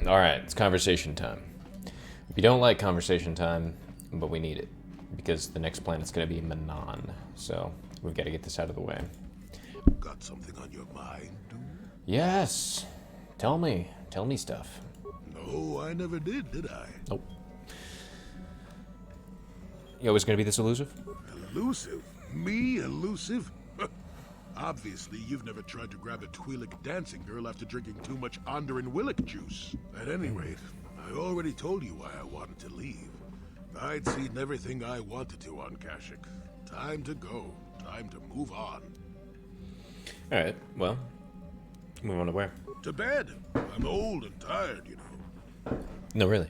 All right, it's conversation time. We don't like conversation time, but we need it because the next planet's going to be Manaan. So we've got to get this out of the way. Got something on your mind, dude? Yes. Tell me. Tell me stuff. No, I never did I? Nope. You always going to be this elusive? Elusive? Me elusive? Obviously, you've never tried to grab a Twi'lek dancing girl after drinking too much Onderan Willick juice. At any rate, I already told you why I wanted to leave. I'd seen everything I wanted to on Kashyyyk. Time to go. Time to move on. All right, well, move on to where? To bed. I'm old and tired, you know. No, really.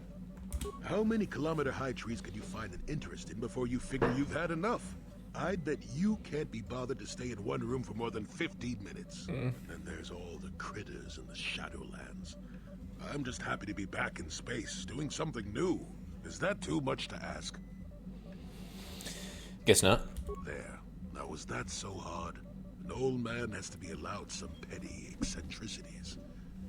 How many kilometer-high trees can you find an interest in before you figure you've had enough? I'd bet you can't be bothered to stay in one room for more than 15 minutes. And then there's all the critters in the Shadowlands. I'm just happy to be back in space, doing something new. Is that too much to ask? Guess not. There. Now, was that so hard? An old man has to be allowed some petty eccentricities.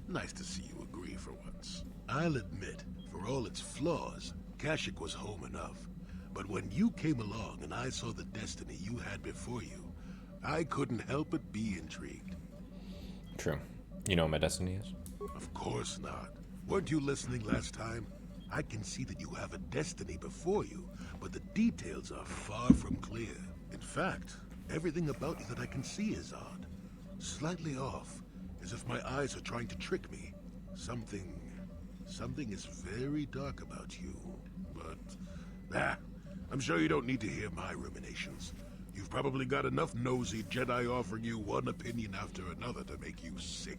Nice to see you agree for once. I'll admit, for all its flaws, Kashyyyk was home enough. But when you came along and I saw the destiny you had before you, I couldn't help but be intrigued. True. You know what my destiny is? Of course not. Weren't you listening last time? I can see that you have a destiny before you, but the details are far from clear. In fact, everything about you that I can see is odd. Slightly off, as if my eyes are trying to trick me. Something is very dark about you. But, I'm sure you don't need to hear my ruminations. You've probably got enough nosy Jedi offering you one opinion after another to make you sick.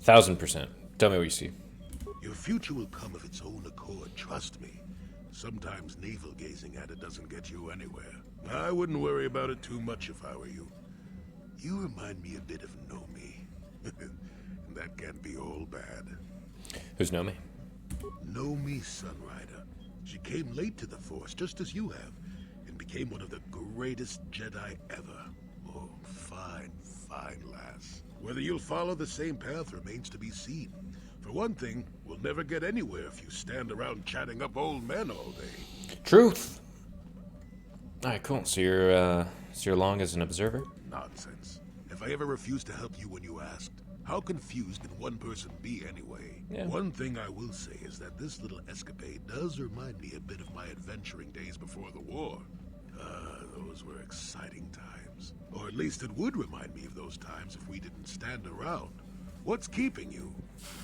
1000%. Tell me what you see. Your future will come of its own accord, trust me. Sometimes navel-gazing at it doesn't get you anywhere. I wouldn't worry about it too much if I were you. You remind me a bit of Nomi. And that can't be all bad. Who's know me? Nomi Sunrider. She came late to the Force, just as you have, and became one of the greatest Jedi ever. Oh, fine lass. Whether you'll follow the same path remains to be seen. For one thing, we'll never get anywhere if you stand around chatting up old men all day. Truth! Alright, cool. So you're along as an observer? Nonsense. If I ever refused to help you when you asked, how confused can one person be anyway? Yeah. One thing I will say is that this little escapade does remind me a bit of my adventuring days before the war. Those were exciting times. Or at least it would remind me of those times if we didn't stand around. What's keeping you?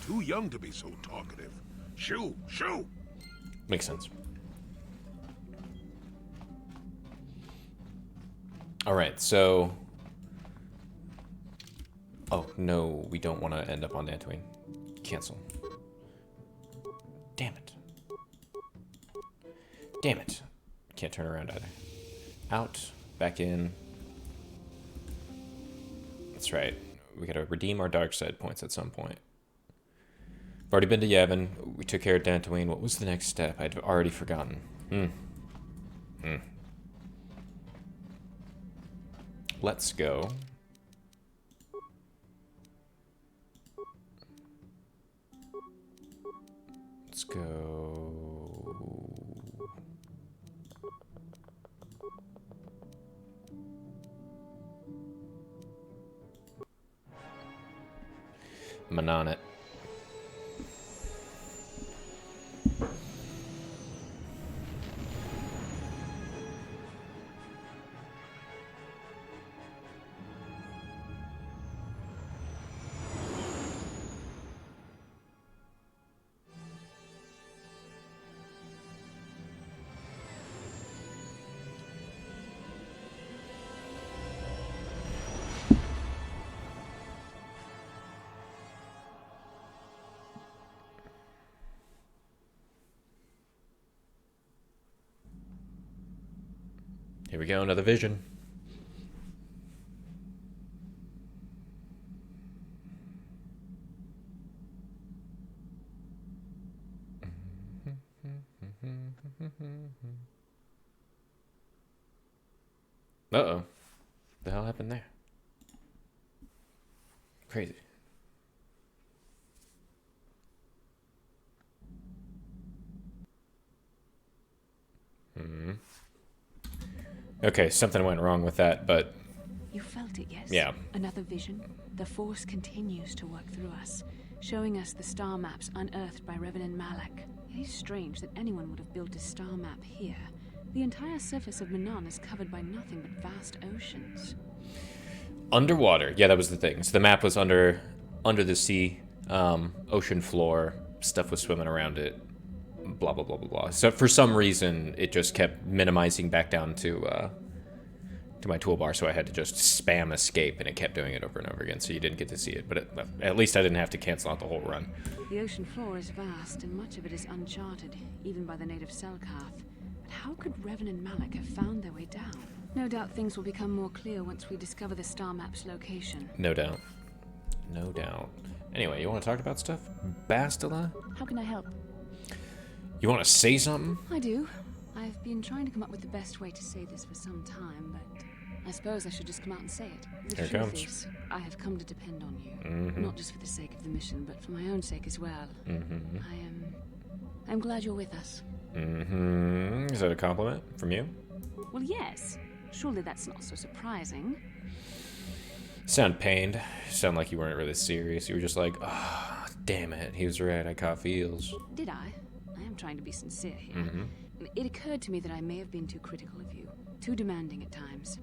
Too young to be so talkative. Shoo! Makes sense. Alright, so... Oh, no, we don't want to end up on Dantooine. Cancel. Damn it. Damn it. Can't turn around either. Out, back in. That's right. We gotta redeem our dark side points at some point. I've already been to Yavin. We took care of Dantooine. What was the next step? I'd already forgotten. Let's go. Let's go. Manaan it. Here we go, another vision. Uh-oh. The hell happened there? Crazy. Okay, something went wrong with that, but You felt it, yes? yeah. Another vision? The Force continues to work through us, showing us the star maps unearthed by Reverend Malak. It is strange that anyone would have built a star map here. The entire surface of Manaan is covered by nothing but vast oceans. Underwater. Yeah, that was the thing. So the map was under the sea, ocean floor. Stuff was swimming around it. Blah blah blah blah blah. So for some reason, it just kept minimizing back down to my toolbar, so I had to just spam escape, and it kept doing it over and over again. So you didn't get to see it, but at least I didn't have to cancel out the whole run. The ocean floor is vast, and much of it is uncharted, even by the native Selkath. But how could Revan and Malak have found their way down? No doubt things will become more clear once we discover the star map's location. No doubt. No doubt. Anyway, you want to talk about stuff? Bastila? How can I help? You want to say something? I do. I've been trying to come up with the best way to say this for some time, but I suppose I should just come out and say it. The Here it truth comes. is, I have come to depend on you. Not just for the sake of the mission, but for my own sake as well. I'm glad you're with us. Is that a compliment from you? Well, yes. Surely that's not so surprising. Sound pained. Sound like you weren't really serious. You were just like, ah, oh, damn it. He was right. I caught feels. Did I? I am trying to be sincere here. It occurred to me that I may have been too critical of you. Too demanding at times.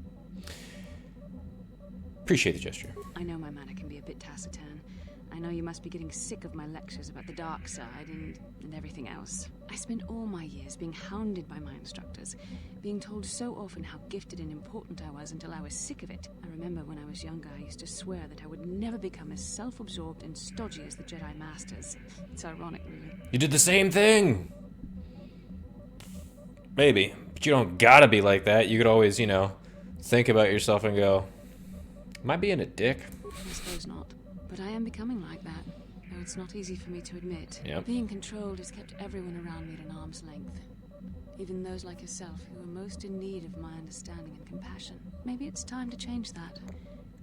Appreciate the gesture. I know my manner can be a bit taciturn. I know you must be getting sick of my lectures about the dark side and everything else. I spent all my years being hounded by my instructors, being told so often how gifted and important I was until I was sick of it. I remember when I was younger, I used to swear that I would never become as self-absorbed and stodgy as the Jedi Masters. It's ironic, really. You did the same thing! Maybe. But you don't gotta be like that. You could always, think about yourself and go, am I being a dick? I suppose not. But I am becoming like that, though it's not easy for me to admit. Yep. Being controlled has kept everyone around me at an arm's length. Even those like yourself who are most in need of my understanding and compassion. Maybe it's time to change that.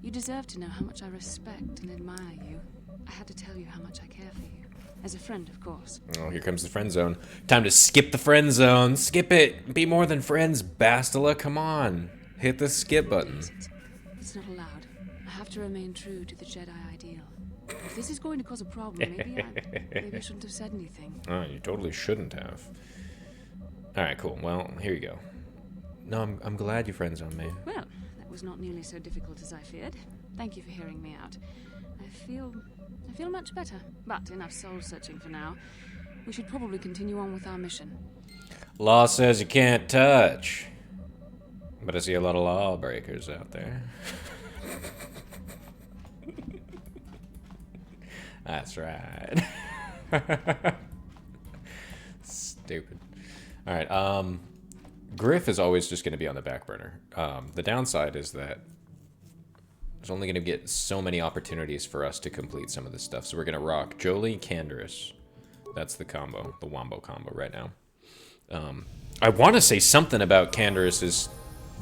You deserve to know how much I respect and admire you. I had to tell you how much I care for you. As a friend, of course. Oh, here comes the friend zone. Time to skip the friend zone. Skip it. Be more than friends, Bastila. Come on. Hit the skip button. It's not allowed. I have to remain true to the Jedi ideal. If this is going to cause a problem, maybe I shouldn't have said anything. Oh, you totally shouldn't have. Alright, cool. Well, here you go. No, I'm glad you friend zoned me. Well, that was not nearly so difficult as I feared. Thank you for hearing me out. I feel much better. But enough soul searching for now. We should probably continue on with our mission. Law says you can't touch. But I see a lot of lawbreakers out there. That's right. Stupid. Alright, Griff is always just going to be on the back burner. The downside is that there's only going to get so many opportunities for us to complete some of this stuff. So we're going to rock Jolie Canderous. That's the combo, the Wombo combo right now. I want to say something about Canderous's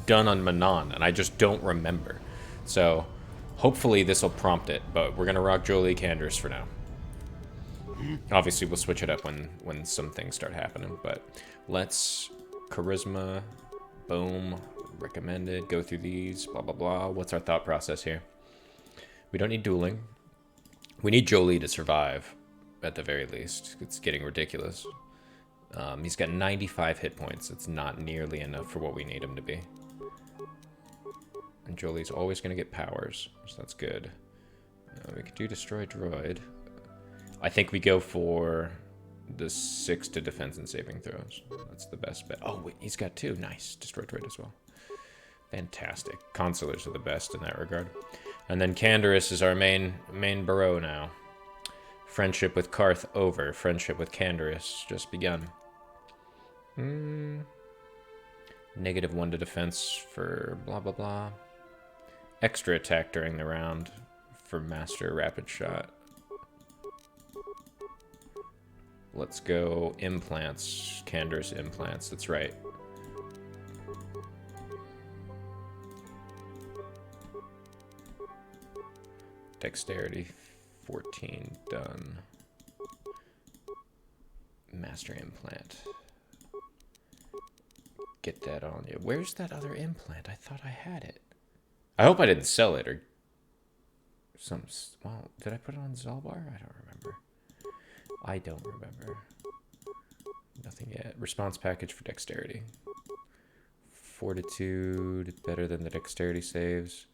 done on Manaan, and I just don't remember. So hopefully this will prompt it, but we're going to rock Jolie Canderous for now. Obviously, we'll switch it up when some things start happening, but let's charisma, boom, recommended, go through these, blah, blah, blah. What's our thought process here? We don't need dueling. We need Jolie to survive, at the very least. It's getting ridiculous. He's got 95 hit points. It's not nearly enough for what we need him to be. And Jolie's always going to get powers, so that's good. We could do Destroy Droid. I think we go for the 6 to defense and saving throws. That's the best bet. Oh, wait, he's got 2. Nice. Destroy Droid as well. Fantastic. Consulars are the best in that regard. And then Canderous is our main bro now. Friendship with Karth over. Friendship with Canderous just begun. -1 to defense for blah, blah, blah. Extra attack during the round for Master Rapid Shot. Let's go implants. Canderous implants. That's right. Dexterity 14 done. Master implant. get that on you. Where's that other implant? I thought I had it. I hope I didn't sell it or some. Well, did I put it on Zalbar? I don't remember. I don't remember. Nothing yet. Response package for dexterity. Fortitude, better than the dexterity saves.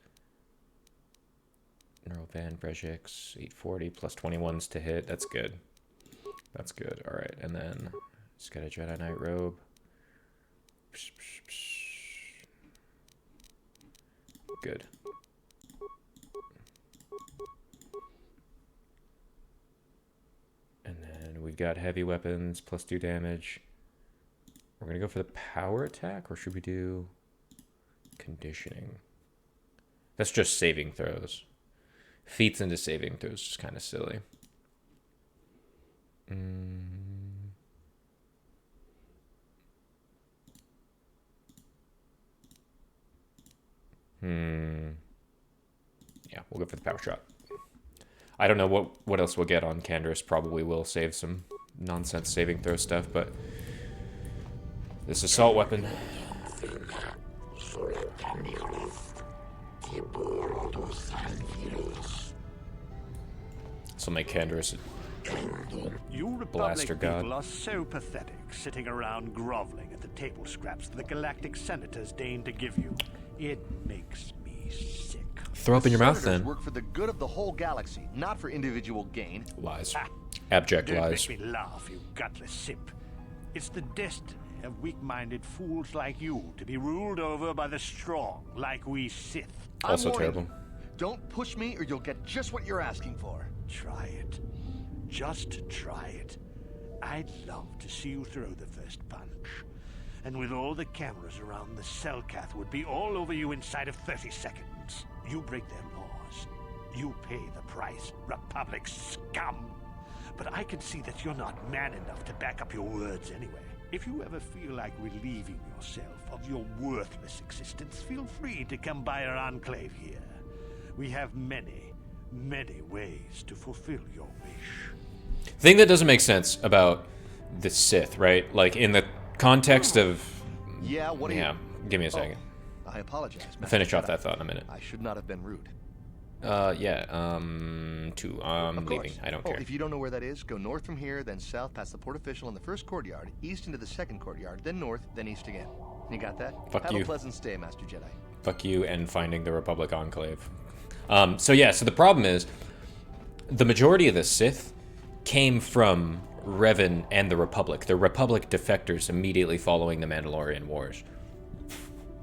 Neural Band, Brejix, 840 plus 21s to hit. That's good. That's good. All right, and then it's got a Jedi Knight robe. Good. And then we've got heavy weapons, plus 2 damage. We're going to go for the power attack, or should we do conditioning? That's just saving throws. Feats into saving throws is kind of silly. Yeah, we'll go for the power shot. I don't know what else we'll get on Canderous. Probably will save some nonsense saving throw stuff, but this assault weapon. This will make Canderous You Blaster Republic God. people are so pathetic, sitting around groveling at the table scraps the galactic senators deign to give you. It makes me sick. Throw up in your mouth Senators then. work for the good of the whole galaxy, not for individual gain. Lies. Ah, Abject Don't lies. make me laugh, you gutless simp. It's the destiny of weak-minded fools like you to be ruled over by the strong, like we Sith. Also I'm warning terrible. you. Don't push me or you'll get just what you're asking for. Try it. Just try it. I'd love to see you throw the first punch. And with all the cameras around, the Selkath would be all over you inside of 30 seconds. You break their laws. You pay the price, Republic scum. But I can see that you're not man enough to back up your words anyway. If you ever feel like relieving yourself of your worthless existence, feel free to come by our enclave here. We have many, many ways to fulfill your wish. Thing that doesn't make sense about the Sith, right? Like in the context of Yeah, what do you... yeah. Give me a second. I apologize. I'll Master finish off Jedi. that thought in a minute. I should not have been rude. Yeah. I'm Of leaving. course. I don't Oh, care. if you don't know where that is, go north from here, then south past the port official in the first courtyard, east into the second courtyard, then north, then east again. You got that? Fuck Have you. a pleasant stay, Master Jedi. Fuck you and finding the Republic Enclave. So the problem is the majority of the Sith came from Revan and the Republic. The Republic defectors immediately following the Mandalorian Wars.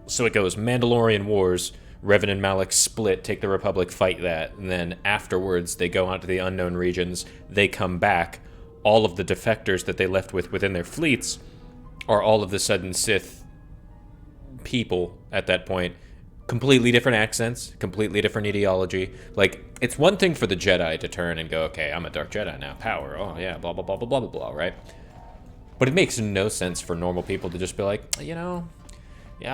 So it goes Mandalorian Wars, Revan and Malak split, take the Republic, fight that, and then afterwards they go out to the unknown regions, they come back, all of the defectors that they left with within their fleets are all of a sudden Sith people at that point. Completely different accents, completely different ideology. Like, it's one thing for the Jedi to turn and go, okay, I'm a Dark Jedi now, power, oh yeah, blah, blah, blah, blah, blah, blah, blah, right? But it makes no sense for normal people to just be like, yeah,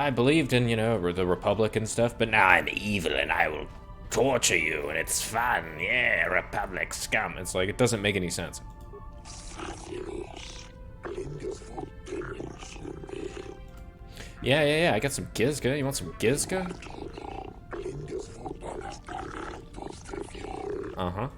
I believed in, the Republic and stuff, but now I'm evil and I will torture you and it's fun, yeah, Republic scum. It's like, it doesn't make any sense. Yeah, I got some Gizga. You want some Gizga? Uh-huh.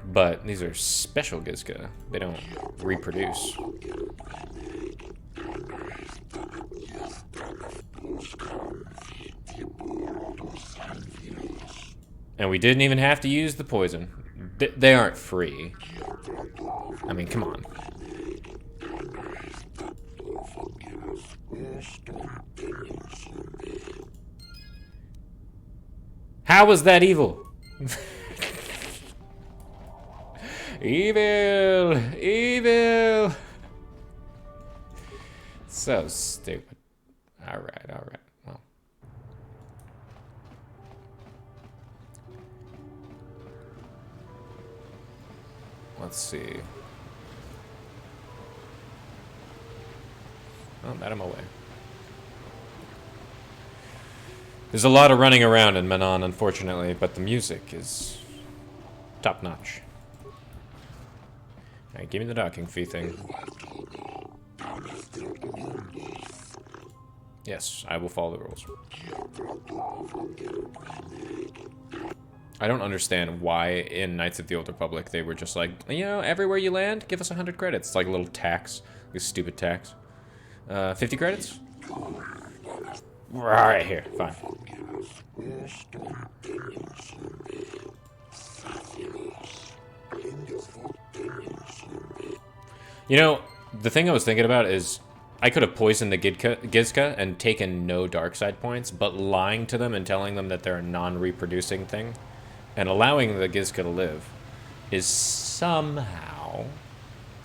But these are special Gizga. They don't reproduce. And we didn't even have to use the poison. They aren't free. I mean, come on. How was that evil? Evil! Evil! So stupid. Alright. Well. Let's see. Oh, met him away. There's a lot of running around in Manaan, unfortunately, but the music is top notch. Alright, give me the docking fee thing. Yes, I will follow the rules. I don't understand why in Knights of the Old Republic they were just like, you know, everywhere you land, give us 100 credits. It's like a little tax, like a stupid tax. 50 credits? Right here, fine. You know, the thing I was thinking about is I could have poisoned the Gizka and taken no dark side points, but lying to them and telling them that they're a non-reproducing thing and allowing the Gizka to live is somehow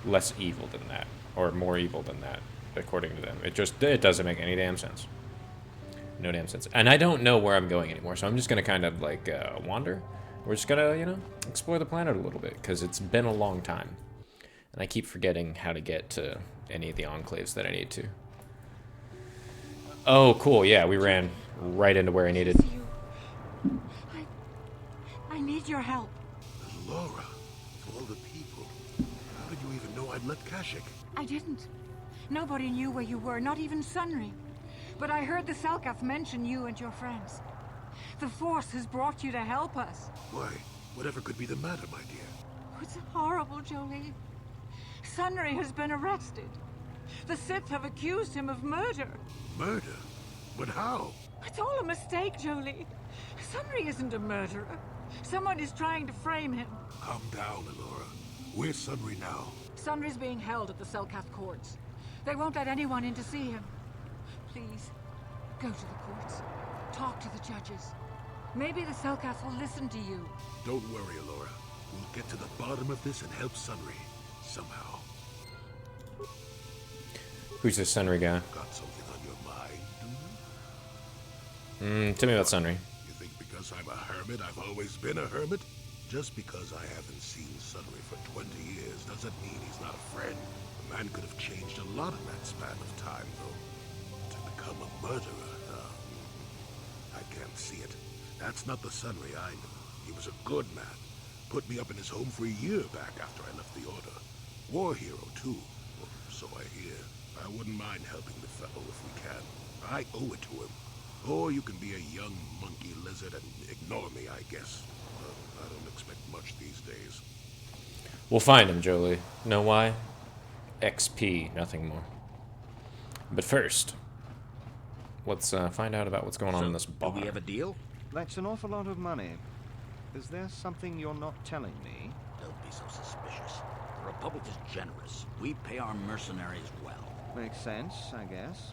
less evil than that, or more evil than that, according to them. It doesn't make any damn sense. No damn sense. And I don't know where I'm going anymore, so I'm just gonna kind of like wander. We're just gonna, you know, explore the planet a little bit, because it's been a long time. And I keep forgetting how to get to any of the enclaves that I need to. Oh, cool, yeah, we ran right into where I needed. I need your help. Laura, of all the people, how did you even know I'd left Kashyyyk? I didn't. Nobody knew where you were, not even Sunry. But I heard the Selkath mention you and your friends. The Force has brought you to help us. Why? Whatever could be the matter, my dear? It's horrible, Jolie. Sunry has been arrested. The Sith have accused him of murder. Murder? But how? It's all a mistake, Jolie. Sunry isn't a murderer. Someone is trying to frame him. Calm down, Alora. Where's Sunry now? Sunry's being held at the Selkath courts. They won't let anyone in to see him. Please, go to the courts. Talk to the judges. Maybe the Selkath will listen to you. Don't worry, Alora. We'll get to the bottom of this and help Sunry. Somehow. Who's this Sunry guy? Got something on your mind, do you? Tell me about Sunry. You think because I'm a hermit, I've always been a hermit? Just because I haven't seen Sunry for 20 years doesn't mean he's not a friend. A man could have changed a lot in that span of time, though. To become a murderer, I can't see it. That's not the Sunry I knew. He was a good man. Put me up in his home for a year back after I left the Order. War hero, too. Or so I hear. I wouldn't mind helping the fellow if we can. I owe it to him. Or you can be a young monkey lizard and ignore me, I guess. I don't expect much these days. We'll find him, Jolie. Know why? XP, nothing more. But first, let's find out about what's going on in this bar. Do we have a deal? That's an awful lot of money. Is there something you're not telling me? Don't be so suspicious. The Republic is generous. We pay our mercenaries well. Makes sense, I guess.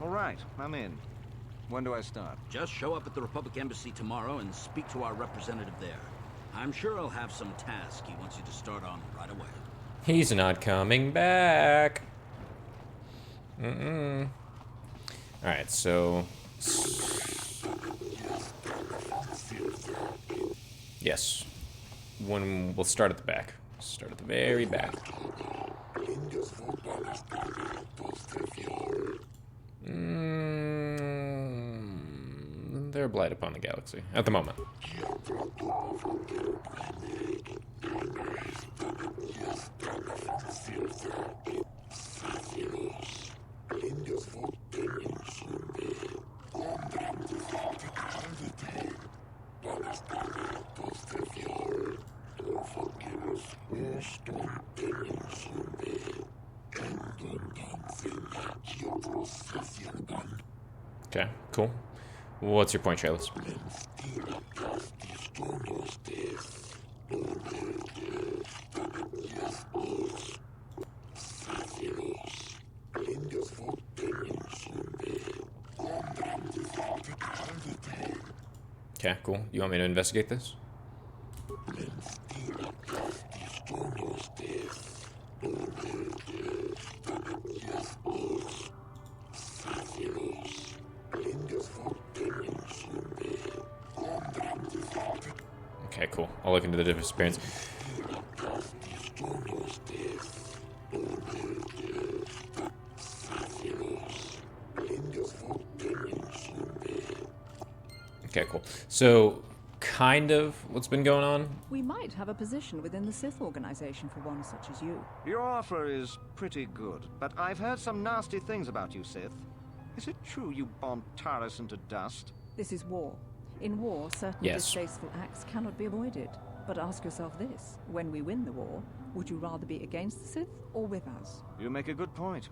All right, I'm in. When do I start? Just show up at the Republic Embassy tomorrow and speak to our representative there. I'm sure he'll have some task he wants you to start on right away. He's not coming back. Alright, so... Yes. We'll start at the back. Start at the very back. They're a blight upon the galaxy at the moment. Okay, cool. What's your point, Chalice? Okay, cool. You want me to investigate this? Okay, cool. I'll look into the disappearance. Okay, cool. So, kind of what's been going on. We might have a position within the Sith organization for one such as you. Your offer is pretty good, but I've heard some nasty things about you, Sith. Is it true you bombed Taris into dust? This is war. In war, certain Yes. distasteful acts cannot be avoided. But ask yourself this: when we win the war, would you rather be against the Sith or with us? You make a good point.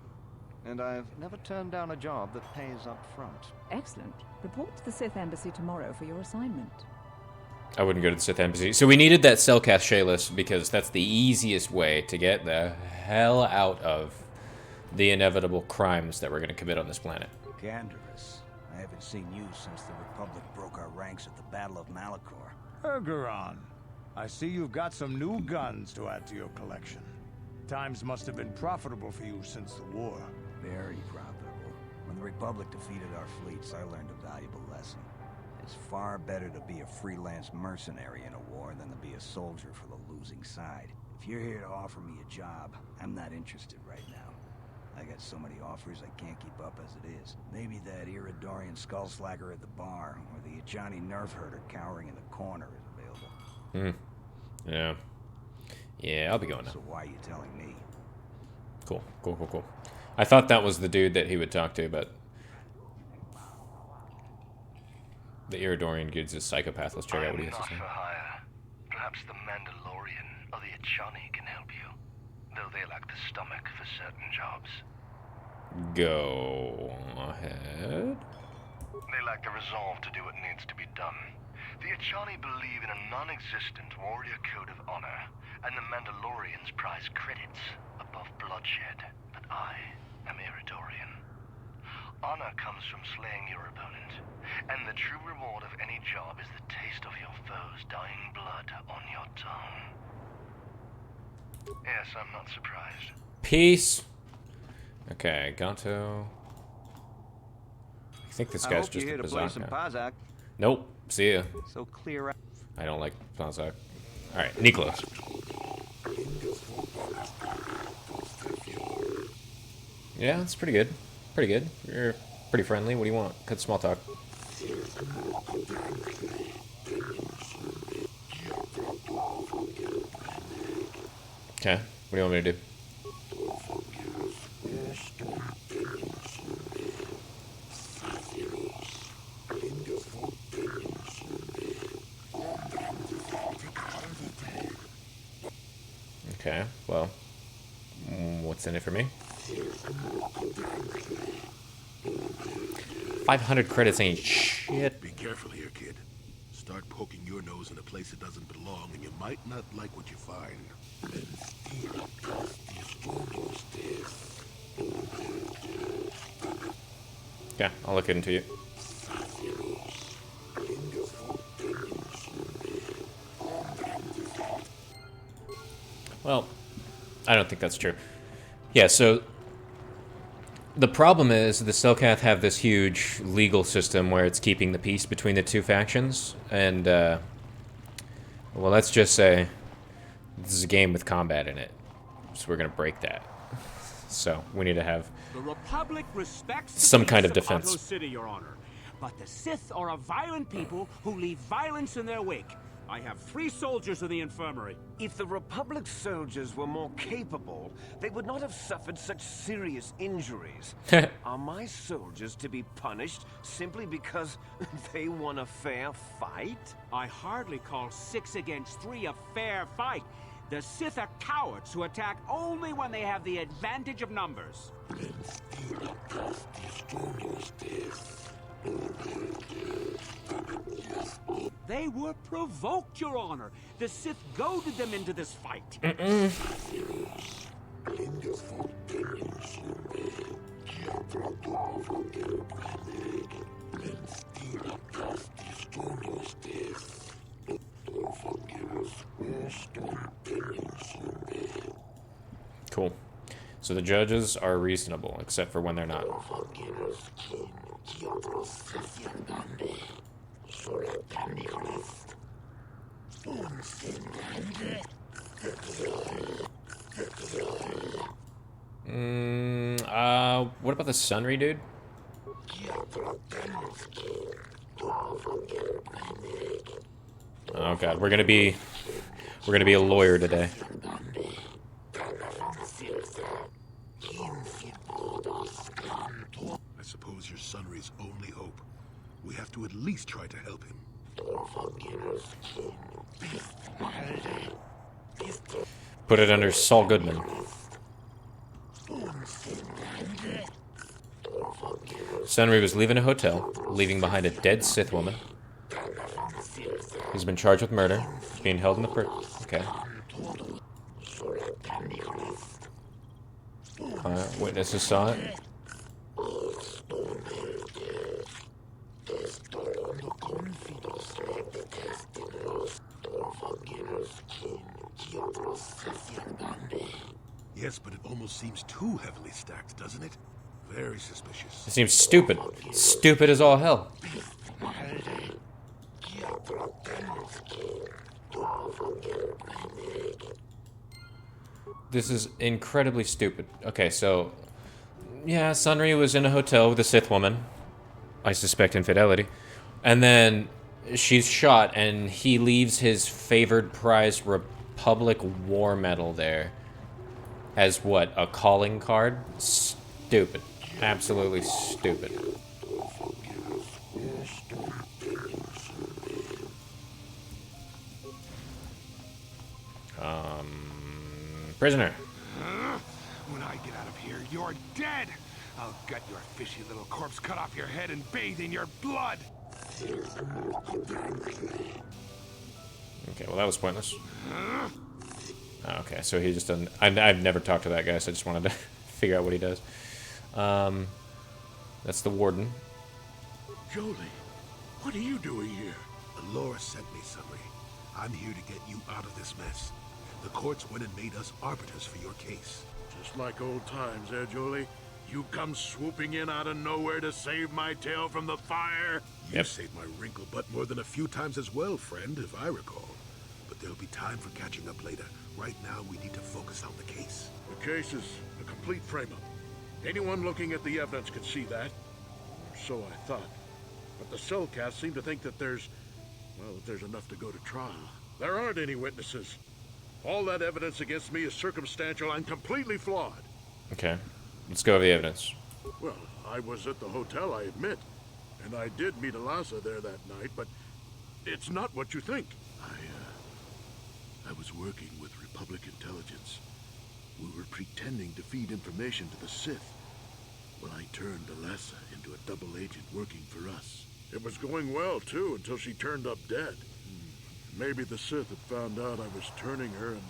And I've never turned down a job that pays up front. Excellent. Report to the Sith Embassy tomorrow for your assignment. I wouldn't go to the Sith Embassy. So we needed that Cellcath Shayless because that's the easiest way to get the hell out of the inevitable crimes that we're going to commit on this planet. Ganderus, I haven't seen you since the Republic broke our ranks at the Battle of Malachor. Ergeron, I see you've got some new guns to add to your collection. Times must have been profitable for you since the war. Very profitable. When the Republic defeated our fleets, I learned a valuable lesson. It's far better to be a freelance mercenary in a war than to be a soldier for the losing side. If you're here to offer me a job, I'm not interested right now. I got so many offers I can't keep up as it is. Maybe that Iridorian skullslacker at the bar, or the Ajani nerf herder cowering in the corner is available. Yeah. Yeah, I'll be going now. So why are you telling me? Cool. I thought that was the dude that he would talk to, but the Iridorian dude's a psychopath. Let's check out what he has to say. For hire. Perhaps the Mandalorian or the Ajani can help you, though they lack the stomach for certain jobs. Go ahead. They lack the resolve to do what needs to be done. The Ajani believe in a non-existent warrior code of honor, and the Mandalorians prize credits above bloodshed. But I am Iridorian. Honor comes from slaying your opponent, and the true reward of any job is the taste of your foe's dying blood on your tongue. Yes, I'm not surprised. Peace. Okay, Gonto. I think this guy's just a Bazak. Nope. See ya. So clear out. I don't like Bazak. Alright, Niklas. Yeah, that's pretty good. Pretty good. You're pretty friendly. What do you want? Cut small talk. Okay. What do you want me to do? Okay, well, what's in it for me? 500 credits ain't shit. Be careful here, kid. Start poking your nose in a place it doesn't belong, and you might not like what you find. Yeah, I'll look into you. Well, I don't think that's true. Yeah, so the problem is the Cellcath have this huge legal system where it's keeping the peace between the two factions, and, well, let's just say this is a game with combat in it, so we're gonna break that. So we need to have the Republic respects some kind of defense. Otto City, Your Honor, but the Sith are a violent people who leave violence in their wake. I have 3 soldiers in the infirmary. If the Republic soldiers were more capable, they would not have suffered such serious injuries. Are my soldiers to be punished simply because they won a fair fight? I hardly call 6 against 3 a fair fight. The Sith are cowards who attack only when they have the advantage of numbers. They were provoked, Your Honor. The Sith goaded them into this fight. Cool. So the judges are reasonable, except for when they're not. What about the Sunry dude? Oh god, we're gonna be a lawyer today. I suppose you're Sunry's only hope. We have to at least try to help him. Put it under Saul Goodman. Sunry was leaving a hotel, leaving behind a dead Sith woman. He's been charged with murder, being held in the okay. Witnesses saw it. Yes, but it almost seems too heavily stacked, doesn't it? Very suspicious. It seems stupid. Stupid as all hell. This is incredibly stupid. Okay, so... yeah, Sunry was in a hotel with a Sith woman. I suspect infidelity. And then she's shot, and he leaves his favored prized Republic War Medal there. As what? A calling card? Stupid. Absolutely stupid. Prisoner. When I get out of here, you're dead! I'll gut your fishy little corpse, cut off your head, and bathe in your blood! Okay, well that was pointless. Okay, so he just doesn't... I've never talked to that guy, so I just wanted to figure out what he does. That's the warden. Jolie, what are you doing here? Alora sent me, Sunry. I'm here to get you out of this mess. The courts went and made us arbiters for your case. Just like old times, eh, Jolie? You come swooping in out of nowhere to save my tail from the fire? You saved my wrinkle butt more than a few times as well, friend, if I recall. But there'll be time for catching up later. Right now, we need to focus on the case. The case is a complete frame-up. Anyone looking at the evidence could see that. Or so I thought. But the Cellcasts seem to think that there's enough to go to trial. There aren't any witnesses. All that evidence against me is circumstantial and completely flawed. Okay, let's go over the evidence. Well, I was at the hotel, I admit. And I did meet Elasa there that night, but it's not what you think. I was working with Republic Intelligence. We were pretending to feed information to the Sith. When I turned Elasa into a double agent working for us. It was going well, too, until she turned up dead. Maybe the Sith had found out I was turning her and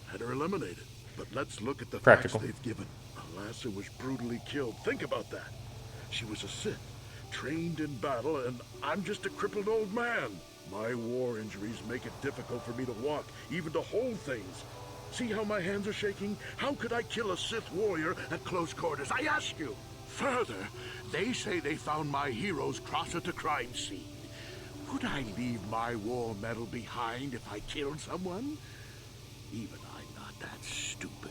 had her eliminated. But let's look at the facts they've given. Elasa was brutally killed. Think about that. She was a Sith, trained in battle, and I'm just a crippled old man. My war injuries make it difficult for me to walk, even to hold things. See how my hands are shaking? How could I kill a Sith warrior at close quarters? I ask you. Further, they say they found my heroes cross at the crime scene. Would I leave my war medal behind if I killed someone? Even I'm not that stupid.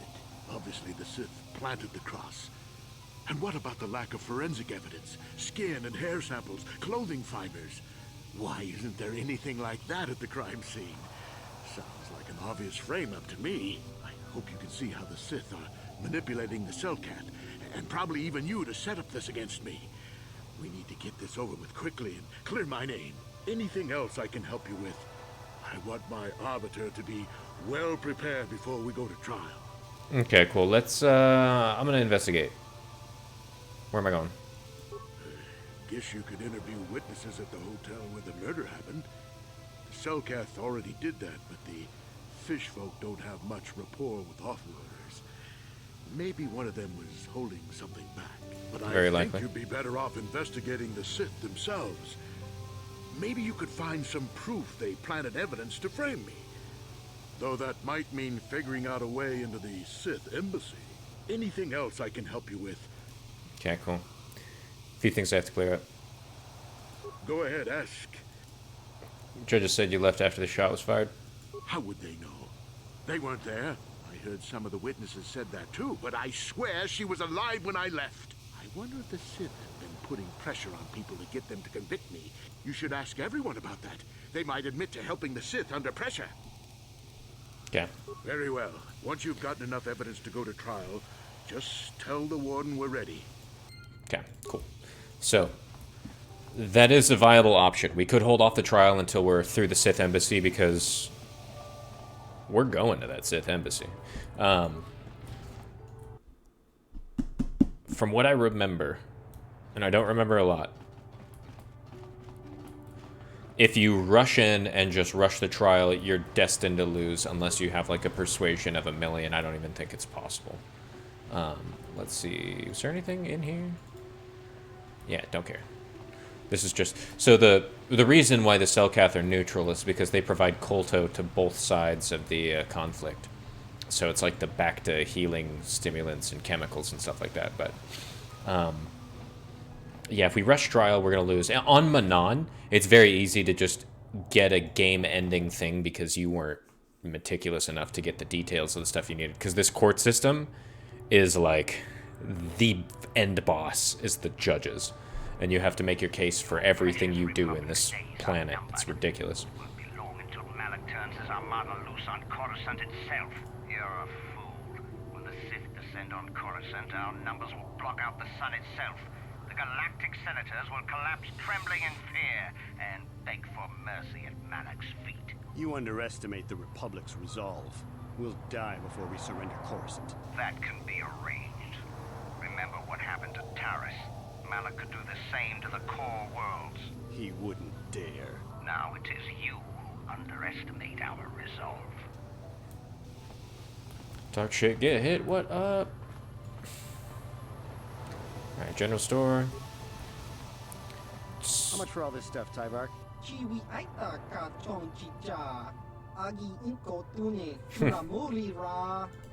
Obviously, the Sith planted the cross. And what about the lack of forensic evidence? Skin and hair samples, clothing fibers. Why isn't there anything like that at the crime scene? Sounds like an obvious frame-up to me. I hope you can see how the Sith are manipulating the Cellcat, and probably even you to set up this against me. We need to get this over with quickly and clear my name. Anything else I can help you with? I want my arbiter to be well prepared before we go to trial. Okay, cool. Let's, I'm gonna investigate. Where am I going? Guess you could interview witnesses at the hotel where the murder happened. The Cellcath already did that, but the fish folk don't have much rapport with offloaders. Maybe one of them was holding something back. But I think you'd be better off investigating the Sith themselves. Maybe you could find some proof they planted evidence to frame me. Though that might mean figuring out a way into the Sith embassy. Anything else I can help you with? Okay, cool. A few things I have to clear up. Go ahead, ask. Judges said you left after the shot was fired. How would they know? They weren't there. I heard some of the witnesses said that too, but I swear she was alive when I left. I wonder if the Sith have been putting pressure on people to get them to convict me, you should ask everyone about that. They might admit to helping the Sith under pressure. Okay. Very well. Once you've gotten enough evidence to go to trial, just tell the warden we're ready. Okay, cool. So, that is a viable option. We could hold off the trial until we're through the Sith Embassy, because we're going to that Sith Embassy. From what I remember, and I don't remember a lot, if you rush in and just rush the trial, you're destined to lose unless you have like a persuasion of 1,000,000. I don't even think it's possible. Let's see. Is there anything in here? Yeah, don't care. This is just... So the reason why the Selkath are neutral is because they provide Kolto to both sides of the conflict. So it's like the back to healing stimulants and chemicals and stuff like that. But yeah, if we rush trial, we're going to lose. On Manaan, it's very easy to just get a game-ending thing because you weren't meticulous enough to get the details of the stuff you needed. Because this court system is like the end boss is the judges. And you have to make your case for everything you do in this planet. It's ridiculous. Until Malak turns his armada loose on Coruscant itself. You're a fool. When the Sith descend on Coruscant, our numbers will block out the sun itself. The galactic senators will collapse trembling in fear and beg for mercy at Malak's feet. You underestimate the Republic's resolve. We'll die before we surrender Coruscant. That can be arranged. Remember what happened to Taris. Malak could do the same to the core worlds. He wouldn't dare. Now it is you who underestimate our resolve. Talk shit, get hit, what up? Alright, general store. How much for all this stuff, Tyvark?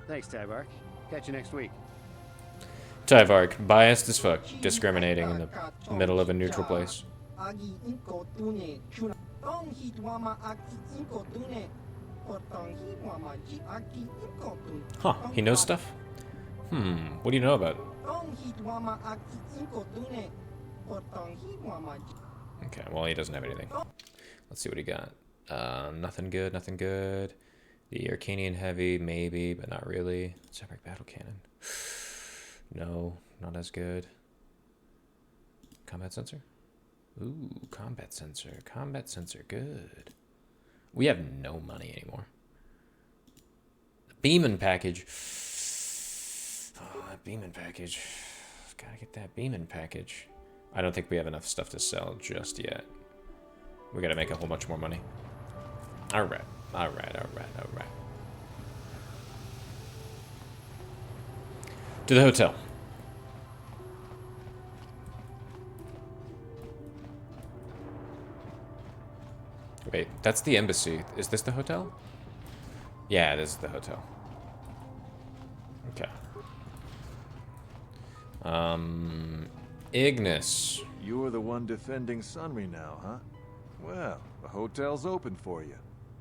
Thanks, Tyvark. Catch you next week. Tyvark, biased as fuck, discriminating in the middle of a neutral place. Huh, he knows stuff? What do you know about it? Okay, well, he doesn't have anything. Let's see what he got. Nothing good, nothing good. The Arcanian Heavy, maybe, but not really. Separate Battle Cannon. No, not as good. Combat Sensor? Ooh, Combat Sensor. Combat Sensor, good. We have no money anymore. Beeman package. Oh, that Beeman package. Gotta get that Beeman package. I don't think we have enough stuff to sell just yet. We gotta make a whole bunch more money. Alright, alright, alright, alright. To the hotel. Wait, that's the embassy. Is this the hotel? Yeah, this is the hotel. Okay. Ignis. You're the one defending Sunry now, huh? Well, the hotel's open for you.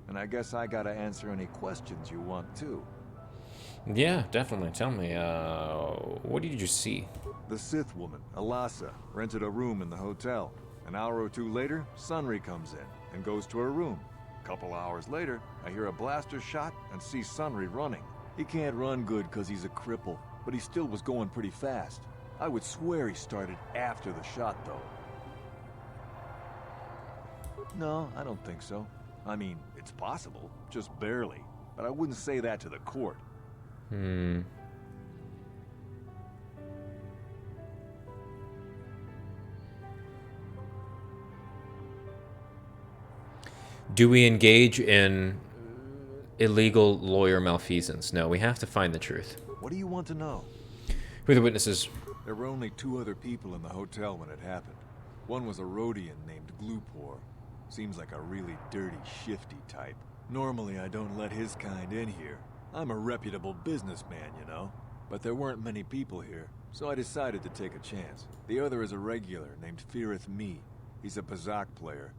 And I guess I gotta answer any questions you want too. Yeah, definitely. Tell me, what did you see? The Sith woman, Alasa, rented a room in the hotel. An hour or two later, Sunry comes in and goes to her room. A couple hours later, I hear a blaster shot and see Sunry running. He can't run good because he's a cripple, but he still was going pretty fast. I would swear he started after the shot, though. No, I don't think so. I mean, it's possible, just barely. But I wouldn't say that to the court. Do we engage in illegal lawyer malfeasance? No, we have to find the truth. What do you want to know? Who are the witnesses? There were only 2 other people in the hotel when it happened. One was a Rhodian named Glupor. Seems like a really dirty, shifty type. Normally, I don't let his kind in here. I'm a reputable businessman, you know. But there weren't many people here, so I decided to take a chance. The other is a regular named Firith Me. He's a Pazak player.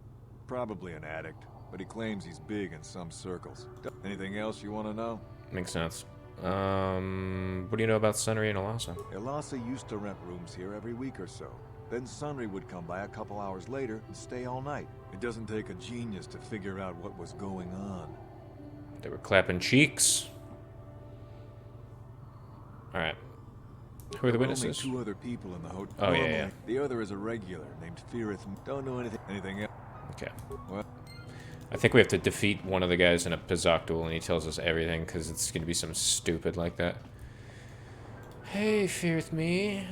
Probably an addict, but he claims he's big in some circles. Anything else you want to know? Makes sense. What do you know about Sunry and Alasa? Alasa used to rent rooms here every week or so. Then Sunry would come by a couple hours later and stay all night. It doesn't take a genius to figure out what was going on. They were clapping cheeks. Alright. Who are the witnesses? Only 2 other people in the hotel. Oh, yeah. The other is a regular named Feareth. Don't know anything else. Okay. What? I think we have to defeat one of the guys in a Pizak duel, and he tells us everything, because it's going to be something stupid like that. Hey, Feareth me.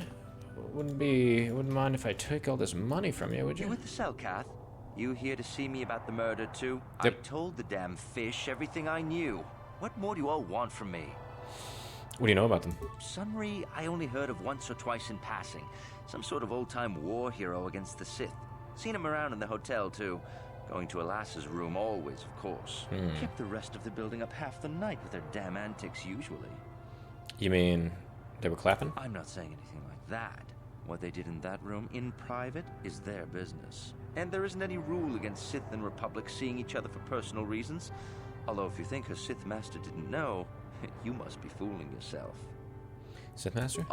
Wouldn't mind if I took all this money from you, would you? You with the Selkath? You here to see me about the murder, too? Yep. I told the damn fish everything I knew. What more do you all want from me? What do you know about them? Sunry, I only heard of once or twice in passing. Some sort of old-time war hero against the Sith. Seen him around in the hotel, too. Going to Alas's room always, of course. Kept the rest of the building up half the night with their damn antics usually. You mean they were clapping? I'm not saying anything like that. What they did in that room in private is their business. And there isn't any rule against Sith and Republic seeing each other for personal reasons. Although if you think her Sith Master didn't know, you must be fooling yourself. Sith Master?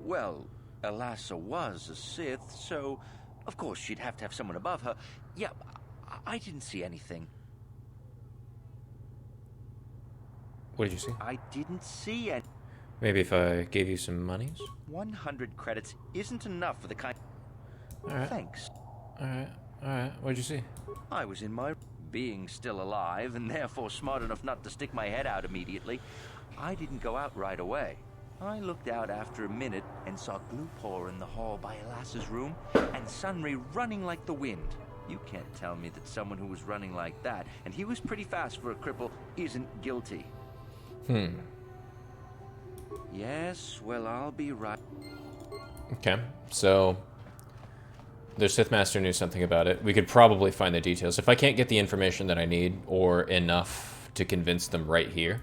Well, Alassa was a Sith, so of course she'd have to have someone above her. Yeah, I didn't see anything. What did you see? I didn't see any. Maybe if I gave you some monies? 100 credits isn't enough for the kind... Alright. Thanks. Alright. What did you see? I was in my... Being still alive, and therefore smart enough not to stick my head out immediately, I didn't go out right away. I looked out after a minute and saw Glupor in the hall by Alas's room, and Sunry running like the wind. You can't tell me that someone who was running like that, and he was pretty fast for a cripple, isn't guilty. Yes, well, I'll be right. Okay, so their Sith Master knew something about it. We could probably find the details. If I can't get the information that I need, or enough to convince them right here,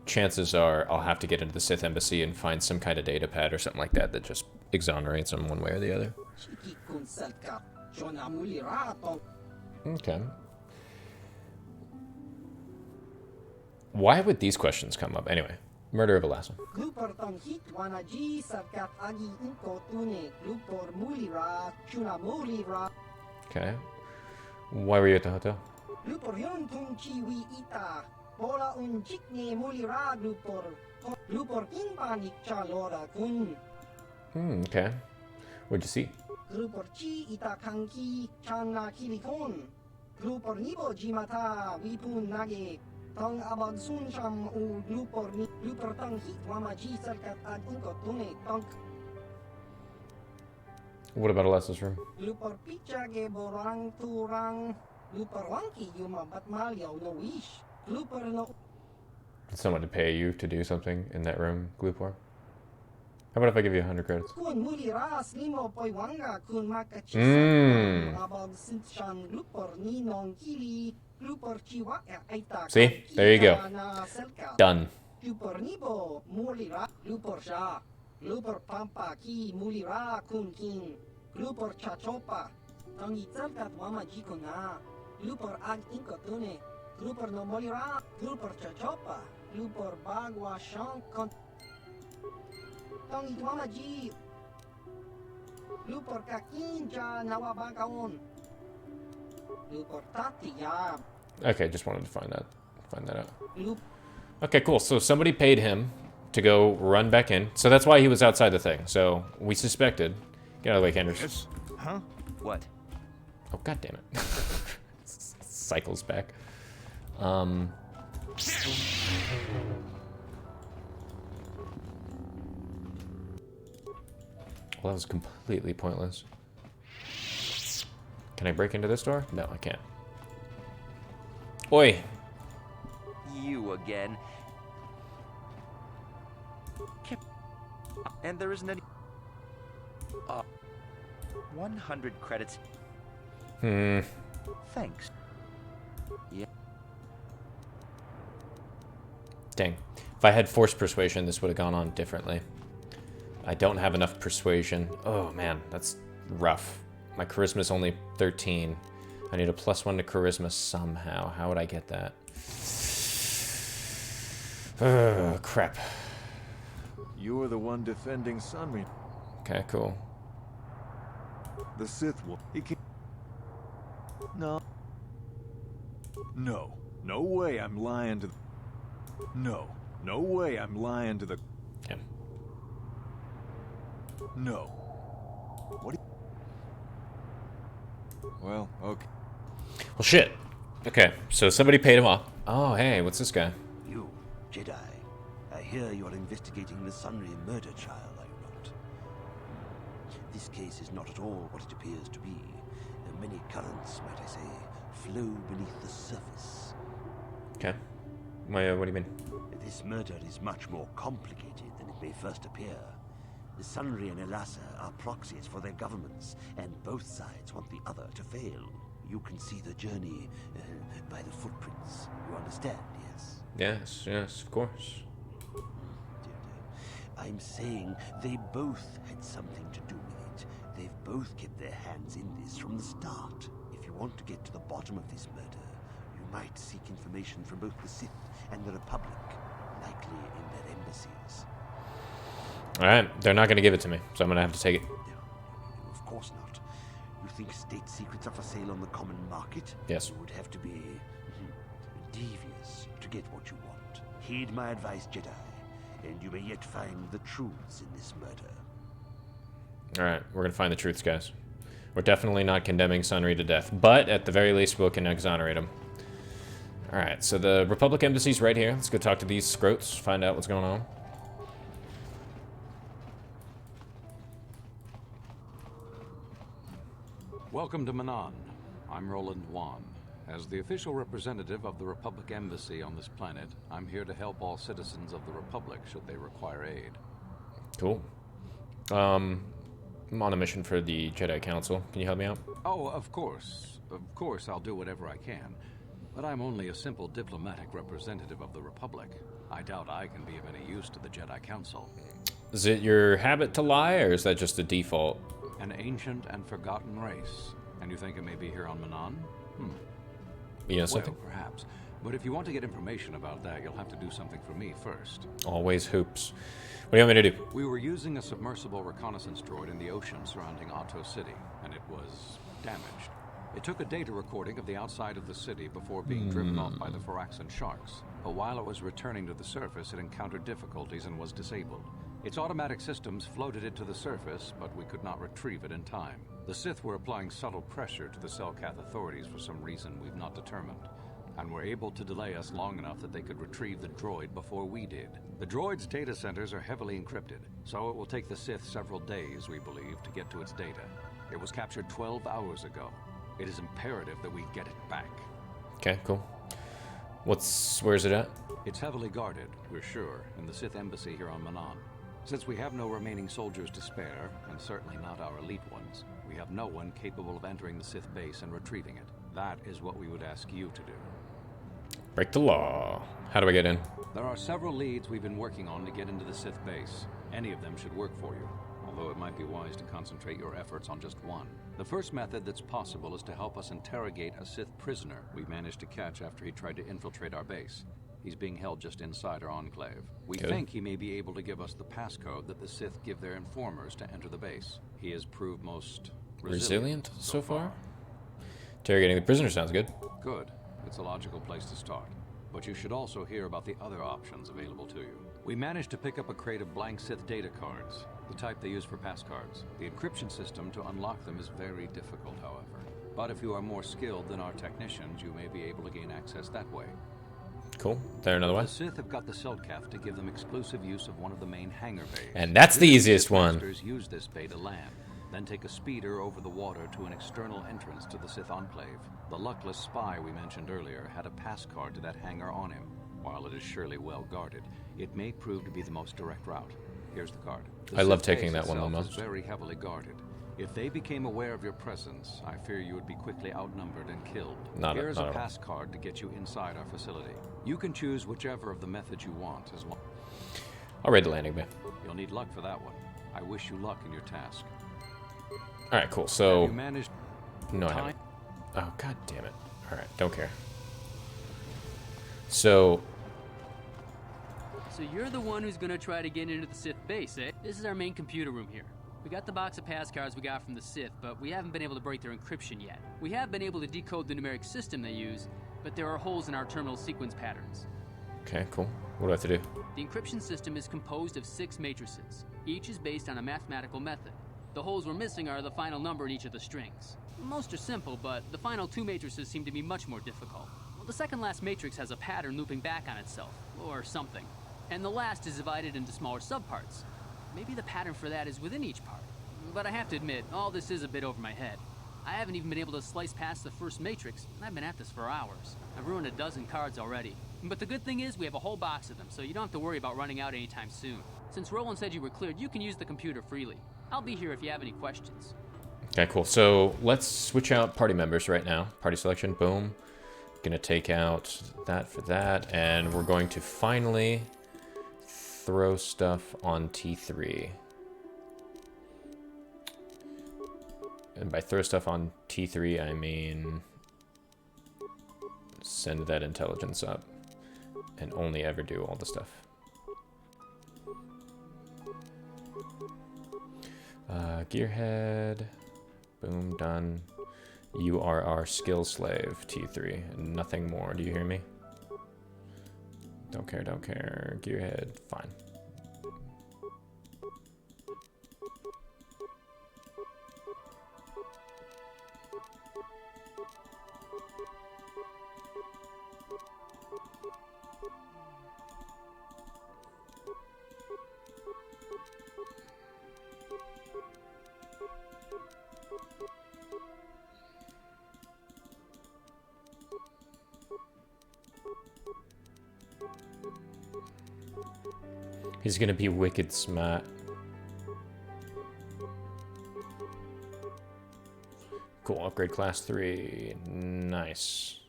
chances are I'll have to get into the Sith Embassy and find some kind of data pad or something like that that just exonerates them one way or the other. Okay. Why would these questions come up? Anyway, murder of Alassa. Okay. Why were you at the hotel? Okay. What'd you see? What about Alassa's room? Did someone pay you to do something in that room, Glupor? How about if I give you 100 credits? See? There you go. Done. Okay, just wanted to find that out. Okay, cool. So somebody paid him to go run back in. So that's why he was outside the thing. So we suspected. Get out of the way, Kendrick. Yes. Huh? What? Oh, god damn it. Cycles back. Well, that was completely pointless. Can I break into this door? No, I can't. Oi! You again. And there isn't any... 100 credits. Thanks. Yeah. Dang. If I had forced persuasion, this would have gone on differently. I don't have enough persuasion. Oh, man, that's rough. My charisma's only 13. I need a +1 to charisma somehow. How would I get that? Crap. You were the one defending Sunry. Okay, cool. The Sith will... He can't... No. No. No way I'm lying to... No. No way I'm lying to the... Yeah. No. What do you... Well, okay. Well, shit. Okay, so somebody paid him off. Oh, hey, what's this guy? You, Jedi. I hear you're investigating the Sunry murder trial, are you not? This case is not at all what it appears to be. Many currents, might I say, flow beneath the surface. Okay. What do you mean? This murder is much more complicated than it may first appear. The Sunry and Elassa are proxies for their governments, and both sides want the other to fail. You can see the journey by the footprints. You understand, yes? Yes, yes, of course. I'm saying they both had something to do with it. They've both kept their hands in this from the start. If you want to get to the bottom of this murder, you might seek information from both the Sith and the Republic, likely in their embassies. Alright, they're not going to give it to me, so I'm going to have to take it. Of course not. You think state secrets are for sale on the common market? Yes. You would have to be devious to get what you want. Heed my advice, Jedi, and you may yet find the truths in this murder. Alright, we're going to find the truths, guys. We're definitely not condemning Sunry to death, but at the very least, we can exonerate him. Alright, so the Republic Embassy's right here. Let's go talk to these scroats, find out what's going on. Welcome to Manaan. I'm Roland Wan. As the official representative of the Republic Embassy on this planet, I'm here to help all citizens of the Republic should they require aid. Cool. I'm on a mission for the Jedi Council. Can you help me out? Oh, of course. Of course, I'll do whatever I can. But I'm only a simple diplomatic representative of the Republic. I doubt I can be of any use to the Jedi Council. Is it your habit to lie, or is that just a default? An ancient and forgotten race. And you think it may be here on Manaan? You know something? Well, perhaps. But if you want to get information about that, you'll have to do something for me first. Always hoops. What do you want me to do? We were using a submersible reconnaissance droid in the ocean surrounding Otto City, and it was damaged. It took a data recording of the outside of the city before being driven off by the Faraxan sharks. But while it was returning to the surface, it encountered difficulties and was disabled. Its automatic systems floated it to the surface, but we could not retrieve it in time. The Sith were applying subtle pressure to the Selkath authorities for some reason we've not determined, and were able to delay us long enough that they could retrieve the droid before we did. The droid's data centers are heavily encrypted, so it will take the Sith several days, we believe, to get to its data. It was captured 12 hours ago. It is imperative that we get it back. Okay, cool. Where's it at? It's heavily guarded, we're sure, in the Sith embassy here on Manaan. Since we have no remaining soldiers to spare, and certainly not our elite ones, we have no one capable of entering the Sith base and retrieving it. That is what we would ask you to do. Break the law. How do I get in? There are several leads we've been working on to get into the Sith base. Any of them should work for you, although it might be wise to concentrate your efforts on just one. The first method that's possible is to help us interrogate a Sith prisoner we managed to catch after he tried to infiltrate our base. He's being held just inside our enclave. We think he may be able to give us the passcode that the Sith give their informers to enter the base. He has proved most resilient so far? Interrogating the prisoner sounds good. Good. It's a logical place to start. But you should also hear about the other options available to you. We managed to pick up a crate of blank Sith data cards, the type they use for pass cards. The encryption system to unlock them is very difficult, however. But if you are more skilled than our technicians, you may be able to gain access that way. Cool. There another one? The Sith have got the Selkath to give them exclusive use of one of the main hangar bays. And that's the easiest one. Masters use this bay to land, then take a speeder over the water to an external entrance to the Sith enclave. The luckless spy we mentioned earlier had a pass card to that hangar on him. While it is surely well guarded, it may prove to be the most direct route. Here's the card. I love taking that one the most. Is very heavily guarded. If they became aware of your presence, I fear you would be quickly outnumbered and killed. Here's a pass card to get you inside our facility. You can choose whichever of the methods you want as long. I'll raid the landing bay. You'll need luck for that one. I wish you luck in your task. All right, cool. So have you managed? No, I haven't. Oh, god damn it! All right, don't care. So you're the one who's gonna try to get into the Sith base, eh? This is our main computer room here. We got the box of pass cards we got from the Sith, but we haven't been able to break their encryption yet. We have been able to decode the numeric system they use, but there are holes in our terminal sequence patterns. Okay, cool. What do I have to do? The encryption system is composed of 6 matrices. Each is based on a mathematical method. The holes we're missing are the final number in each of the strings. Most are simple, but the final 2 matrices seem to be much more difficult. Well, the second last matrix has a pattern looping back on itself, or something. And the last is divided into smaller subparts. Maybe the pattern for that is within each part. But I have to admit, all this is a bit over my head. I haven't even been able to slice past the first matrix, and I've been at this for hours. I've ruined a dozen cards already. But the good thing is we have a whole box of them, so you don't have to worry about running out anytime soon. Since Roland said you were cleared, you can use the computer freely. I'll be here if you have any questions. Okay, cool. So let's switch out party members right now. Party selection, boom. Gonna take out that for that, and we're going to finally throw stuff on T3. And by throw stuff on T3, I mean send that intelligence up and only ever do all the stuff. Gearhead, boom, done. You are our skill slave, T3, and nothing more. Do you hear me? Don't care, don't care. Gearhead, fine. He's gonna be wicked smart. Cool, upgrade class 3. Nice.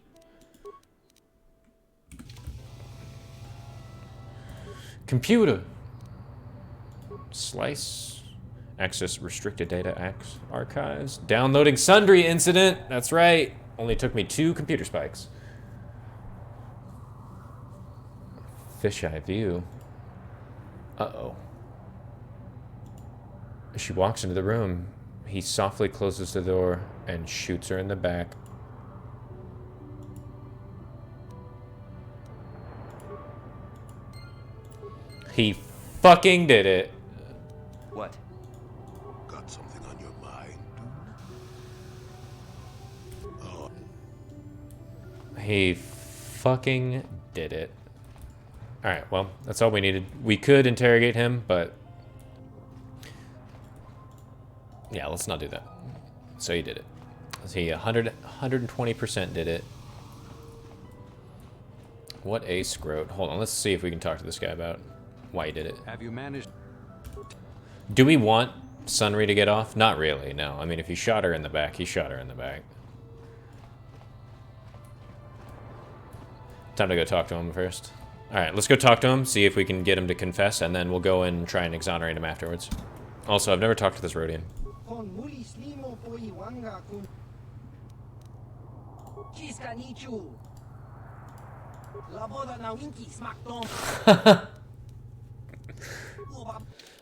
Computer. Slice. Access restricted data archives. Downloading sundry incident. That's right. Only took me 2 computer spikes. Fisheye view. Uh-oh. As she walks into the room, he softly closes the door and shoots her in the back. He fucking did it. What? Got something on your mind? Oh. He fucking did it. Alright, well, that's all we needed. We could interrogate him, but... yeah, let's not do that. So he did it. He 120% did it. What a scrote. Hold on, let's see if we can talk to this guy about why he did it. Have you managed... Do we want Sunry to get off? Not really, no. I mean, if he shot her in the back, he shot her in the back. Time to go talk to him first. Alright, let's go talk to him, see if we can get him to confess, and then we'll go and try and exonerate him afterwards. Also, I've never talked to this Rhodian.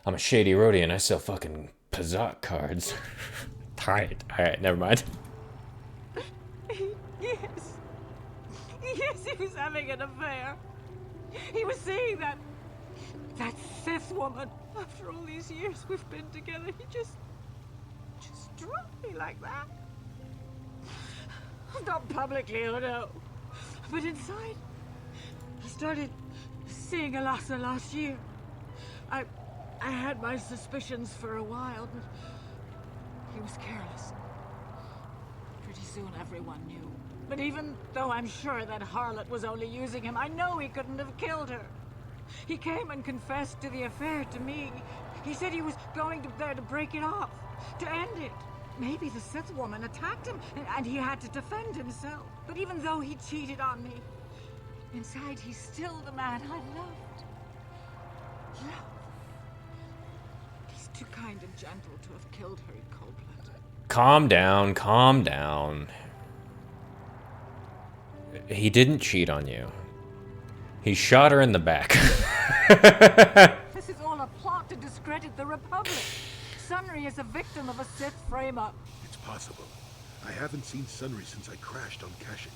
I'm a shady Rhodian, I sell fucking Pazak cards. Alright, never mind. Yes. Yes, he was having an affair. He was saying that Sith woman, after all these years we've been together, he just dropped me like that. Not publicly, oh no. But inside, I started seeing Alasa last year. I had my suspicions for a while, but he was careless. Pretty soon everyone knew. But even though I'm sure that harlot was only using him, I know he couldn't have killed her. He came and confessed to the affair to me. He said he was going there to break it off, to end it. Maybe the Sith woman attacked him, and he had to defend himself. But even though he cheated on me, inside he's still the man I loved. He's too kind and gentle to have killed her in cold blood. Calm down, calm down. He didn't cheat on you. He shot her in the back. This is all a plot to discredit the Republic. Sunry is a victim of a Sith frame-up. It's possible. I haven't seen Sunry since I crashed on Kashyyyk.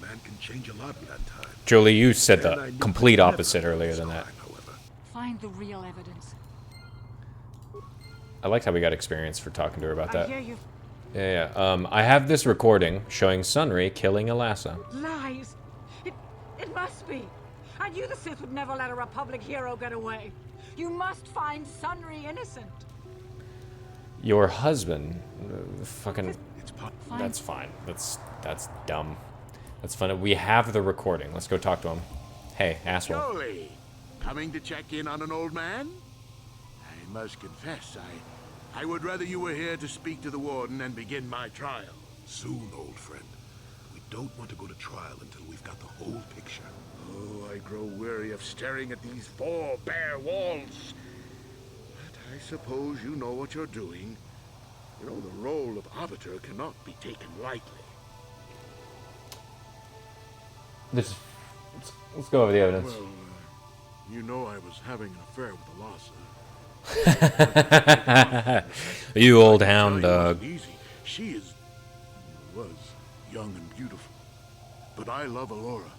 Man can change a lot in that time. Jolie, you said the complete opposite earlier than that. Find the real evidence. I liked how we got experience for talking to her about that. I hear you. Yeah. I have this recording showing Sunry killing Alassa. Lies. It must be. I knew the Sith would never let a Republic hero get away. You must find Sunry innocent. Your husband, fucking. That's fine. That's dumb. That's funny. We have the recording. Let's go talk to him. Hey, asshole. Jolie, coming to check in on an old man? I must confess, I would rather you were here to speak to the warden and begin my trial. Soon, old friend. We don't want to go to trial until we've got the whole picture. Oh, I grow weary of staring at these four bare walls. But I suppose you know what you're doing. You know, the role of arbiter cannot be taken lightly. Let's go over the evidence. Well, you know I was having an affair with Alassa. You old hound dog. Easy. She was young and beautiful. But I love Alora.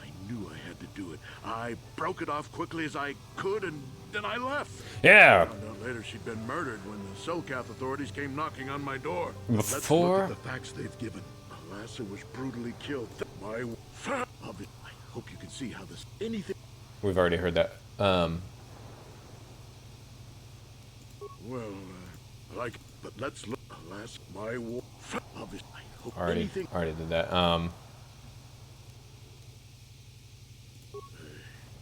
I knew I had to do it. I broke it off quickly as I could, and then I left. Yeah. Found out later she'd been murdered when the Selkath authorities came knocking on my door. Before? Let's look at the facts they've given. Alassa was brutally killed. My of it. I hope you can see how this anything. We've already heard that. Well, like, but let's look. Alas, my war of it. I hope Already anything. did that.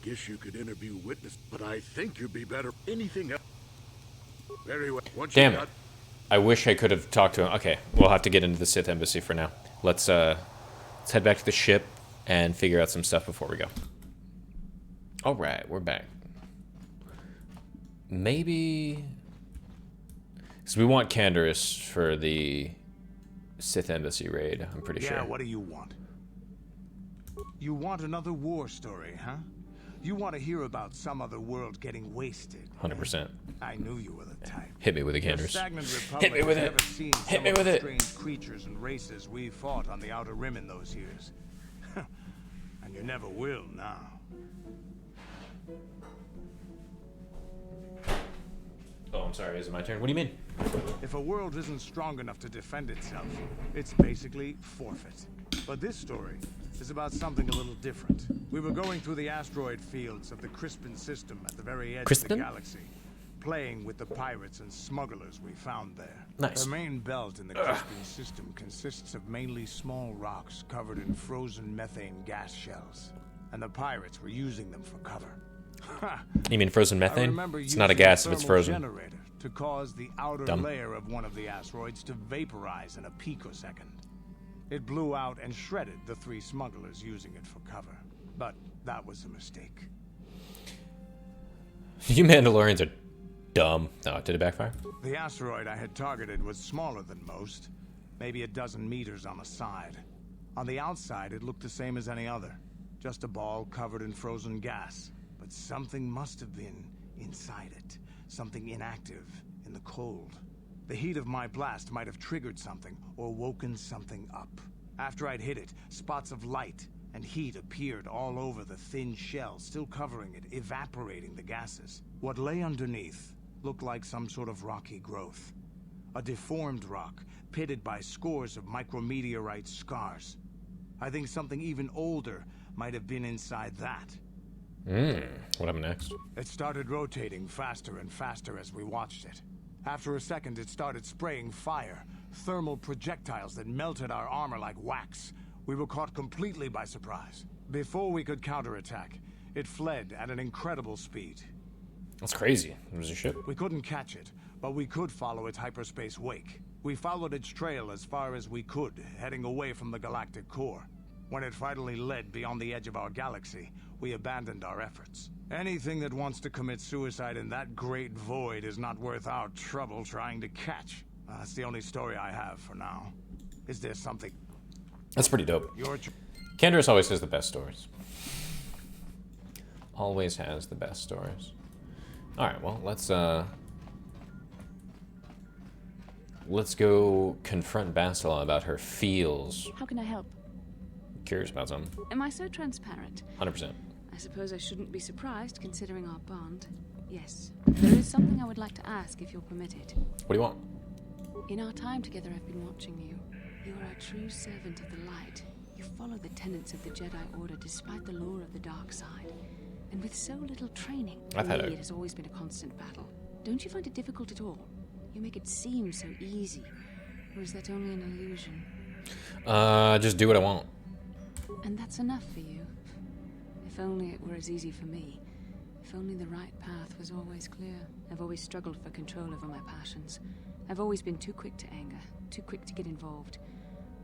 Guess you could interview witness, but I think you'd be better. Anything else? Very well. Once Damn you it. got I wish I could have talked to him. Okay, we'll have to get into the Sith Embassy for now. Let's head back to the ship and figure out some stuff before we go. Alright, we're back. Maybe... Because we want Canderous for the Sith Embassy raid, I'm pretty sure. Yeah, what do you want? You want another war story, huh? You want to hear about some other world getting wasted. 100%. I knew you were the type. Hit me with a The Canderous. stagnant Hit me with Republic it. has never seen Hit some me of with the it. strange creatures and races we fought on the Outer Rim in those years. And you never will now. Oh, I'm sorry. Is it my turn? What do you mean? If a world isn't strong enough to defend itself, it's basically forfeit. But this story is about something a little different. We were going through the asteroid fields of the Crispin system at the very edge of the galaxy, playing with the pirates and smugglers we found there. Nice. The main belt in the Crispin system consists of mainly small rocks covered in frozen methane gas shells, and the pirates were using them for cover. You mean frozen I methane? remember It's not a using gas if thermal it's frozen. generator to cause the outer Dumb. layer of one of the asteroids to vaporize in a picosecond. It blew out and shredded the 3 smugglers using it for cover. But that was a mistake. You Mandalorians are dumb. No, did it backfire? The asteroid I had targeted was smaller than most, maybe a dozen meters on a side. On the outside, it looked the same as any other, just a ball covered in frozen gas. But something must have been inside it, something inactive in the cold. The heat of my blast might have triggered something or woken something up. After I'd hit it, spots of light and heat appeared all over the thin shell, still covering it, evaporating the gases. What lay underneath looked like some sort of rocky growth. A deformed rock, pitted by scores of micrometeorite scars. I think something even older might have been inside that. What happened next? It started rotating faster and faster as we watched it. After a second, it started spraying fire, thermal projectiles that melted our armor like wax. We were caught completely by surprise. Before we could counterattack, it fled at an incredible speed. That's crazy. It was a ship. We couldn't catch it, but we could follow its hyperspace wake. We followed its trail as far as we could, heading away from the galactic core. When it finally led beyond the edge of our galaxy, we abandoned our efforts. Anything that wants to commit suicide in that great void is not worth our trouble trying to catch. That's the only story I have for now. Is there something? That's pretty dope. Canderous always has the best stories. Always has the best stories. Alright, well, let's let's go confront Bastila about her feels. How can I help? Curious about something. Am I so transparent? 100%. I suppose I shouldn't be surprised, considering our bond. Yes. There is something I would like to ask, if you're permitted. What do you want? In our time together, I've been watching you. You are a true servant of the light. You follow the tenets of the Jedi Order despite the lure of the dark side. And with so little training, for me, it has always been a constant battle. Don't you find it difficult at all? You make it seem so easy. Or is that only an illusion? Just do what I want. And that's enough for you. If only it were as easy for me. If only the right path was always clear. I've always struggled for control over my passions. I've always been too quick to anger, too quick to get involved.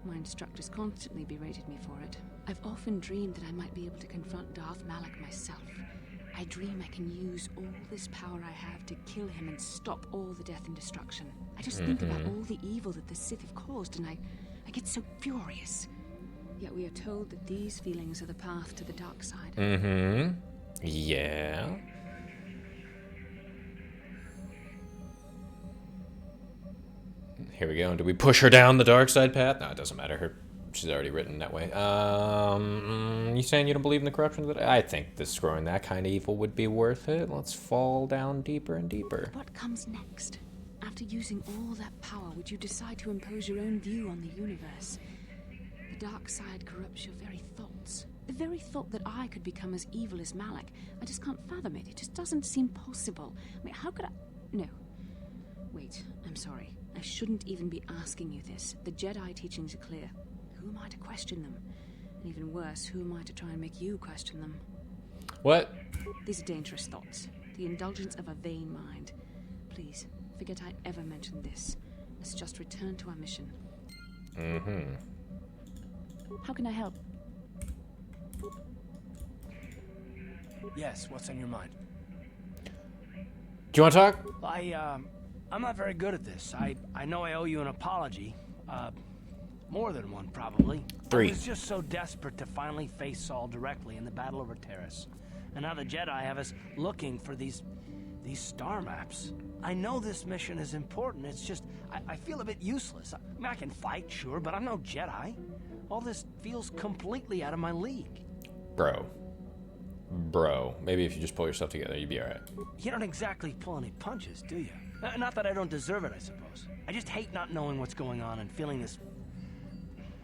My instructors constantly berated me for it. I've often dreamed that I might be able to confront Darth Malak myself. I dream I can use all this power I have to kill him and stop all the death and destruction. I just think about all the evil that the Sith have caused, and I get so furious. Yet we are told that these feelings are the path to the dark side. Yeah. Here we go. Do we push her down the dark side path? No, it doesn't matter. She's already written that way. You saying you don't believe in the corruption of the... I think destroying that kind of evil would be worth it. Let's fall down deeper and deeper. What comes next? After using all that power, would you decide to impose your own view on the universe? The dark side corrupts your very thoughts. The very thought that I could become as evil as Malak. I just can't fathom it. It just doesn't seem possible. I mean, how could I... No. Wait, I'm sorry. I shouldn't even be asking you this. The Jedi teachings are clear. Who am I to question them? And even worse, who am I to try and make you question them? What? These are dangerous thoughts. The indulgence of a vain mind. Please, forget I ever mentioned this. Let's just return to our mission. How can I help? Yes, what's on your mind? Do you want to talk? I'm not very good at this. I know I owe you an apology. More than one, probably. 3. I was just so desperate to finally face Saul directly in the battle over Terrace. And now the Jedi have us looking for these star maps. I know this mission is important. It's just, I feel a bit useless. I mean, I can fight, sure, but I'm no Jedi. All this feels completely out of my league. Bro, maybe if you just pull yourself together, you'd be alright. You don't exactly pull any punches, do you? Not that I don't deserve it, I suppose. I just hate not knowing what's going on and feeling this...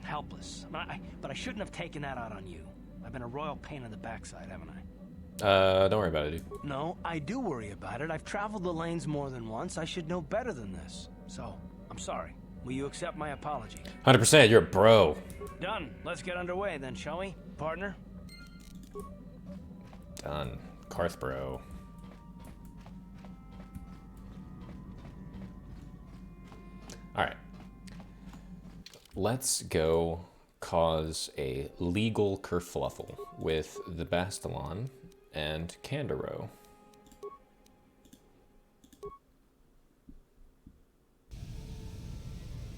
helpless. But I shouldn't have taken that out on you. I've been a royal pain in the backside, haven't I? Don't worry about it, dude. No, I do worry about it. I've traveled the lanes more than once. I should know better than this. So, I'm sorry. Will you accept my apology? 100%, you're a bro. Done. Let's get underway then, shall we, partner? Done. Karth bro. Alright. Let's go cause a legal kerfluffle with the Bastilon and Kandaro.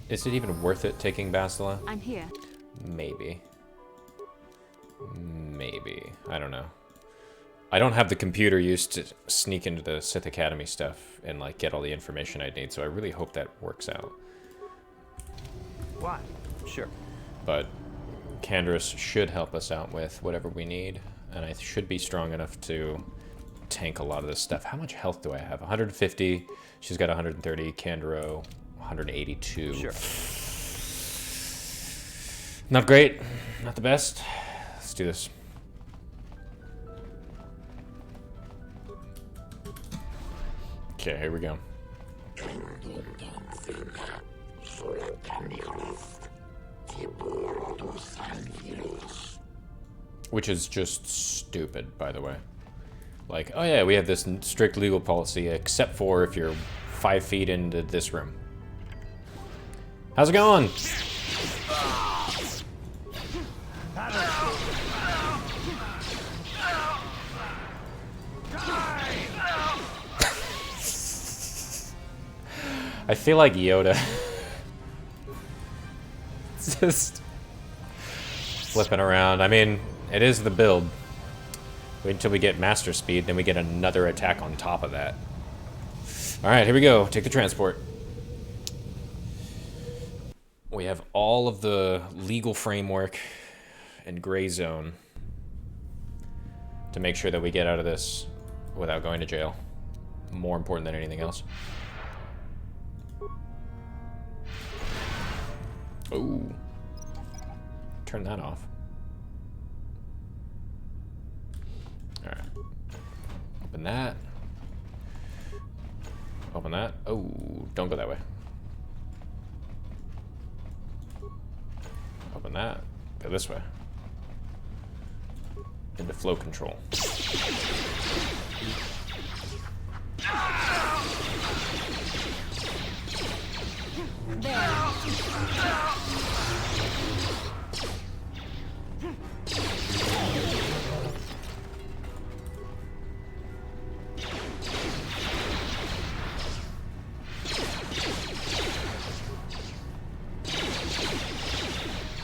Is it even worth it taking Bastilon? I'm here. Maybe. I don't know. I don't have the computer used to sneak into the Sith Academy stuff and like get all the information I need, so I really hope that works out. What? Sure. But Candace should help us out with whatever we need, and I should be strong enough to tank a lot of this stuff. How much health do I have? 150. She's got 130. Kandaro, 182. Sure. Not great. Not the best. Let's do this. Okay, here we go. Which is just stupid, by the way. Like, oh yeah, we have this strict legal policy, except for if you're 5 feet into this room. How's it going? I feel like Yoda. Just flipping around. I mean, it is the build. Wait until we get master speed, then we get another attack on top of that. Alright, here we go. Take the transport. We have all of the legal framework and gray zone to make sure that we get out of this without going to jail. More important than anything else. Ooh. Turn that off. Alright. Open that. Open that. Oh, don't go that way. Open that. Go this way. Into flow control.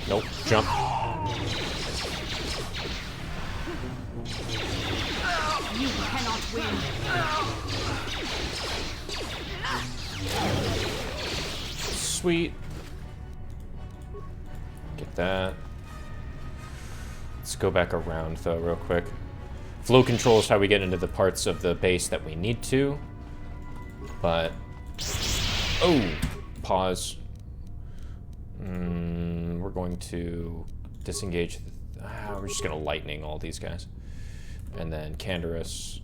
Nope, jump. You cannot win. Sweet. Get that. Let's go back around though real quick. Flow control is how we get into the parts of the base that we need to. But... oh! Pause. We're going to disengage. We're just going to lightning all these guys. And then Canderous.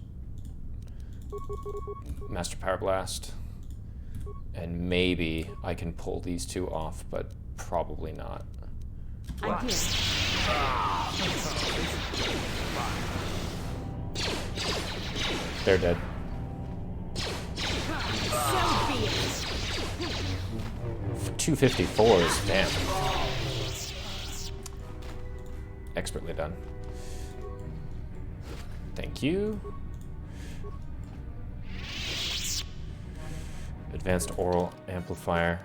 Master Power Blast. And maybe I can pull these two off, but probably not. I'm here. They're dead. So be it. 254s, damn. Expertly done. Thank you. Advanced oral amplifier.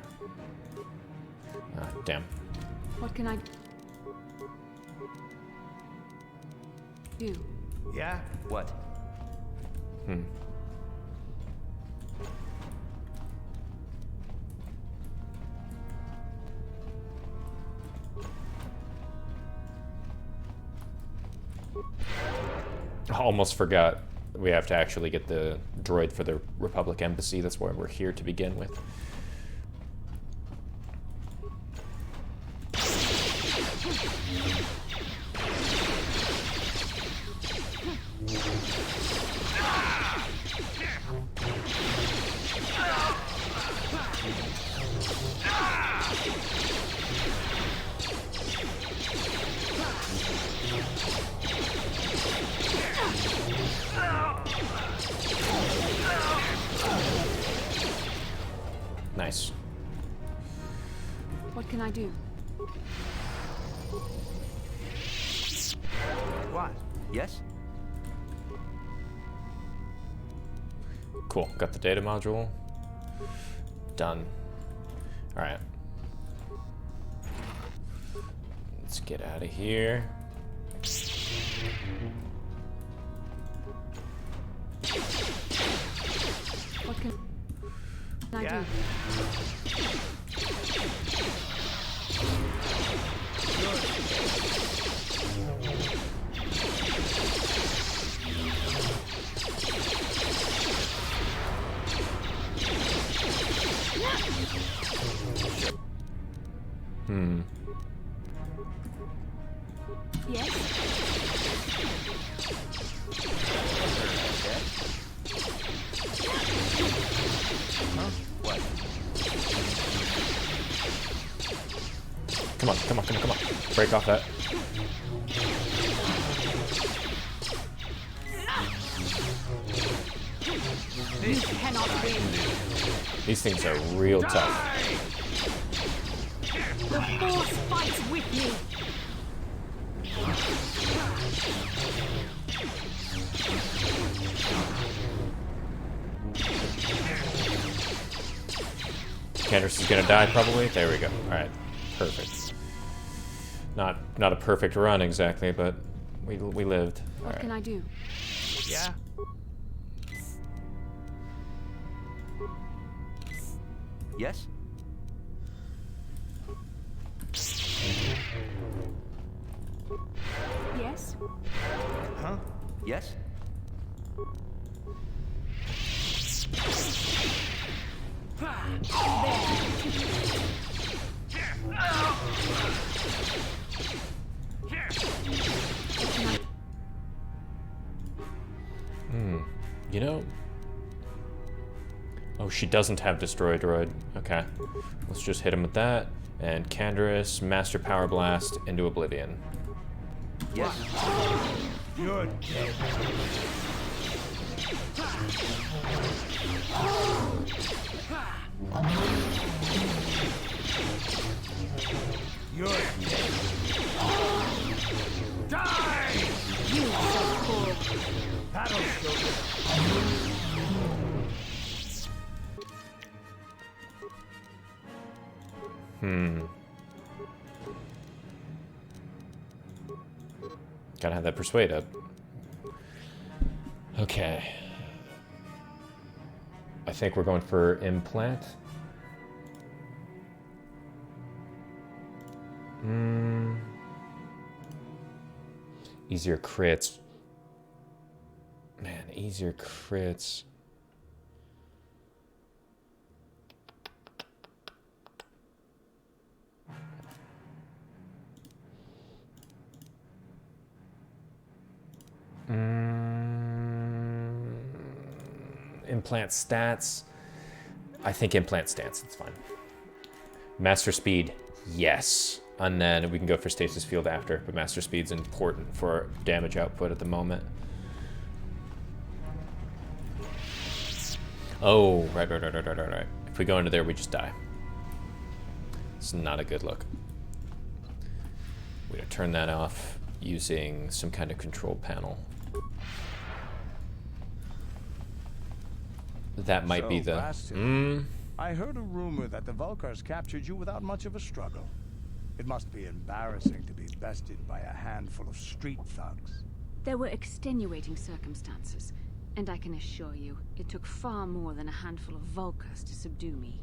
Ah, damn. What can I do? Yeah? What? I almost forgot. We have to actually get the droid for the Republic Embassy. That's why we're here to begin with. Nice. What can I do? What? Yes? Cool. Got the data module. Done. Alright. Let's get out of here. What can I do? Yes? What? Come on, come on, come on, come on. Break off that. You cannot win. These things are real tough. The Force fights with me. Candace is gonna die probably. There we go. All right, perfect. Not a perfect run exactly, but we lived. What can I do? Yeah? Yes? Huh? Yes? You know... Oh, she doesn't have Destroy Droid. Okay. Let's just hit him with that. And Canderous, Master Power Blast into Oblivion. Yes. You're dead. You're dead. Die! You are so cool. That'll show you. Gotta have that Persuade up. Okay. I think we're going for Implant. Easier crits. Man, easier crits. Implant stats. I think implant stance, it's fine. Master speed, yes. And then we can go for stasis field after, but master speed's important for damage output at the moment. Oh, right. If we go into there, we just die. It's not a good look. We're gonna turn that off using some kind of control panel. That might be the... I heard a rumor that the Vulkars captured you without much of a struggle. It must be embarrassing to be bested by a handful of street thugs. There were extenuating circumstances, and I can assure you, it took far more than a handful of Vulkars to subdue me.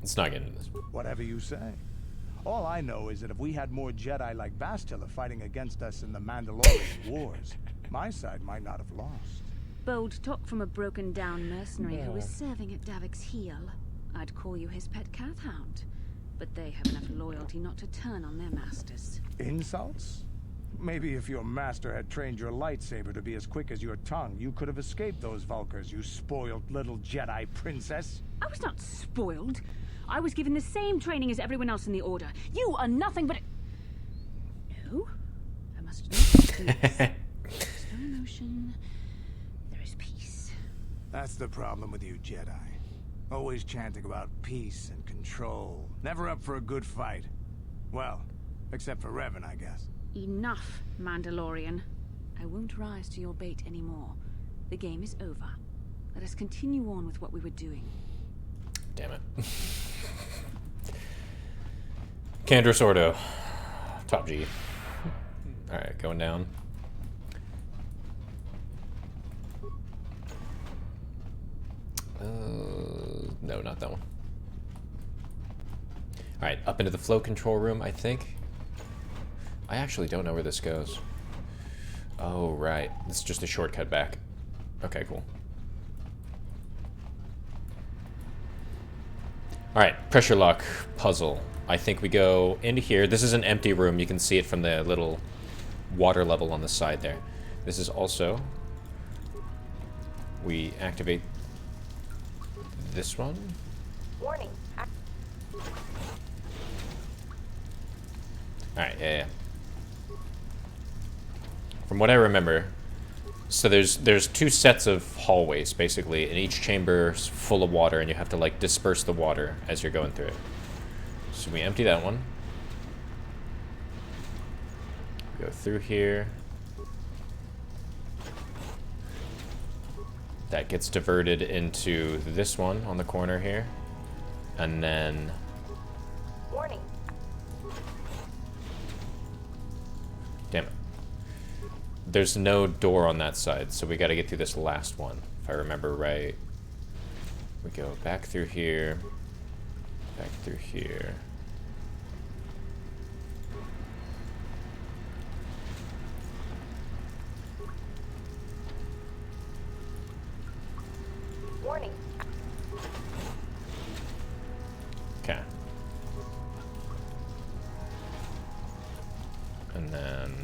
Let's not get into this. Whatever you say. All I know is that if we had more Jedi like Bastila fighting against us in the Mandalorian Wars, my side might not have lost. Bold talk from a broken-down mercenary who was serving at Davik's heel. I'd call you his pet cat hound, but they have enough loyalty not to turn on their masters. Insults? Maybe if your master had trained your lightsaber to be as quick as your tongue, you could have escaped those Vulkars, you spoiled little Jedi princess. I was not spoiled. I was given the same training as everyone else in the Order. You are nothing but a... No? I must not. There's no emotion. There is peace. That's the problem with you Jedi. Always chanting about peace and control. Never up for a good fight. Well, except for Revan, I guess. Enough, Mandalorian. I won't rise to your bait anymore. The game is over. Let us continue on with what we were doing. Damn it. Canderous Ordo. Top G. Alright, going down. No, not that one. Alright, up into the flow control room, I think. I actually don't know where this goes. Oh, right. It's just a shortcut back. Okay, cool. Alright, pressure lock puzzle. I think we go into here. This is an empty room. You can see it from the little water level on the side there. This is also... We activate this one. Warning. Alright, yeah. From what I remember, so there's two sets of hallways, basically, and each chamber's full of water, and you have to, like, disperse the water as you're going through it. So we empty that one. Go through here. That gets diverted into this one on the corner here. And then... Warning. Damn it. There's no door on that side, so we gotta get through this last one, if I remember right. We go back through here. Back through here. And then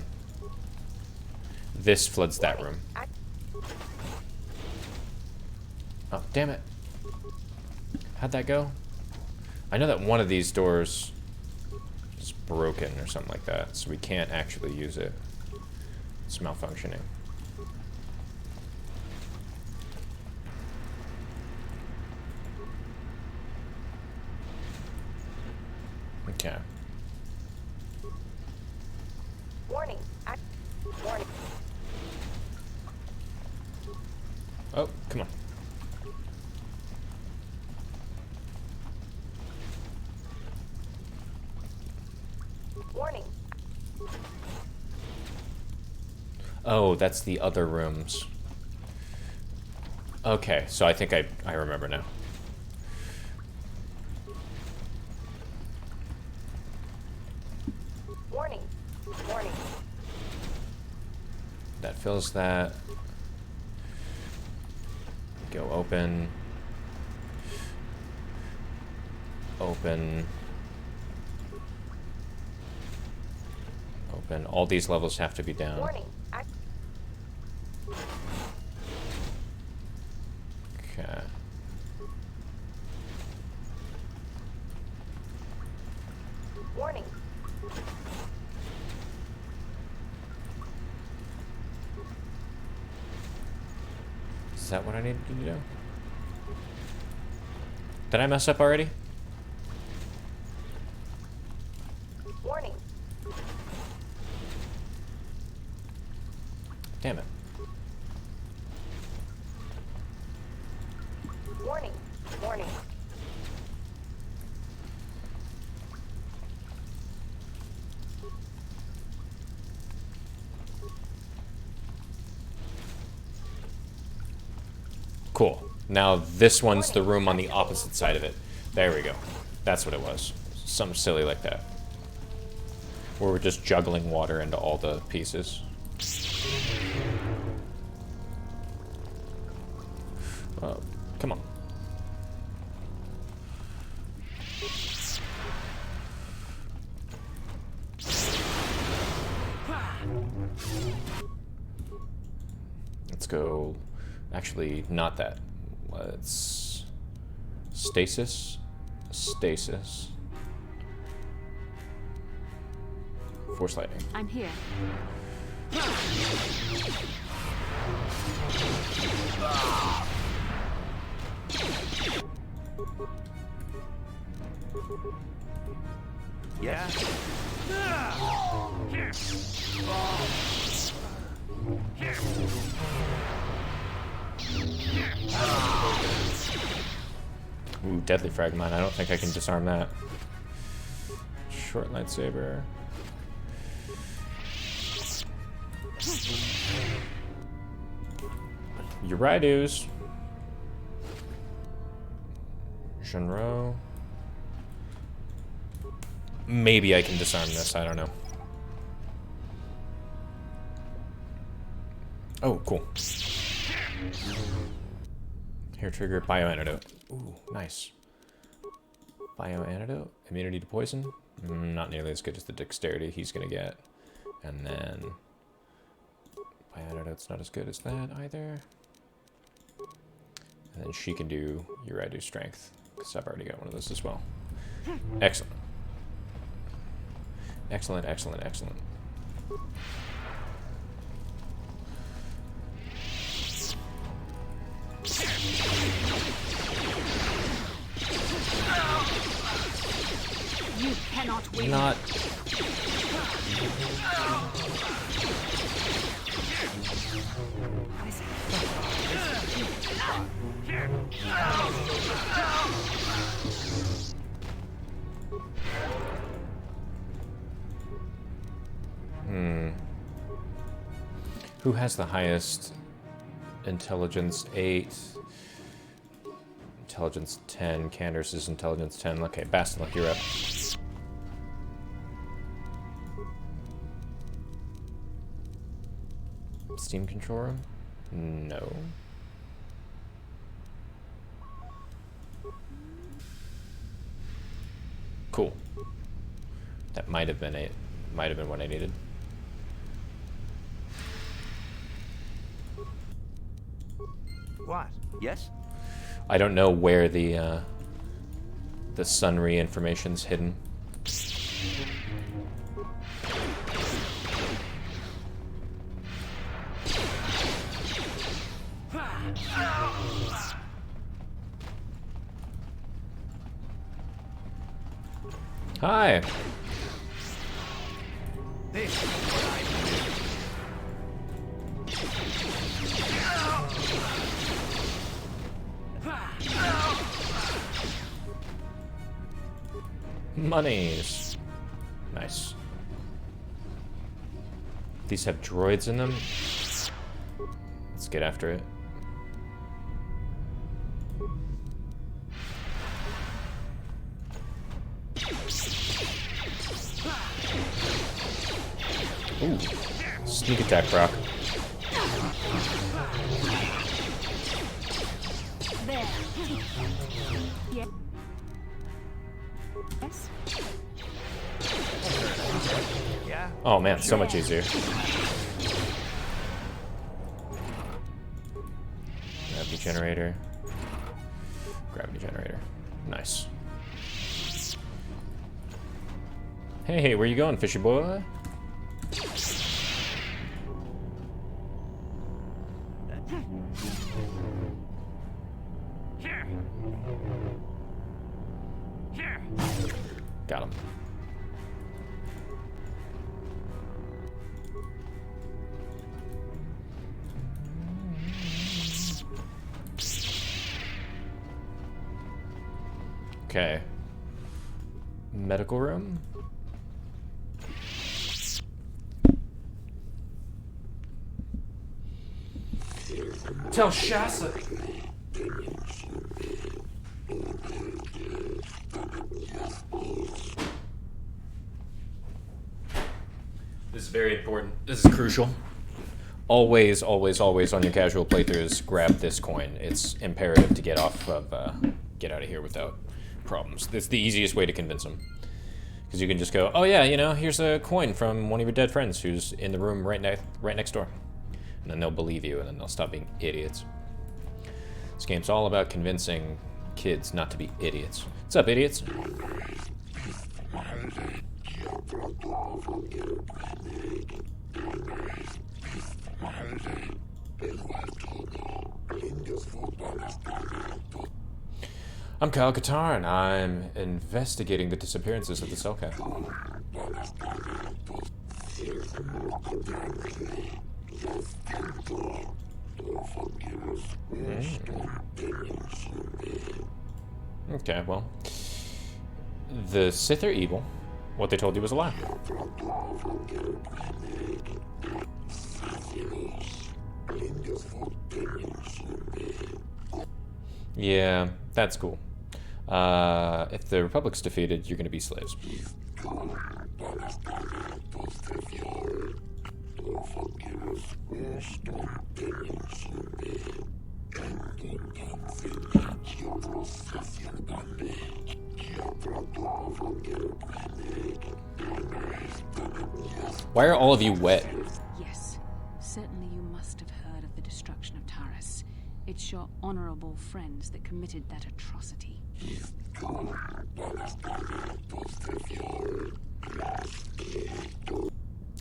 this floods that room. Oh, damn it. How'd that go? I know that one of these doors is broken or something like that, so we can't actually use it. It's malfunctioning. Okay. Warning. Warning. Oh, come on. Warning. Oh, that's the other rooms. Okay, so I think I remember now. Warning. Warning. That fills that. Go open. Open. Open. All these levels have to be down. Warning. Okay. Warning. Is that what I needed to do? Did I mess up already? Warning. Damn it. Warning. Warning. Cool. Now this one's the room on the opposite side of it. There we go. That's what it was. Something silly like that. Where we're just juggling water into all the pieces. Oh, come on. Let's go. Actually, not that. Let's stasis. Stasis. Force lightning. I'm here. Yeah? Ooh, deadly fragment. I don't think I can disarm that. Short lightsaber. Uridu's. Shinro. Maybe I can disarm this. I don't know. Oh, cool. Hair trigger, bio antidote. Ooh, nice. Bio antidote, immunity to poison. Not nearly as good as the dexterity he's gonna get. And then bio antidote's not as good as that either. And then she can do Uridu strength, because I've already got one of those as well. Excellent. Excellent, excellent, excellent. You cannot win. Not. Who has the highest intelligence? 8. Intelligence 10. Candace is intelligence 10. Okay, Basilisk, you're up. Steam control room? No. Cool. That might have been it. Might have been what I needed. What? Yes? I don't know where the Sunry information's hidden. Hi. This is what I Monies. Nice. These have droids in them. Let's get after it. Ooh. Sneak attack, Brock. There. Yeah. Yes. Yeah. Oh man, so much easier. Gravity generator. Gravity generator. Nice. Hey, where you going, fishy boy? Here. Here. Got him. Okay. Medical room? Tell Shasta. This is very important. This is crucial. Always, always, always on your casual playthroughs, grab this coin. It's imperative to get off of, get out of here without problems. It's the easiest way to convince them. Because you can just go, oh yeah, you know, here's a coin from one of your dead friends who's in the room right next door. And then they'll believe you, and then they'll stop being idiots. This game's all about convincing kids not to be idiots. What's up, idiots? I'm Kyle Katar, and I'm investigating the disappearances of the Cellcat. Okay, well, the Sith are evil. What they told you was a lie. Yeah, that's cool. If the Republic's defeated, you're gonna be slaves. Why are all of you wet? Yes, certainly you must have heard of the destruction of Taris. It's your honorable friends that committed that atrocity.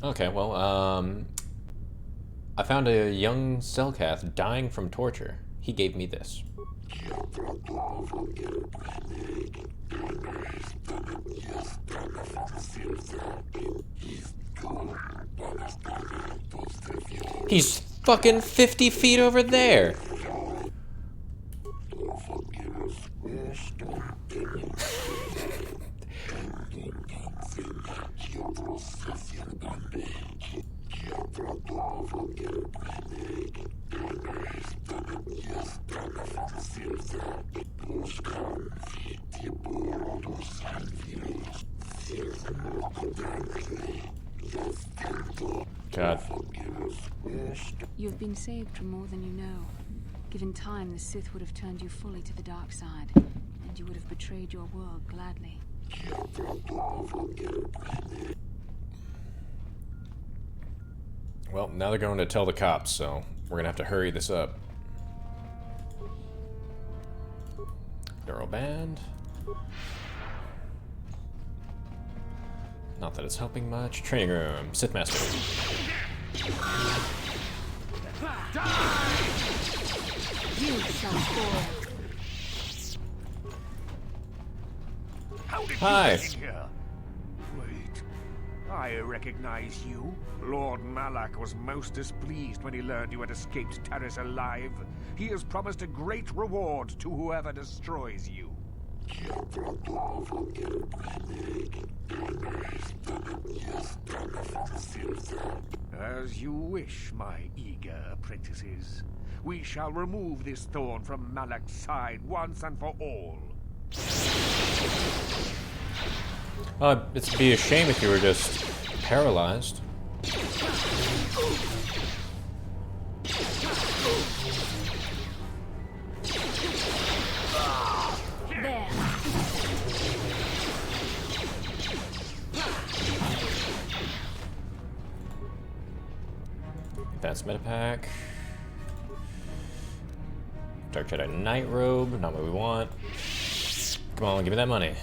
Okay, well, I found a young Cellcath dying from torture. He gave me this. He's fucking 50 feet over there. God. You have been saved from more than you know. Given time, the Sith would have turned you fully to the dark side, and you would have betrayed your world gladly. Well, now they're going to tell the cops, so we're gonna have to hurry this up. Neuroband. Not that it's helping much. Training room. Sith Master. You shall fall. How did Hi. you get in here? Wait, I recognize you. Lord Malak was most displeased when he learned you had escaped Taris alive. He has promised a great reward to whoever destroys you. As you wish, my eager apprentices. We shall remove this thorn from Malak's side once and for all. It'd be a shame if you were just paralyzed. There. Advanced Metapack. Dark Jedi Night Robe, not what we want. Come on, give me that money.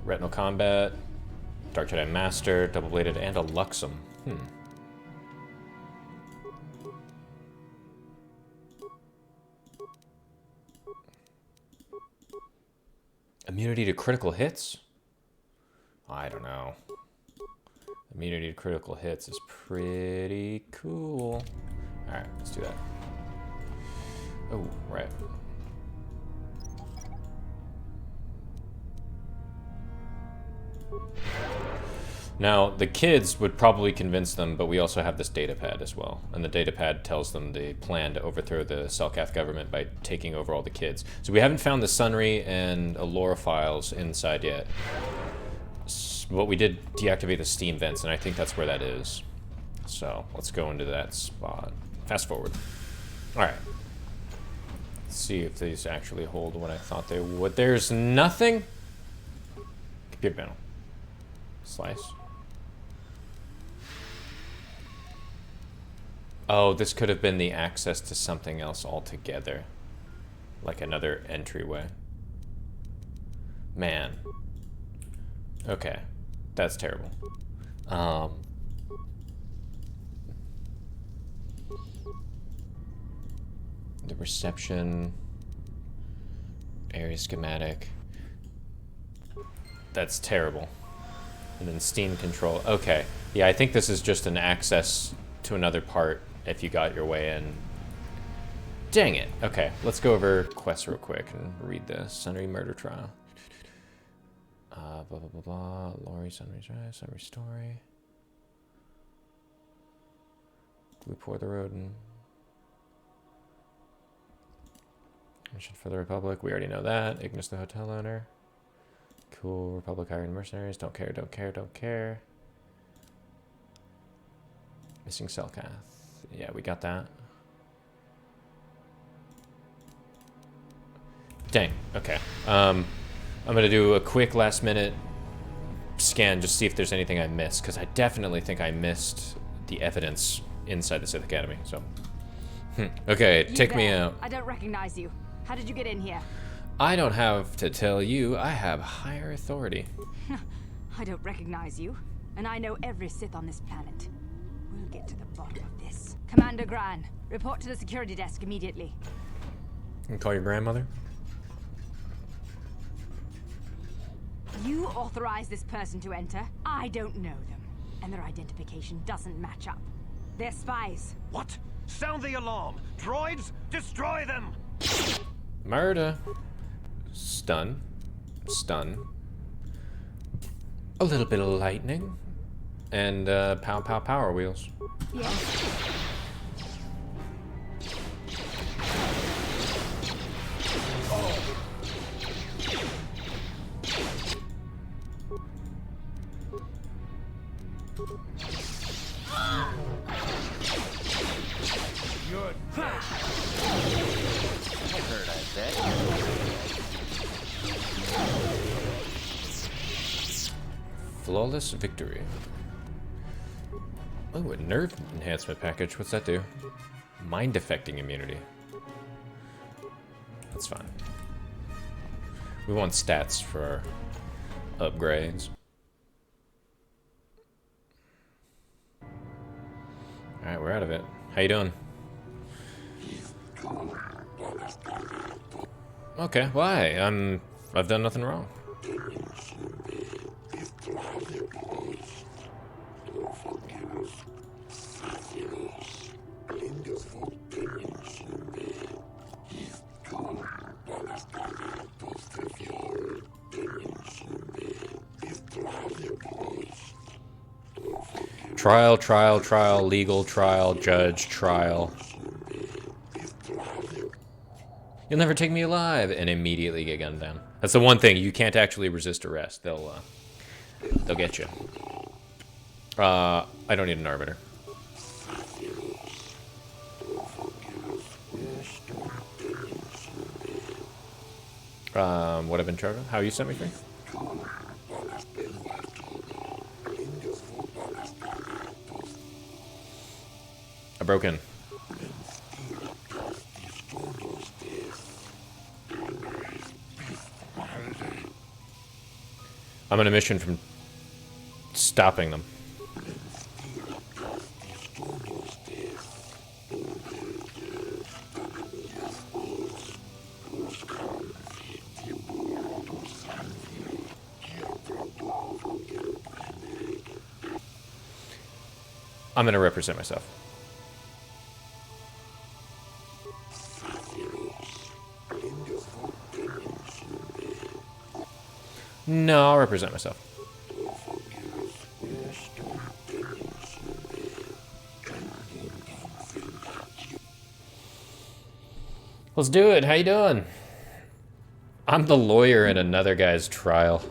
Retinal Combat. Dark Jedi Master, Double Bladed, and a Luxum. Immunity to critical hits? I don't know. Immunity to critical hits is pretty cool. Alright, let's do that. Oh, right. Now, the kids would probably convince them, but we also have this datapad as well. And the datapad tells them they plan to overthrow the Selkath government by taking over all the kids. So we haven't found the Sunry and Allura files inside yet. But we did deactivate the steam vents, and I think that's where that is. So, let's go into that spot. Fast forward. Alright. Let's see if these actually hold what I thought they would. There's nothing? Computer panel. Slice. Oh, this could have been the access to something else altogether. Like another entryway. Man. Okay. That's terrible. The reception. Area schematic. That's terrible. And then steam control. Okay. Yeah, I think this is just an access to another part if you got your way in. Dang it. Okay, let's go over quests real quick and read this. Sunry murder trial. Blah, blah, blah, blah. Lori, Sunry Drive, Sunry story. Glue pour the road and... Mission for the Republic. We already know that. Ignis the hotel owner. Cool. Republic hiring mercenaries. Don't care, don't care, don't care. Missing Selkath. Yeah, we got that. Dang. Okay. I'm gonna do a quick last minute scan, just see if there's anything I missed, because I definitely think I missed the evidence inside the Sith Academy. So, okay, take me out. I don't recognize you. How did you get in here? I don't have to tell you. I have higher authority. I don't recognize you, and I know every Sith on this planet. We'll get to the bottom of this. Commander Gran, report to the security desk immediately. You can call your grandmother. You authorized this person to enter. I don't know them, and their identification doesn't match up. They're spies. What? Sound the alarm! Droids, destroy them! Murder. Stun. Stun. A little bit of lightning. And pow pow power wheels. Yes. Good. I heard I said. Flawless victory. Oh, a nerve enhancement package. What's that do? Mind affecting immunity. That's fine. We want stats for our upgrades. Alright, we're out of it. How you doing? Okay, why? I've done nothing wrong. Trial, trial, trial, legal trial, judge, trial. You'll never take me alive, and immediately get gunned down. That's the one thing, you can't actually resist arrest. They'll get you. I don't need an arbiter. What I've been charged? How you set me free? I broke in. I'm on a mission from stopping them. I'm gonna represent myself. No, I'll represent myself. Let's do it. How you doing? I'm the lawyer in another guy's trial.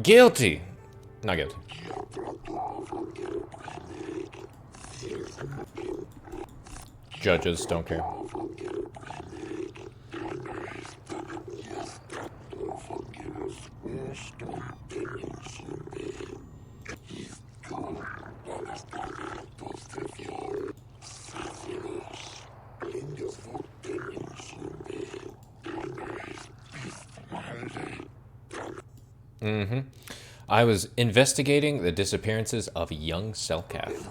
Guilty. Not guilty. Judges don't care. Mm-hmm. I was investigating the disappearances of a young Selkath.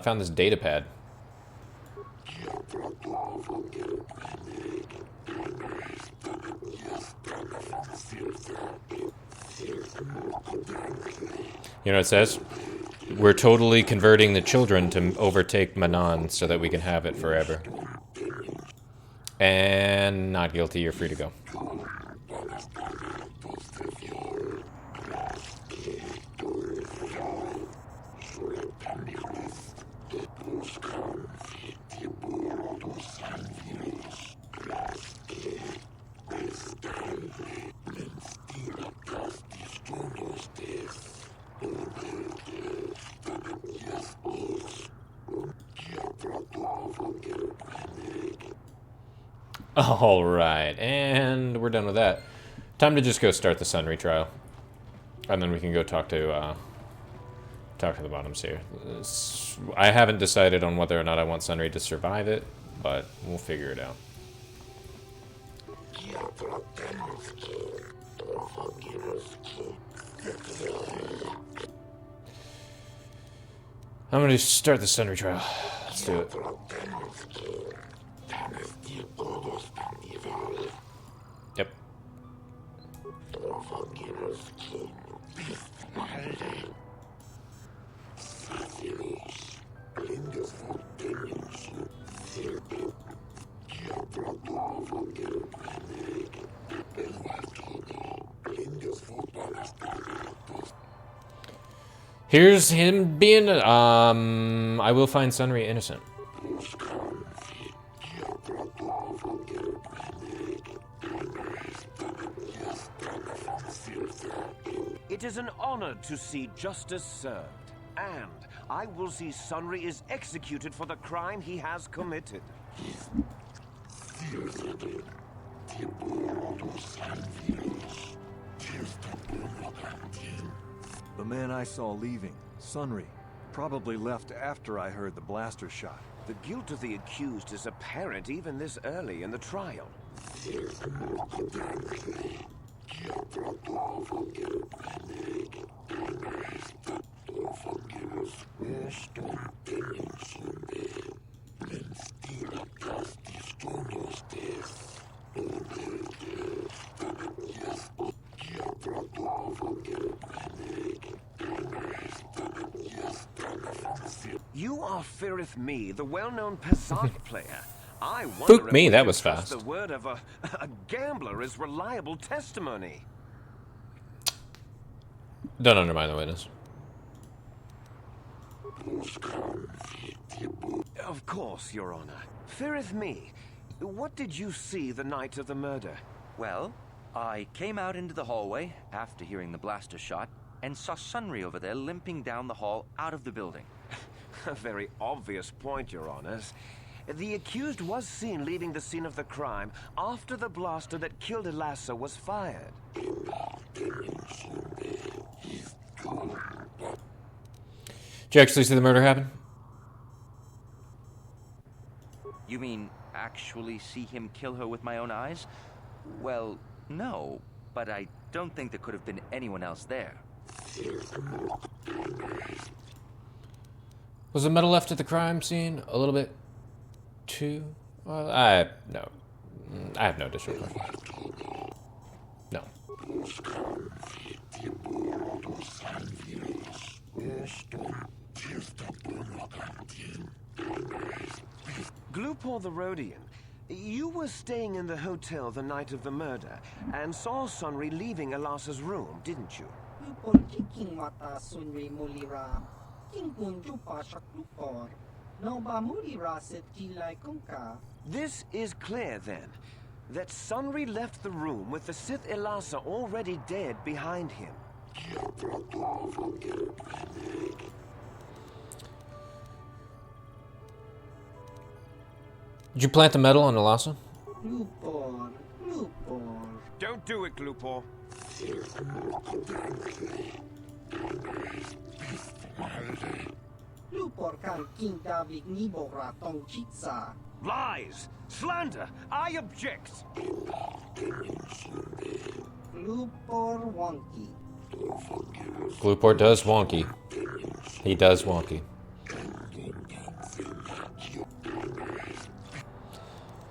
Found this data pad. You know what it says? We're totally converting the children to overtake Manaan so that we can have it forever. And not guilty, you're free to go. Alright, and we're done with that. Time to just go start the Sun retrial. And then we can go talk to the bottoms here. I haven't decided on whether or not I want Sunray to survive it, but we'll figure it out. I'm going to start the Sun retrial. Let's do it. Yep. Here's him being, I will find Sunray innocent. It is an honor to see justice served, and I will see Sunry is executed for the crime he has committed. The man I saw leaving, Sunry, probably left after I heard the blaster shot. The guilt of the accused is apparent even this early in the trial. You are Firith Me, the well-known Pesach player. I wonder Fook me, if we that can was trust fast. The word of a gambler is reliable testimony. Don't undermine the witness. Of course, Your Honor. Firith Me, what did you see the night of the murder? Well, I came out into the hallway after hearing the blaster shot and saw Sunry over there limping down the hall out of the building. A very obvious point, Your Honors. The accused was seen leaving the scene of the crime after the blaster that killed Elasa was fired. Did you actually see the murder happen? You mean actually see him kill her with my own eyes? Well, no, but I don't think there could have been anyone else there. Was the metal left at the crime scene a little bit too? Well, I have no additional questions. No. Glupor the Rhodian, you were staying in the hotel the night of the murder and saw Sunry leaving Elasa's room, didn't you? This is clear, then, that Sunry left the room with the Sith Elasa already dead behind him. Did you plant the metal on Elasa? Don't do it, Glupor. Lies! Slander! I object! Glupor does wonky. He does wonky.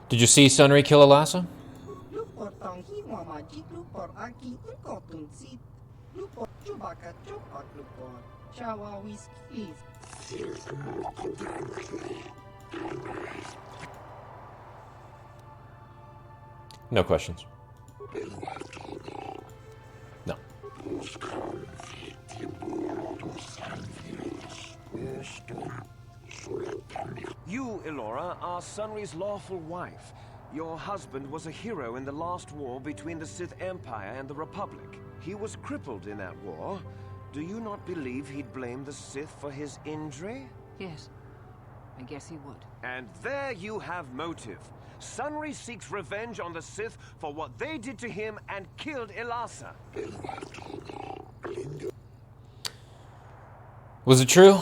Did you see Sunry kill Elasa? No questions. No. You, Elora, are Sunry's lawful wife. Your husband was a hero in the last war between the Sith Empire and the Republic. He was crippled in that war. Do you not believe he'd blame the Sith for his injury? Yes. I guess he would. And there you have motive. Sunry seeks revenge on the Sith for what they did to him and killed Elasa. Was it true?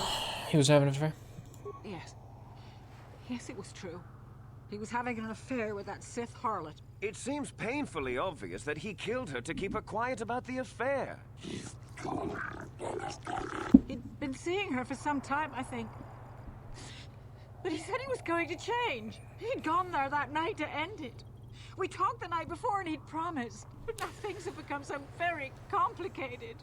He was having an affair? Yes. Yes, it was true. He was having an affair with that Sith harlot. It seems painfully obvious that he killed her to keep her quiet about the affair. He'd been seeing her for some time, I think. But he said he was going to change. He'd gone there that night to end it. We talked the night before and he'd promised. But now things have become so very complicated.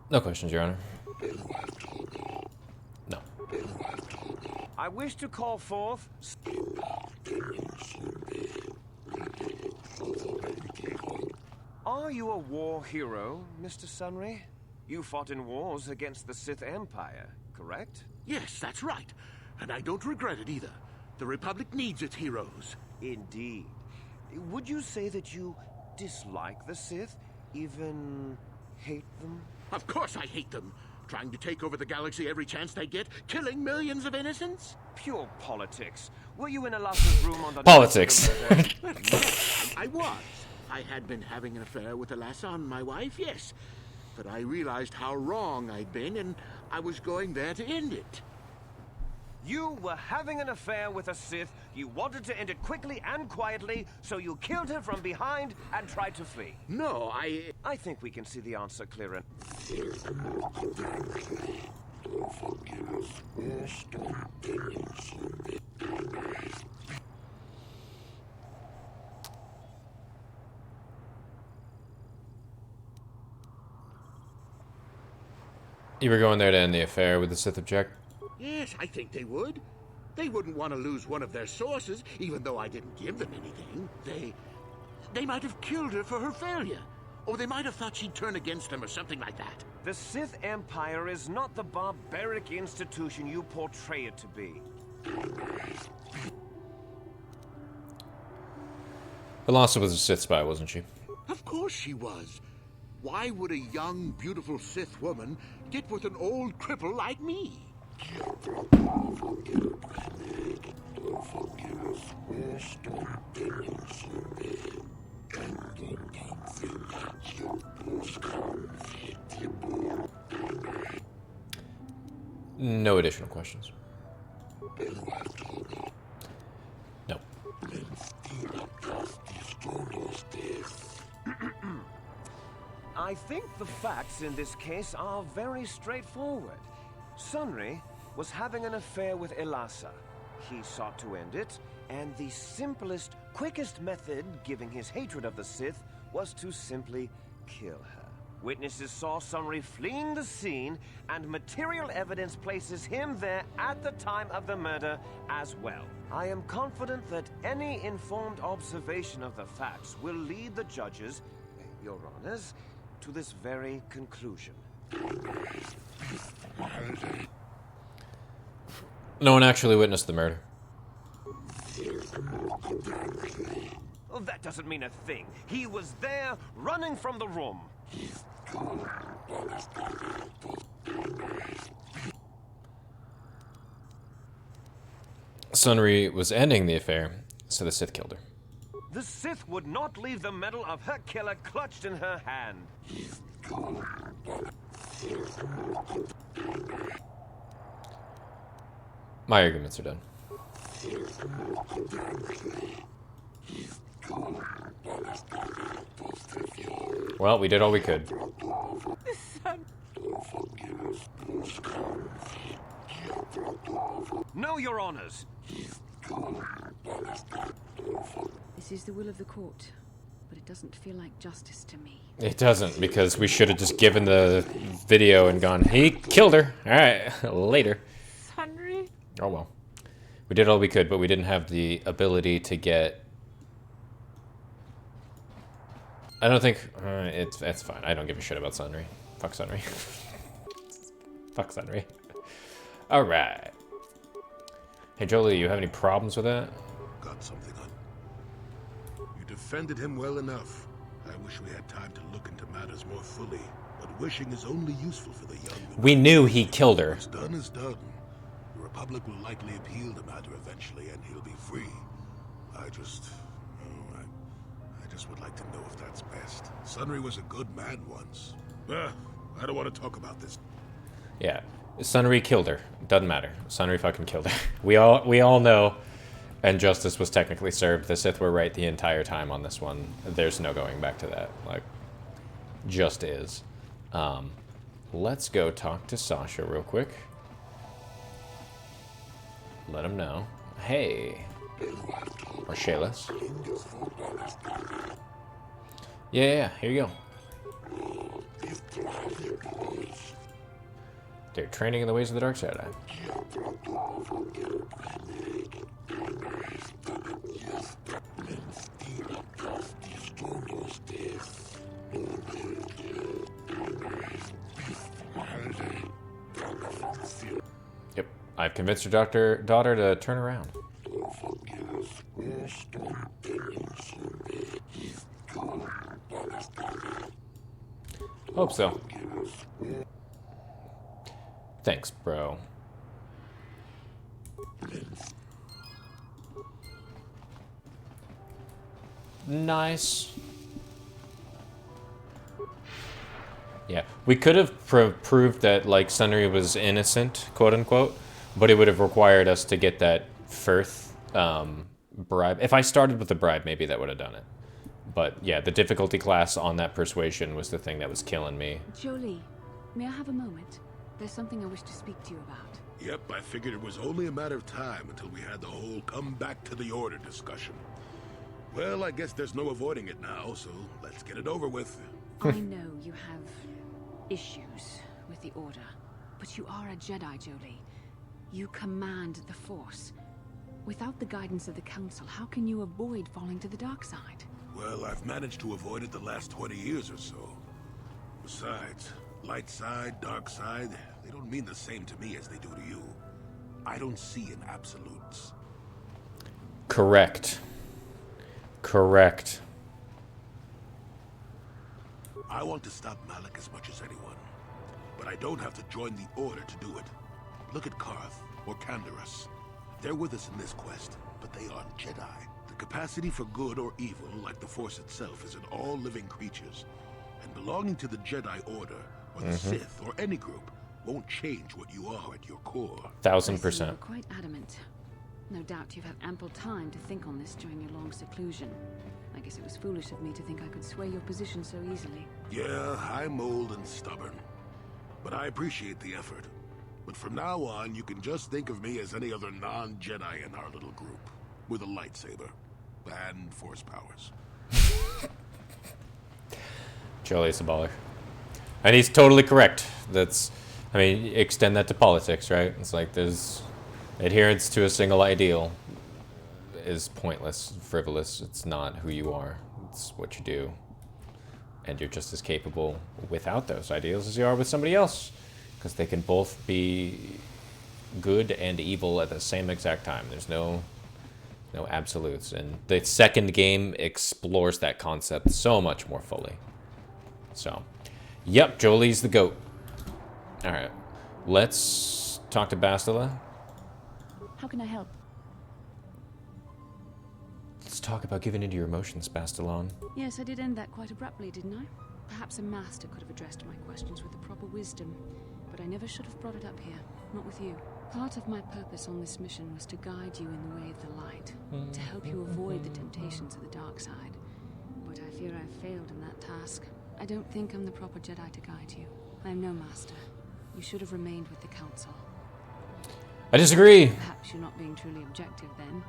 No questions, Your Honor. No. I wish to call forth... Are you a war hero, Mr. Sunry? You fought in wars against the Sith Empire, correct? Yes, that's right. And I don't regret it either. The Republic needs its heroes. Indeed. Would you say that you dislike the Sith? Even hate them? Of course I hate them. Trying to take over the galaxy every chance they get, killing millions of innocents. Pure politics. Were you in Elassa's room on the Politics. I was. I had been having an affair with Elassa, my wife, yes. But I realized how wrong I'd been, and I was going there to end it. You were having an affair with a Sith. You wanted to end it quickly and quietly, so you killed her from behind and tried to flee. No, I think we can see the answer clearer. You were going there to end the affair with the Sith object? Yes, I think they would. They wouldn't want to lose one of their sources, even though I didn't give them anything. They might have killed her for her failure. Or they might have thought she'd turn against them or something like that. The Sith Empire is not the barbaric institution you portray it to be. Elassa was a Sith spy, wasn't she? Of course she was. Why would a young, beautiful Sith woman get with an old cripple like me? No additional questions. No. I think the facts in this case are very straightforward. Sunry was having an affair with Elassa. He sought to end it, and the simplest, quickest method, given his hatred of the Sith, was to simply kill her. Witnesses saw Sunry fleeing the scene, and material evidence places him there at the time of the murder as well. I am confident that any informed observation of the facts will lead the judges, Your Honors, to this very conclusion. No one actually witnessed the murder. Well, that doesn't mean a thing. He was there, running from the room. Sunry was ending the affair, so the Sith killed her. The Sith would not leave the medal of her killer clutched in her hand. My arguments are done. Well, we did all we could. No, Your Honors. This is the will of the court, but it doesn't feel like justice to me. It doesn't, because we should have just given the video and gone, he killed her. Alright, later. Sunry? Oh well. We did all we could, but we didn't have the ability to get... I don't think... it's fine. I don't give a shit about Sunry. Fuck Sunry. Fuck Sunry. Alright. Hey Jolie, you have any problems with that? Got something on. You defended him well enough. I wish we had time to look into matters more fully, but wishing is only useful for the young. We knew he killed her. What's done is done. The Republic will likely appeal the matter eventually, and he'll be free. I just would like to know if that's best. Sunry was a good man once. I don't want to talk about this. Yeah. Sunry killed her. Doesn't matter. Sunry fucking killed her. We all know, and justice was technically served. The Sith were right the entire time on this one. There's no going back to that. Like, just is. Let's go talk to Sasha real quick. Let him know. Hey. Or Shaylas. Yeah, here you go. They're training in the ways of the dark side. Yep, I've convinced your daughter to turn around. Hope so. Thanks, bro. Nice. Yeah, we could have proved that, like, Sunry was innocent, quote unquote, but it would have required us to get that Firth bribe. If I started with the bribe, maybe that would have done it. But yeah, the difficulty class on that persuasion was the thing that was killing me. Jolie, may I have a moment? There's something I wish to speak to you about. Yep, I figured it was only a matter of time until we had the whole come back to the order discussion. Well, I guess there's no avoiding it now, so let's get it over with. I know you have issues with the Order, but you are a Jedi, Jolie. You command the Force. Without the guidance of the Council, how can you avoid falling to the dark side? Well, I've managed to avoid it the last 20 years or so. Besides, light side, dark side, they don't mean the same to me as they do to you. I don't see in absolutes. Correct. Correct. I want to stop Malik as much as anyone, but I don't have to join the Order to do it. Look at Karth or Canderous. They're with us in this quest, but they aren't Jedi. The capacity for good or evil, like the Force itself, is in all living creatures. And belonging to the Jedi Order, or the Sith, or any group, won't change what you are at your core. 1000%. You're quite adamant. No doubt you've had ample time to think on this during your long seclusion. I guess it was foolish of me to think I could sway your position so easily. Yeah, I'm old and stubborn. But I appreciate the effort. But from now on, you can just think of me as any other non-Jedi in our little group. With a lightsaber. And Force powers. Jolie's a baller. And he's totally correct. That's, I mean, extend that to politics, right? It's like there's adherence to a single ideal is pointless, frivolous. It's not who you are. It's what you do. And you're just as capable without those ideals as you are with somebody else. Because they can both be good and evil at the same exact time. There's no absolutes. And the second game explores that concept so much more fully. So, yep, Jolie's the GOAT. Alright, let's talk to Bastila. How can I help? Let's talk about giving into your emotions, Bastilon. Yes, I did end that quite abruptly, didn't I? Perhaps a master could have addressed my questions with the proper wisdom, but I never should have brought it up here, not with you. Part of my purpose on this mission was to guide you in the way of the light, to help you avoid the temptations of the dark side. But I fear I've failed in that task. I don't think I'm the proper Jedi to guide you. I am no master. You should have remained with the Council. I disagree. Perhaps you're not being truly objective then.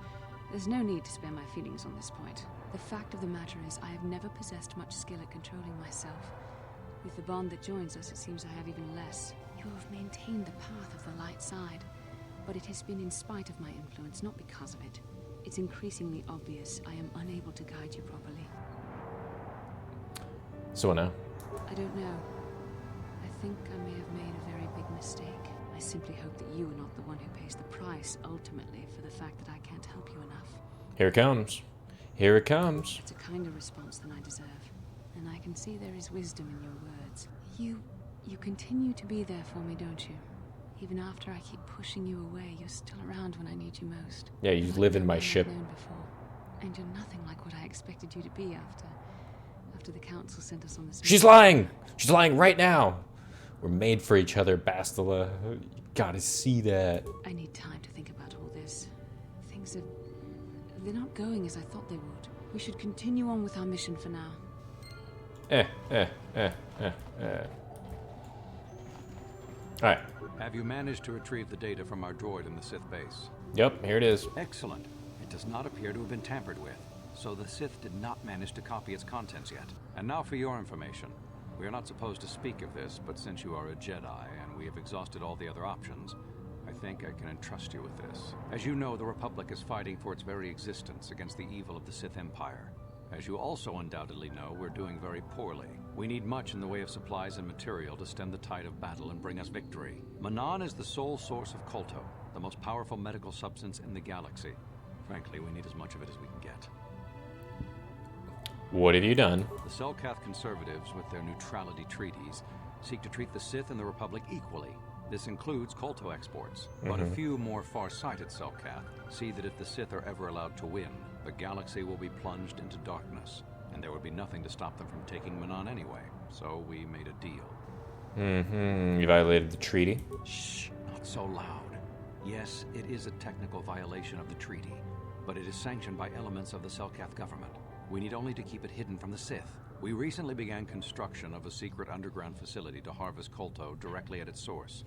There's no need to spare my feelings on this point. The fact of the matter is I have never possessed much skill at controlling myself. With the bond that joins us, it seems I have even less. You have maintained the path of the light side, but it has been in spite of my influence, not because of it. It's increasingly obvious I am unable to guide you properly. So now? I don't know. I think I may have made a very big mistake. I simply hope that you are not the one who pays the price, ultimately, for the fact that I can't help you enough. Here it comes. Here it comes. It's a kinder response than I deserve. And I can see there is wisdom in your words. You continue to be there for me, don't you? Even after I keep pushing you away, you're still around when I need you most. Yeah, you live in my ship. Before. And you're nothing like what I expected you to be after the Council sent us on this mission. She's lying! She's lying right now! We're made for each other, Bastila. You gotta see that. I need time to think about all this. Things are... they're not going as I thought they would. We should continue on with our mission for now. Alright. Have you managed to retrieve the data from our droid in the Sith base? Yep, here it is. Excellent. It does not appear to have been tampered with, so the Sith did not manage to copy its contents yet. And now for your information. We are not supposed to speak of this, but since you are a Jedi and we have exhausted all the other options, I think I can entrust you with this. As you know, the Republic is fighting for its very existence against the evil of the Sith Empire. As you also undoubtedly know, we're doing very poorly. We need much in the way of supplies and material to stem the tide of battle and bring us victory. Manaan is the sole source of Kolto, the most powerful medical substance in the galaxy. Frankly, we need as much of it as we can get. What have you done? The Selkath conservatives, with their neutrality treaties, seek to treat the Sith and the Republic equally. This includes Kolto exports, but a few more far-sighted Selkath see that if the Sith are ever allowed to win, the galaxy will be plunged into darkness, and there would be nothing to stop them from taking Manaan anyway. So we made a deal. You violated the treaty? Shh, not so loud. Yes, it is a technical violation of the treaty, but it is sanctioned by elements of the Selkath government. We need only to keep it hidden from the Sith. We recently began construction of a secret underground facility to harvest Kolto directly at its source.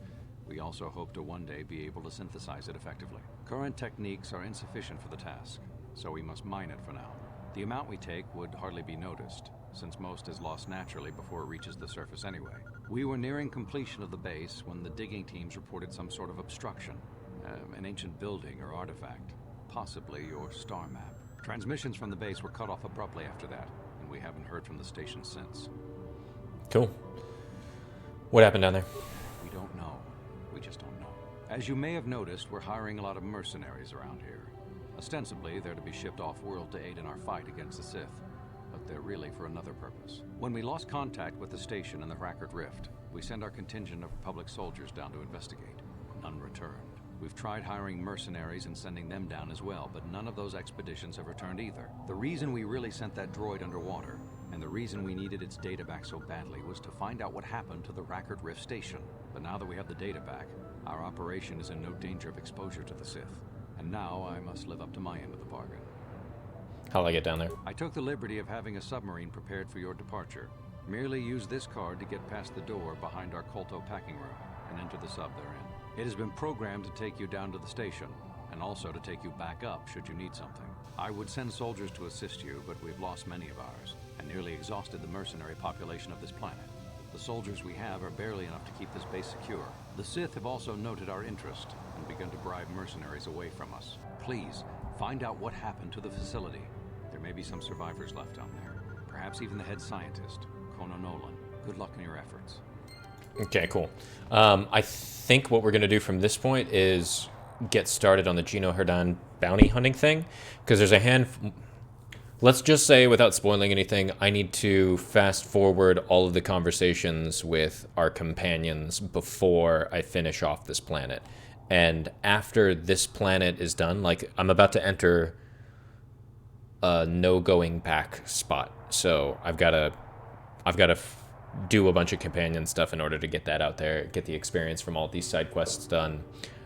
We also hope to one day be able to synthesize it effectively. Current techniques are insufficient for the task, so we must mine it for now. The amount we take would hardly be noticed, since most is lost naturally before it reaches the surface anyway. We were nearing completion of the base when the digging teams reported some sort of obstruction. An ancient building or artifact, possibly your star map. Transmissions from the base were cut off abruptly after that, and we haven't heard from the station since. Cool. What happened down there? We don't know. We just don't know. As you may have noticed, we're hiring a lot of mercenaries around here. Ostensibly, they're to be shipped off-world to aid in our fight against the Sith, but they're really for another purpose. When we lost contact with the station in the Rackard Rift, we sent our contingent of Republic soldiers down to investigate. None returned. We've tried hiring mercenaries and sending them down as well, but none of those expeditions have returned either. The reason we really sent that droid underwater, and the reason we needed its data back so badly, was to find out what happened to the Rackard Rift station. But now that we have the data back, our operation is in no danger of exposure to the Sith. And now I must live up to my end of the bargain. How'll I get down there? I took the liberty of having a submarine prepared for your departure. Merely use this card to get past the door behind our Kolto packing room and enter the sub therein. It has been programmed to take you down to the station, and also to take you back up should you need something. I would send soldiers to assist you, but we've lost many of ours, and nearly exhausted the mercenary population of this planet. The soldiers we have are barely enough to keep this base secure. The Sith have also noted our interest, and begun to bribe mercenaries away from us. Please, find out what happened to the facility. There may be some survivors left down there. Perhaps even the head scientist, Kono Nolan. Good luck in your efforts. Okay, cool. I think what we're going to do from this point is get started on the Gino Herdan bounty hunting thing, because there's a hand... Let's just say, without spoiling anything, I need to fast forward all of the conversations with our companions before I finish off this planet. And after this planet is done, like, I'm about to enter a no going back spot. So I've got to do a bunch of companion stuff in order to get that out there, get the experience from all these side quests done,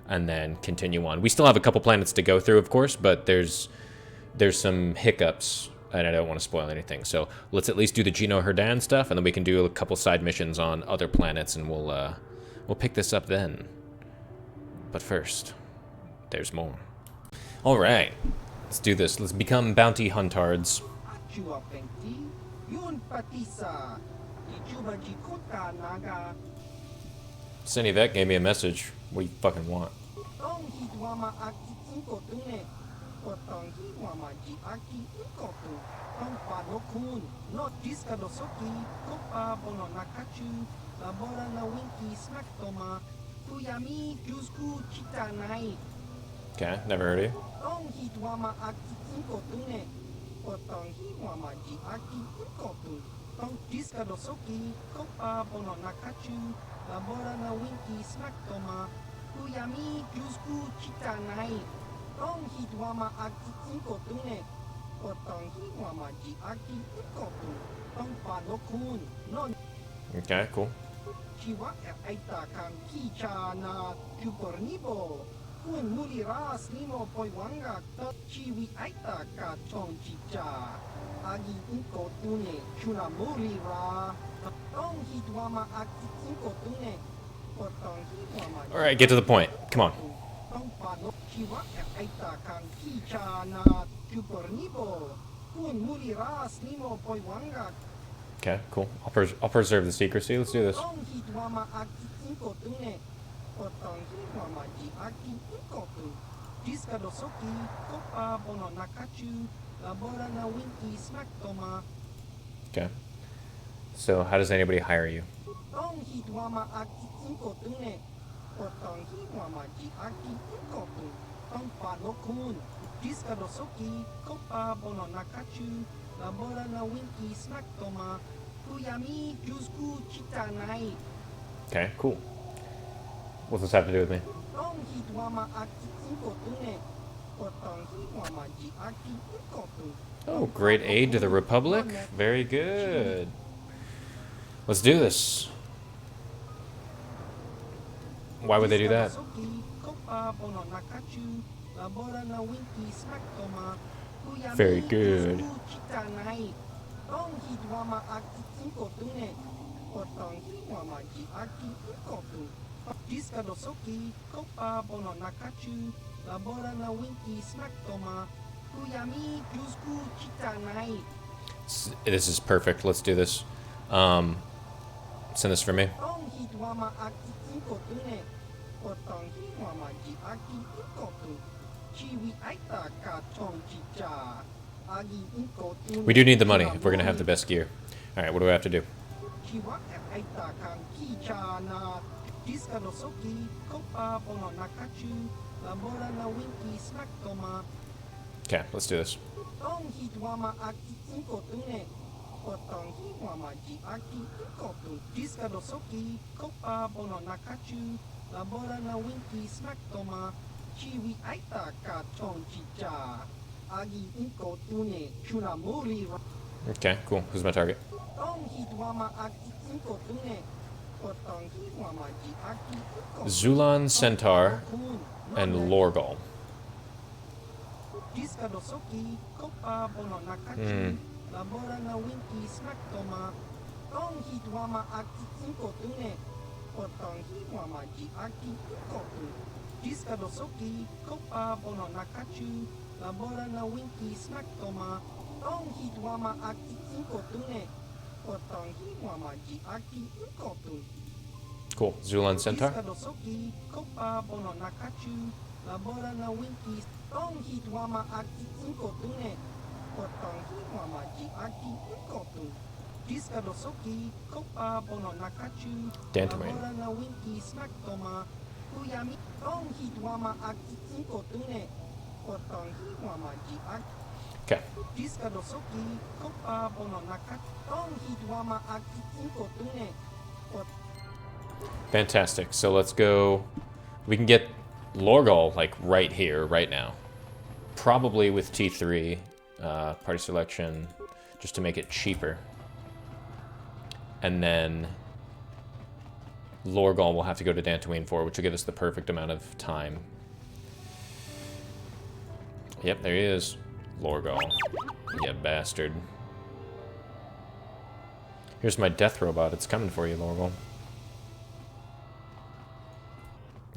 and then continue on. We still have a couple planets to go through, of course, but there's some hiccups, and I don't want to spoil anything. So let's at least do the Gino Herdan stuff, and then we can do a couple side missions on other planets, and we'll pick this up then. But first, there's more. All right, let's do this. Let's become bounty huntards. Cindy Vec gave me a message. What do you fucking want? Okay, never heard of you. Okay, cool. All right, get to the point. Come on. Okay, cool. I'll preserve the secrecy. Let's do this. Okay. So, how does anybody hire you? Okay, cool. What's this have to do with me? Oh, great aid to the Republic. Very good. Let's do this. Why would they do that? Very good. This is perfect. Let's do this. Send this for me. We do need the money if we're going to have the best gear. Alright, what do I have to do? Okay, let's do this. Okay, cool. Who's my target? Zulan Centaur and Lorgal. Cool. Zulan Centaur. Dantooine. Okay. Fantastic. So let's go. We can get Lorgal like right here, right now. Probably with T3 party selection, just to make it cheaper. And then Lorgal will have to go to Dantooine for, which will give us the perfect amount of time. Yep, there he is. Lorgal. You bastard. Here's my death robot. It's coming for you, Lorgal.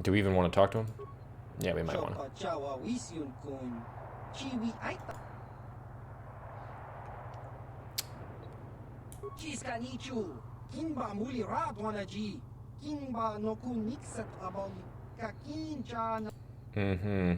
Do we even want to talk to him? Yeah, we might want to. Mm-hmm.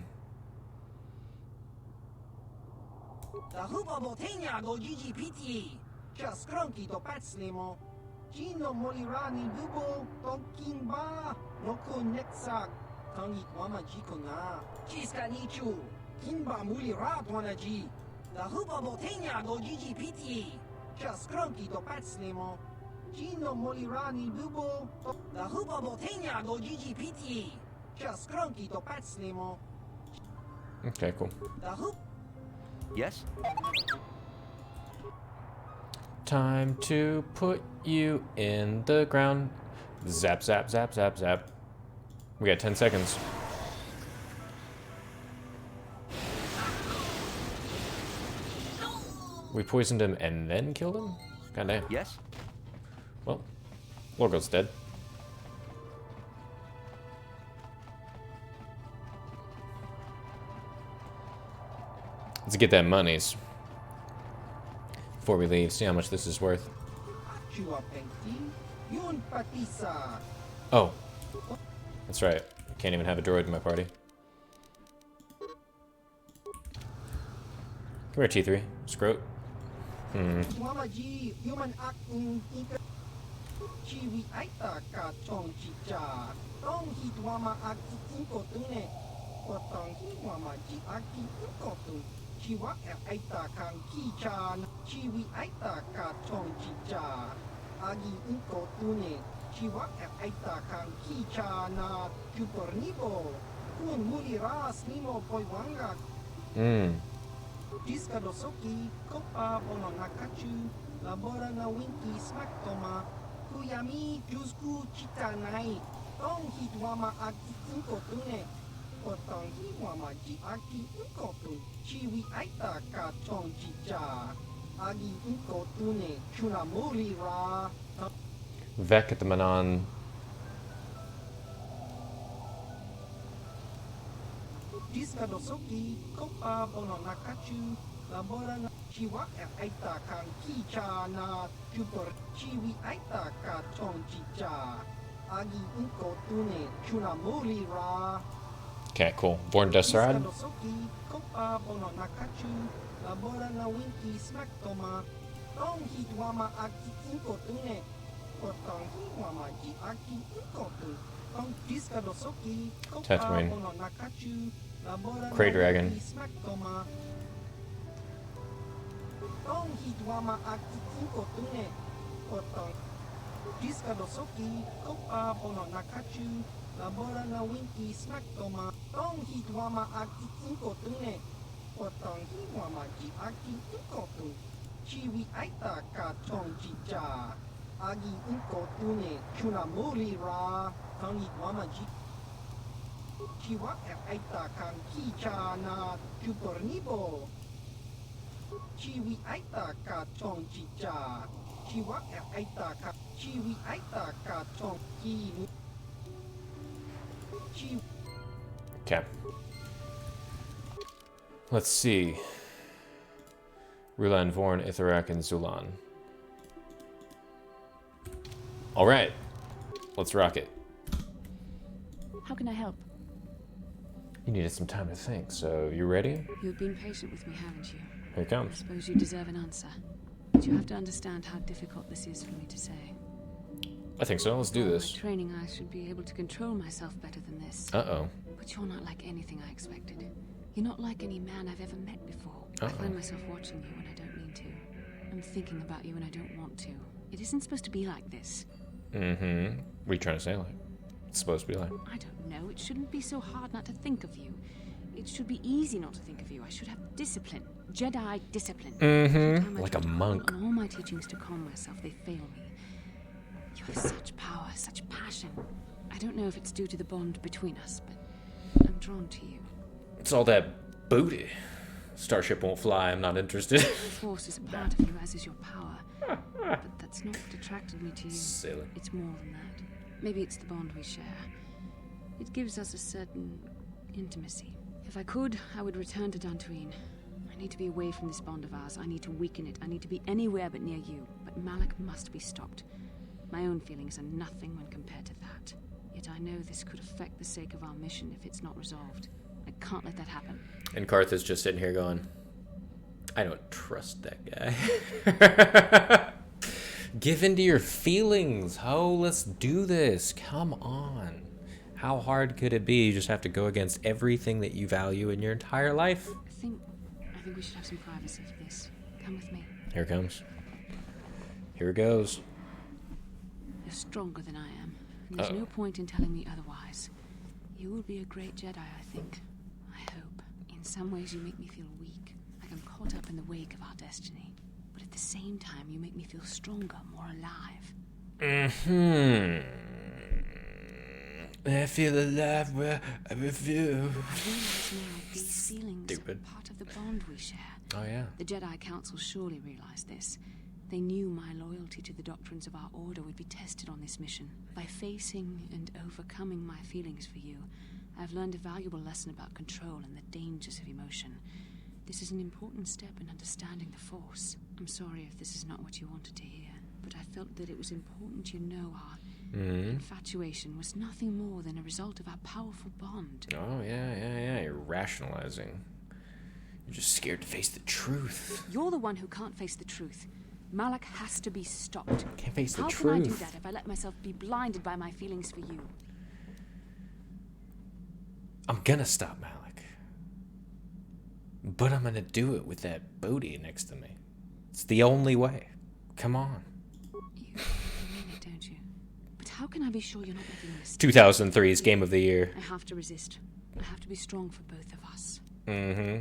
Okay, cool. Yes? Time to put you in the ground. Zap, zap, zap, zap, zap. We got 10 seconds. We poisoned him and then killed him? Goddamn. Yes? Well, Lorgal's dead. Let's get that monies before we leave. See how much this is worth. Oh, that's right. Can't even have a droid in my party. Come here, T3. Scroat. Chiwa aita kan kichan, chiwi aita ka chonchicha. Agi unko tune, chiwa aita kan kichana, chupornibo. Kun muli ras nimo poiwanga. Diska dosoki, kopa bono nakachu, labora na winki smaktoma. Kuyami jusku chitanai, tong hitwama aki unko tune. Potong hiwama ji aki unko tune. Chiwi aita ka chonchicha. Agi unko tune, chunamuri ra. Vec at the Manaan. Diska dosoki, kopa bono nakachu, labora na chiwa aita kan kicha na chupor chiwi aita ka chonchicha. Agi unko tune, chunamuri ra. Okay, cool. Born Desarad. Dosoki, kopa bono nakachu, labora na winki smaktoma. Tong hitwama aki unko tune. Potong hiwama ji aki unko tune. Tong diska dosoki, kopa Tatooine. bono nakachu. Cray Dragon. Tong hitwama aki unko tune. Potong diska dosoki, kopa bono nakachu. Labora na winki smaktoma. Tong hitwama aki unko tune. Potong hiwama ji aki unko tune. Chiwi aita ka chonchicha. Agi unko tune, chunamuri ra. Tong hitwama ji Chiwa aita kan kicha na chupornibo. Chiwi aita ka chonchicha. Chiwa aita ka chonki. Okay. Let's see. Rulan, Vorn, Itharak, and Zulan. All right. Let's rock it. How can I help? You needed some time to think, so you ready? You've been patient with me, haven't you? Here it I comes. suppose you deserve an answer. But you have to understand how difficult this is for me to say. I think so. Let's do By this. training, I should be able to control myself better than this. Uh-oh. But you're not like anything I expected. You're not like any man I've ever met before. I Uh-oh. find myself watching you when I don't mean to. I'm thinking about you when I don't want to. It isn't supposed to be like this. Mm-hmm. What are you trying to say, like? It's supposed to be like. I don't know. It shouldn't be so hard not to think of you. It should be easy not to think of you. I should have discipline. Jedi discipline. Mm-hmm. Like a monk. On all my teachings to calm myself, they fail me. You have such power, such passion. I don't know if it's due to the bond between us, but I'm drawn to you. It's all that booty. Starship won't fly. I'm not interested. The Force is a part of you, as is your power. But that's not what attracted me to you. Silly. It's more than that. Maybe it's the bond we share. It gives us a certain intimacy. If I could, I would return to Dantooine. I need to be away from this bond of ours. I need to weaken it. I need to be anywhere but near you. But Malak must be stopped. My own feelings are nothing when compared to that. Yet I know this could affect the sake of our mission if it's not resolved. I can't let that happen. And Karth is just sitting here going, I don't trust that guy. Give in to your feelings. Oh, let's do this. Come on. How hard could it be? You just have to go against everything that you value in your entire life. I think we should have some privacy for this. Come with me. Here it comes. Here it goes. You're stronger than I am. And there's no point in telling me otherwise. You will be a great Jedi, I think. I hope. In some ways you make me feel weak. Like I'm caught up in the wake of our destiny. But at the same time, you make me feel stronger, more alive. Mm-hmm. I feel alive where I with you. I realize now these feelings are part of the bond we share. Oh, yeah. The Jedi Council surely realized this. They knew my loyalty to the doctrines of our order would be tested on this mission. By facing and overcoming my feelings for you, I've learned a valuable lesson about control and the dangers of emotion. This is an important step in understanding the Force. I'm sorry if this is not what you wanted to hear, but I felt that it was important you know our infatuation was nothing more than a result of our powerful bond. Oh, yeah. You're rationalizing. You're just scared to face the truth. You're the one who can't face the truth. Malak has to be stopped. Can't face the How truth. can I do that if I let myself be blinded by my feelings for you? I'm gonna stop Malak. But I'm gonna do it with that Bodhi next to me. It's the only way. Come on. You mean it, don't you? But how can I be sure you're not making a mistake? 2003's Game of the Year. I have to resist. I have to be strong for both of us. Mm-hmm.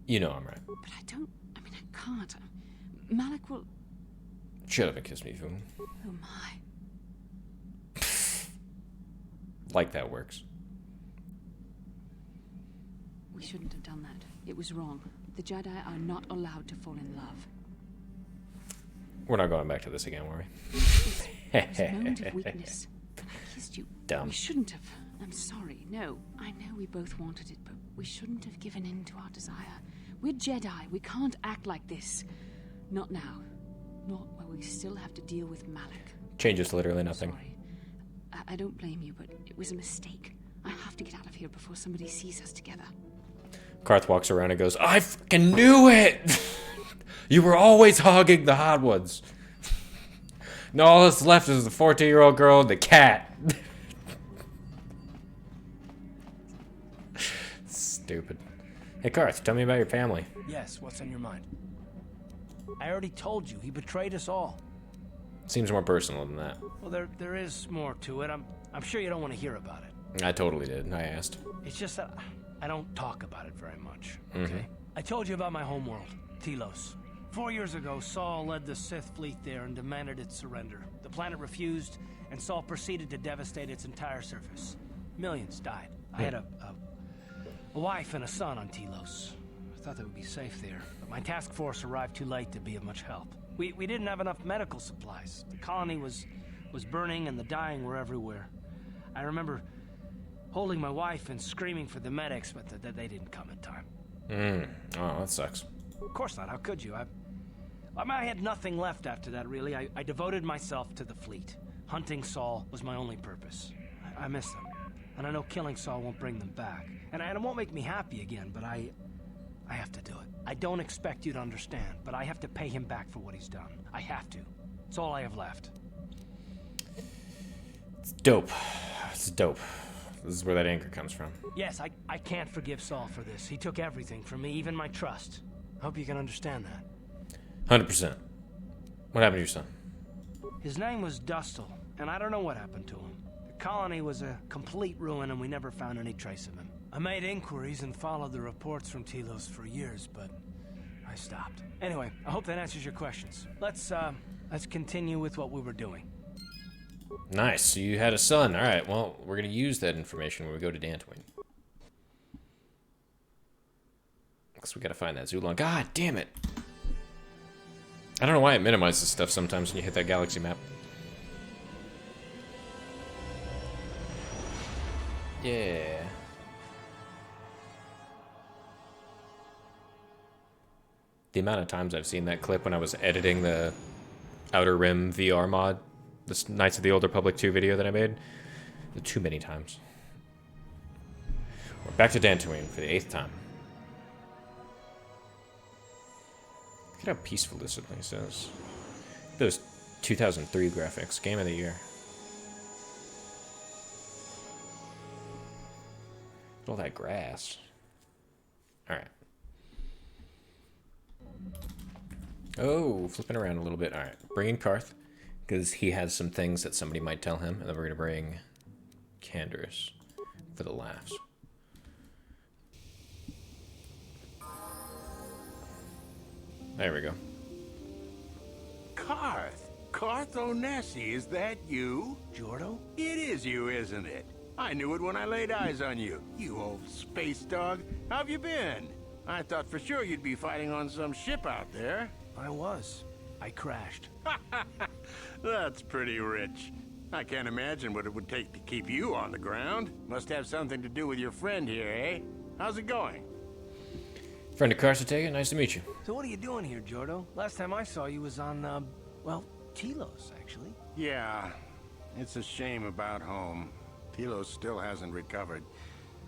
You know I'm right. But I can't. Malik will... Shut up and kiss me, fool. Oh my. Like that works. We shouldn't have done that. It was wrong. The Jedi are not allowed to fall in love. We're not going back to this again, were we? It was a moment of weakness. I kissed you. Dumb. We shouldn't have. I'm sorry. No, I know we both wanted it, but we shouldn't have given in to our desire. We're Jedi. We can't act like this. Not now. Not while we still have to deal with Malik. Changes literally nothing. Sorry. I don't blame you, but it was a mistake. I have to get out of here before somebody sees us together. Karth walks around and goes, I fucking knew it! You were always hogging the hot ones. No, all that's left is the 14-year-old girl and the cat. Stupid. Hey, Karth, tell me about your family. Yes, what's on your mind? I already told you, he betrayed us all. Seems more personal than that. Well, there is more to it. I'm sure you don't want to hear about it. I totally did. I asked. It's just that I don't talk about it very much, Mm-hmm. okay? I told you about my homeworld, Telos. 4 years ago, Saul led the Sith fleet there and demanded its surrender. The planet refused, and Saul proceeded to devastate its entire surface. Millions died. I had a wife and a son on Telos. I thought they would be safe there, but my task force arrived too late to be of much help. We didn't have enough medical supplies. The colony was burning and the dying were everywhere. I remember holding my wife and screaming for the medics, but they didn't come in time. Oh, that sucks. Of course not. How could you? I had nothing left after that, really. I devoted myself to the fleet. Hunting Saul was my only purpose. I miss them. And I know killing Saul won't bring them back. And it won't make me happy again, but I have to do it. I don't expect you to understand, but I have to pay him back for what he's done. I have to. It's all I have left. It's dope. It's dope. This is where that anger comes from. Yes, I can't forgive Saul for this. He took everything from me, even my trust. I hope you can understand that. 100%. What happened to your son? His name was Dustil, and I don't know what happened to him. The colony was a complete ruin, and we never found any trace of him. I made inquiries and followed the reports from Telos for years, but I stopped. Anyway, I hope that answers your questions. Let's continue with what we were doing. Nice. So you had a son. All right. Well, we're going to use that information when we go to Dantooine. Because we got to find that Zulon. God damn it. I don't know why it minimizes stuff sometimes when you hit that galaxy map. Yeah. The amount of times I've seen that clip when I was editing the Outer Rim VR mod, this Knights of the Old Republic 2 video that I made, too many times. We're back to Dantooine for the 8th time. Look at how peaceful this place is. Those 2003 graphics, Game of the Year. All that grass. Alright. Oh, flipping around a little bit. Alright, bring in Karth, because he has some things that somebody might tell him, and then we're going to bring Canderous for the laughs. There we go. Karth Onesi, is that you? Jordo? It is you, isn't it? I knew it when I laid eyes on you. You old space dog. How have you been? I thought for sure you'd be fighting on some ship out there. I was. I crashed. That's pretty rich. I can't imagine what it would take to keep you on the ground. Must have something to do with your friend here, eh? How's it going? Friend of Karth, take it. Nice to meet you. So what are you doing here, Jordo? Last time I saw you was on, well, Telos, actually. Yeah, it's a shame about home. Telos still hasn't recovered.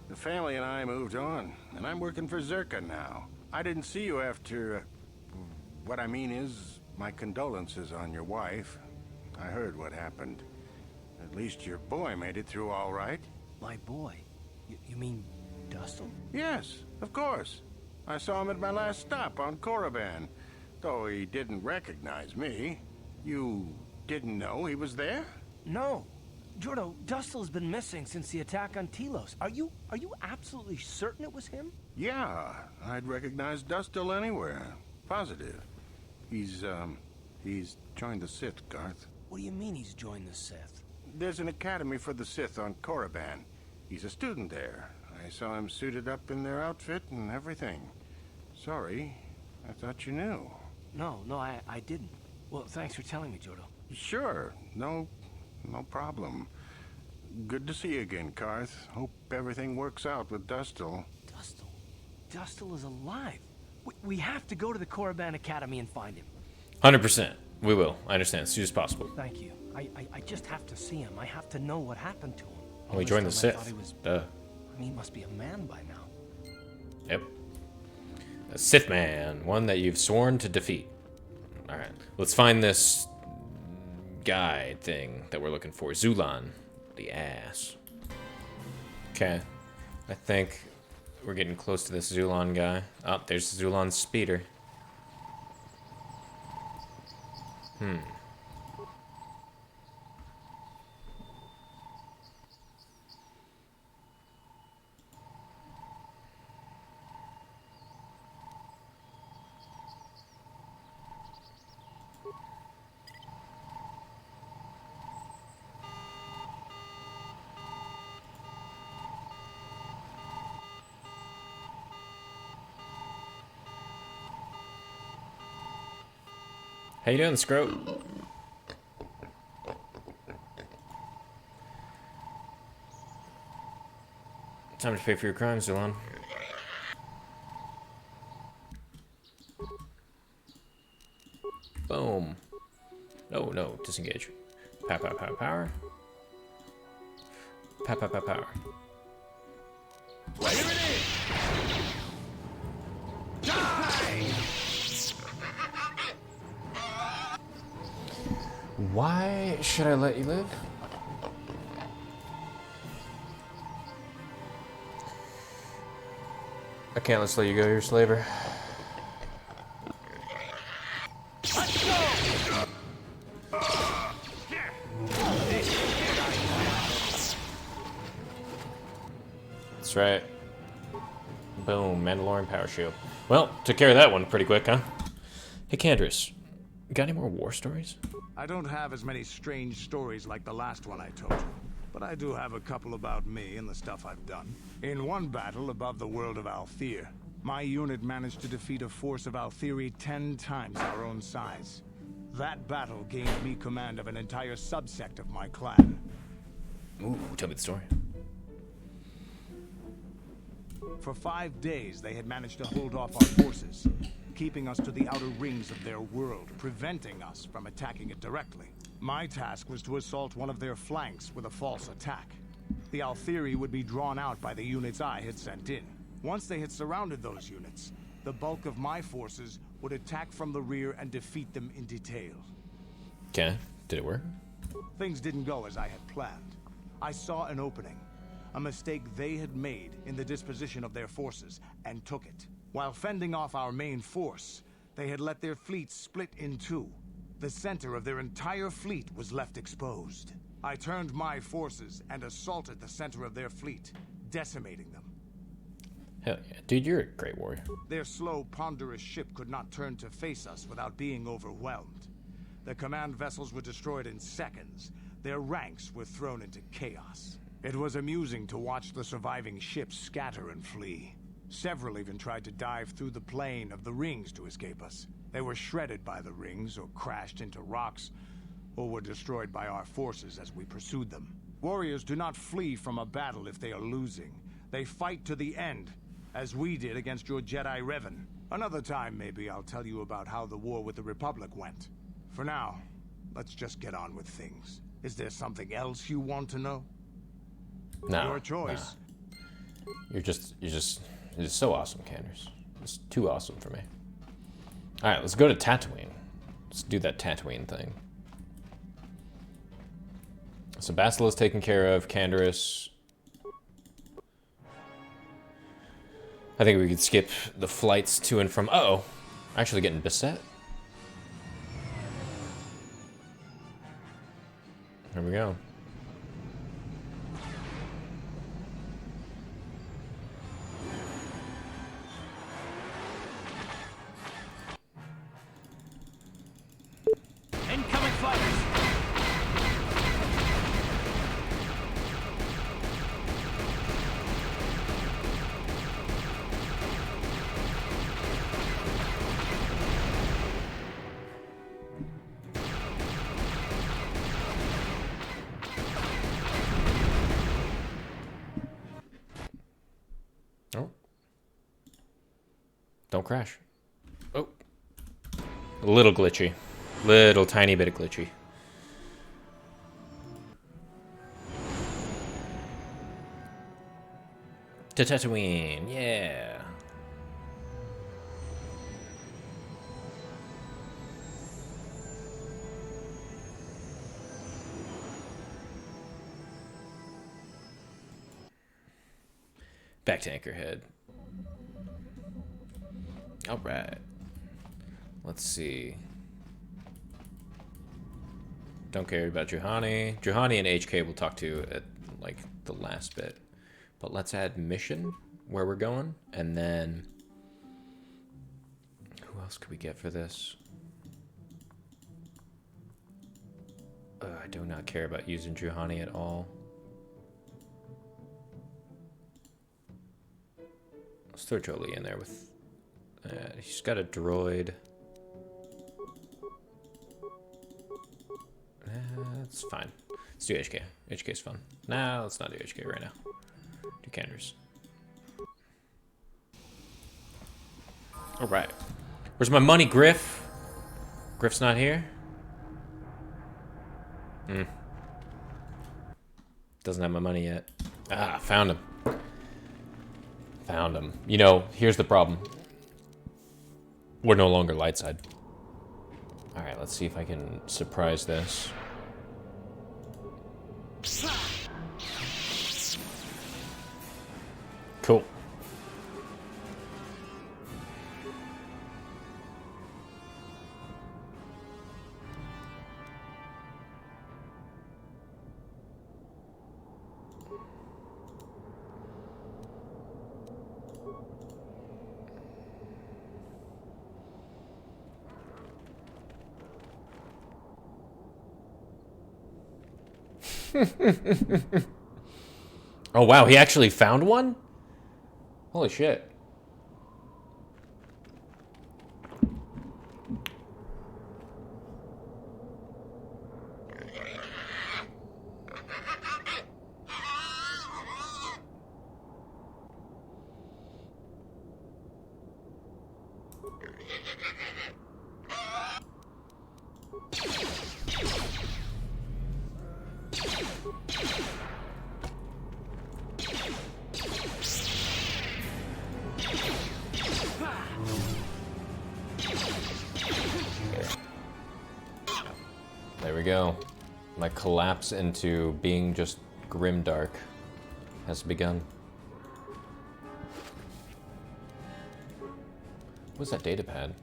The family and I moved on, and I'm working for Zerka now. I didn't see you after... what I mean is, my condolences on your wife. I heard what happened. At least your boy made it through all right. My boy? You mean Dustil? Yes, of course. I saw him at my last stop on Korriban, though he didn't recognize me. You didn't know he was there? No. Jordo, Dustil's been missing since the attack on Telos. Are you absolutely certain it was him? Yeah, I'd recognize Dustil anywhere. Positive. He's joined the Sith, Garth. What do you mean he's joined the Sith? There's an academy for the Sith on Korriban. He's a student there. I saw him suited up in their outfit and everything. Sorry, I thought you knew. No, I didn't. Well, thanks for telling me, Jordo. Sure, no problem. Good to see you again, Garth. Hope everything works out with Dustil. Dustil is alive. We have to go to the Korriban Academy and find him. 100%. We will. I understand. As soon as possible. Thank you. I just have to see him. I have to know what happened to him. Oh, he joined the Sith. Duh. I mean, he must be a man by now. Yep. A Sith man. One that you've sworn to defeat. Alright. Let's find this guy thing that we're looking for. Zulan. The ass. Okay. I think we're getting close to this Zulan guy. Oh, there's Zulan's speeder. How you doing, Scroat? Time to pay for your crimes, Zulan. Boom. No, disengage. Pow, pow, pow, power. Pow, pow, pow, power. Here it is! Die! Why should I let you live? I can't let you go, you're a slaver. That's right. Boom, Mandalorian power shield. Well, took care of that one pretty quick, huh? Hey, Candrace, got any more war stories? I don't have as many strange stories like the last one I told you, but I do have a couple about me and the stuff I've done. In one battle above the world of Althir, my unit managed to defeat a force of Althiri 10 times our own size. That battle gained me command of an entire subsect of my clan. Ooh, tell me the story. For 5 days, they had managed to hold off our forces, keeping us to the outer rings of their world, preventing us from attacking it directly. My task was to assault one of their flanks with a false attack. The Althiri would be drawn out by the units I had sent in. Once they had surrounded those units, the bulk of my forces would attack from the rear and defeat them in detail. Okay, did it work? Things didn't go as I had planned. I saw an opening, a mistake they had made in the disposition of their forces, and took it. While fending off our main force, they had let their fleet split in two. The center of their entire fleet was left exposed. I turned my forces and assaulted the center of their fleet, decimating them. Hell yeah. Dude, you're a great warrior. Their slow, ponderous ship could not turn to face us without being overwhelmed. The command vessels were destroyed in seconds. Their ranks were thrown into chaos. It was amusing to watch the surviving ships scatter and flee. Several even tried to dive through the plane of the rings to escape us. They were shredded by the rings, or crashed into rocks, or were destroyed by our forces as we pursued them. Warriors do not flee from a battle if they are losing. They fight to the end, as we did against your Jedi Revan. Another time, maybe, I'll tell you about how the war with the Republic went. For now, let's just get on with things. Is there something else you want to know? No. Your choice. No. You're just so awesome, Candace. It's too awesome for me. Alright, let's go to Tatooine. Let's do that Tatooine thing. So Basila's taken care of, Candace. I think we could skip the flights to and from... Uh-oh. Actually getting beset. Here we go. Incoming fighters! Oh. Don't crash. Oh. A little glitchy. Little tiny bit of glitchy. To Tatooine, yeah. Back to Anchorhead. All right. Let's see. Don't care about Juhani. Juhani and HK we'll talk to at like the last bit. But let's add mission where we're going, and then who else could we get for this? I do not care about using Juhani at all. Let's throw Jolie in there with... he's got a droid. That's fine. Let's do HK. HK's fun. Nah, let's not do HK right now. Do Candors. Alright. Where's my money, Griff? Griff's not here? Doesn't have my money yet. Ah, found him. Found him. You know, here's the problem. We're no longer light side. Alright, let's see if I can surprise this. Cool. Oh wow, he actually found one? Holy shit. There we go. My collapse into being just grimdark has begun. What's that data pad?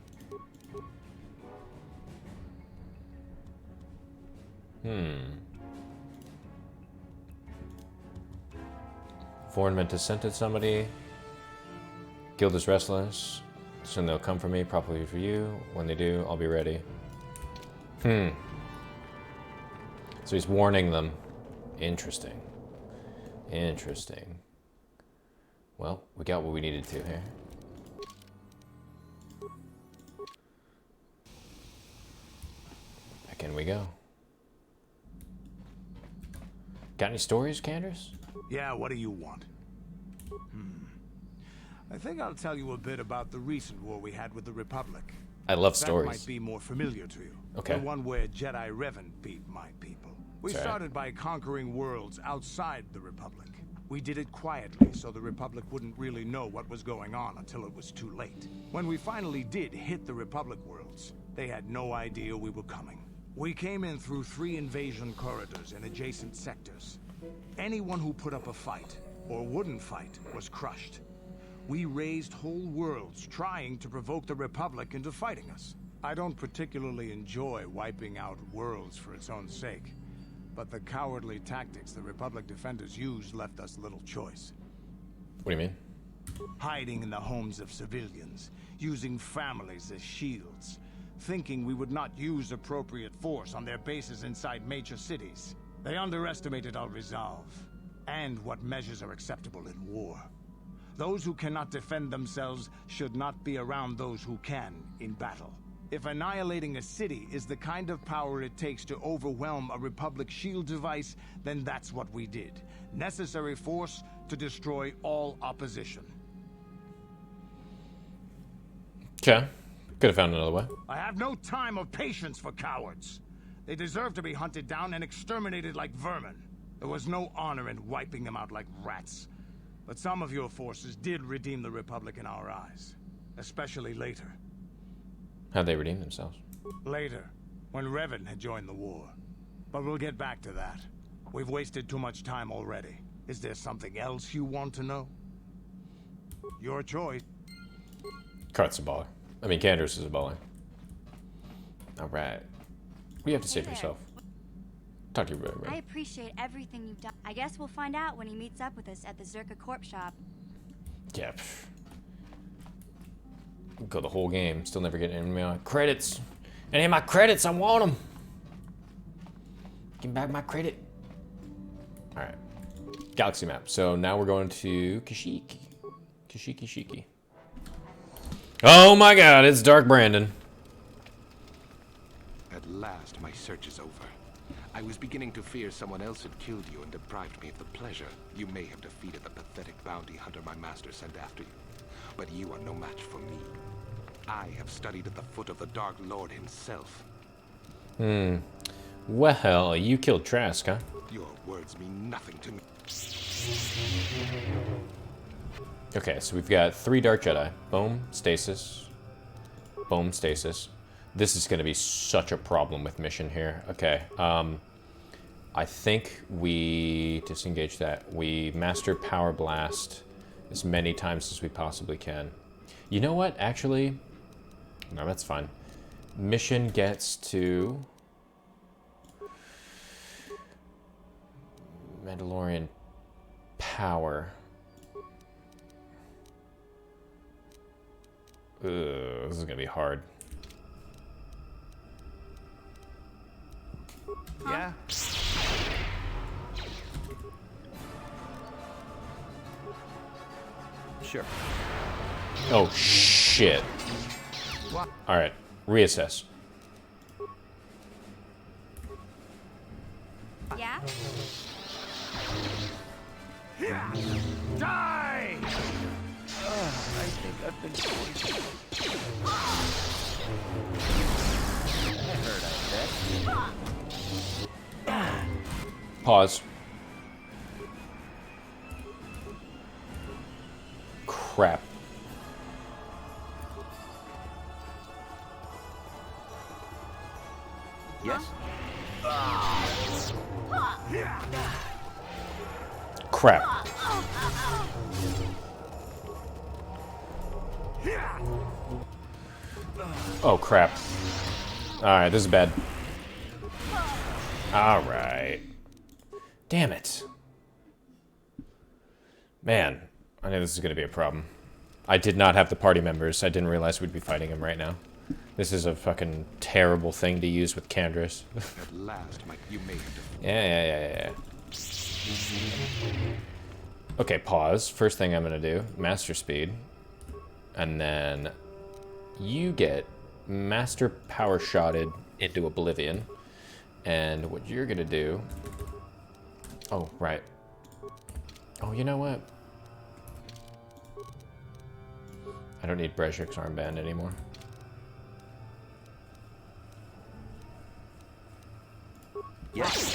Foreign meant to send to somebody. Guild is restless. Soon they'll come for me, probably for you. When they do, I'll be ready. So he's warning them. Interesting. Interesting. Well, we got what we needed to here. Back in we go. Got any stories, Candors? Yeah, what do you want? I think I'll tell you a bit about the recent war we had with the Republic. I love That stories. might be more familiar to you. Okay. The one where Jedi Revan beat my people. We That's right. started by conquering worlds outside the Republic. We did it quietly, so the Republic wouldn't really know what was going on until it was too late. When we finally did hit the Republic worlds, they had no idea we were coming. We came in through 3 invasion corridors in adjacent sectors. Anyone who put up a fight, or wouldn't fight, was crushed. We raised whole worlds trying to provoke the Republic into fighting us. I don't particularly enjoy wiping out worlds for its own sake, but the cowardly tactics the Republic defenders used left us little choice. What do you mean? Hiding in the homes of civilians, using families as shields, thinking we would not use appropriate force on their bases inside major cities. They underestimated our resolve, and what measures are acceptable in war. Those who cannot defend themselves should not be around those who can in battle. If annihilating a city is the kind of power it takes to overwhelm a Republic shield device, then that's what we did. Necessary force to destroy all opposition. Okay. Could have found another way. I have no time or patience for cowards. They deserve to be hunted down and exterminated like vermin. There was no honor in wiping them out like rats. But some of your forces did redeem the Republic in our eyes. Especially later. How'd they redeem themselves? Later, when Revan had joined the war. But we'll get back to that. We've wasted too much time already. Is there something else you want to know? Your choice. Kart's a baller. I mean, Candace is a baller. Alright. What do you have to say for yourself? Talk to you about it. I appreciate everything you've done. I guess we'll find out when he meets up with us at the Zerka Corp shop. Yeah. Go the whole game. Still never get any of my credits. Any of my credits, I want them. Give me back my credit. Alright. Galaxy map. So now we're going to Kashyyyk. Kashyyyk. Oh my god, it's Dark Brandon. At last, my search is over. I was beginning to fear someone else had killed you and deprived me of the pleasure you may have defeated the pathetic bounty hunter my master sent after you. But you are no match for me. I have studied at the foot of the Dark Lord himself. Well, you killed Trask, huh? Your words mean nothing to me. Okay, so we've got 3 Dark Jedi. Boom, stasis. Boom, stasis. This is going to be such a problem with mission here. Okay, I think we disengage that. We master Power Blast as many times as we possibly can. You know what? Actually, no, that's fine. Mission gets to Mandalorian power. Ugh, this is gonna be hard. Yeah? Sure. Oh, shit. What? Alright, reassess. Yeah? Die! I think I've been poisoned. I heard I bet. Pause. Crap. Yes? Crap. Oh, crap. Alright, this is bad. Alright. Damn it. Man, I knew this was going to be a problem. I did not have the party members. I didn't realize we'd be fighting him right now. This is a fucking terrible thing to use with Candace. At last, you may have Yeah. Okay, pause. First thing I'm gonna do, master speed. And then you get master power shotted into oblivion. And what you're gonna do... Oh, right. Oh, you know what? I don't need Brezhik's armband anymore. Yes.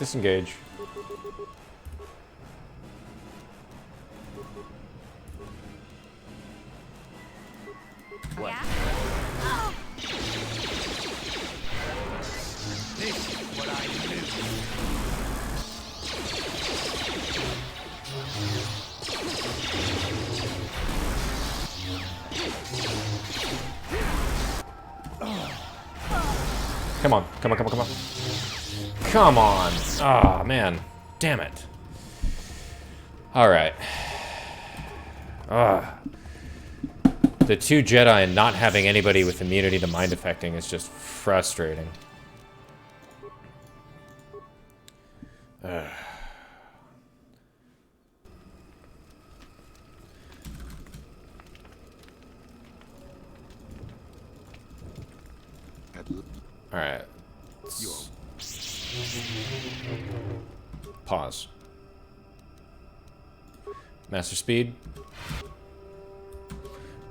Disengage. What? This is what I Come on, come on, come on, come on. Come on. Ah, man. Damn it. Alright. The two Jedi and not having anybody with immunity to mind affecting is just frustrating. Alright. Pause. Master speed.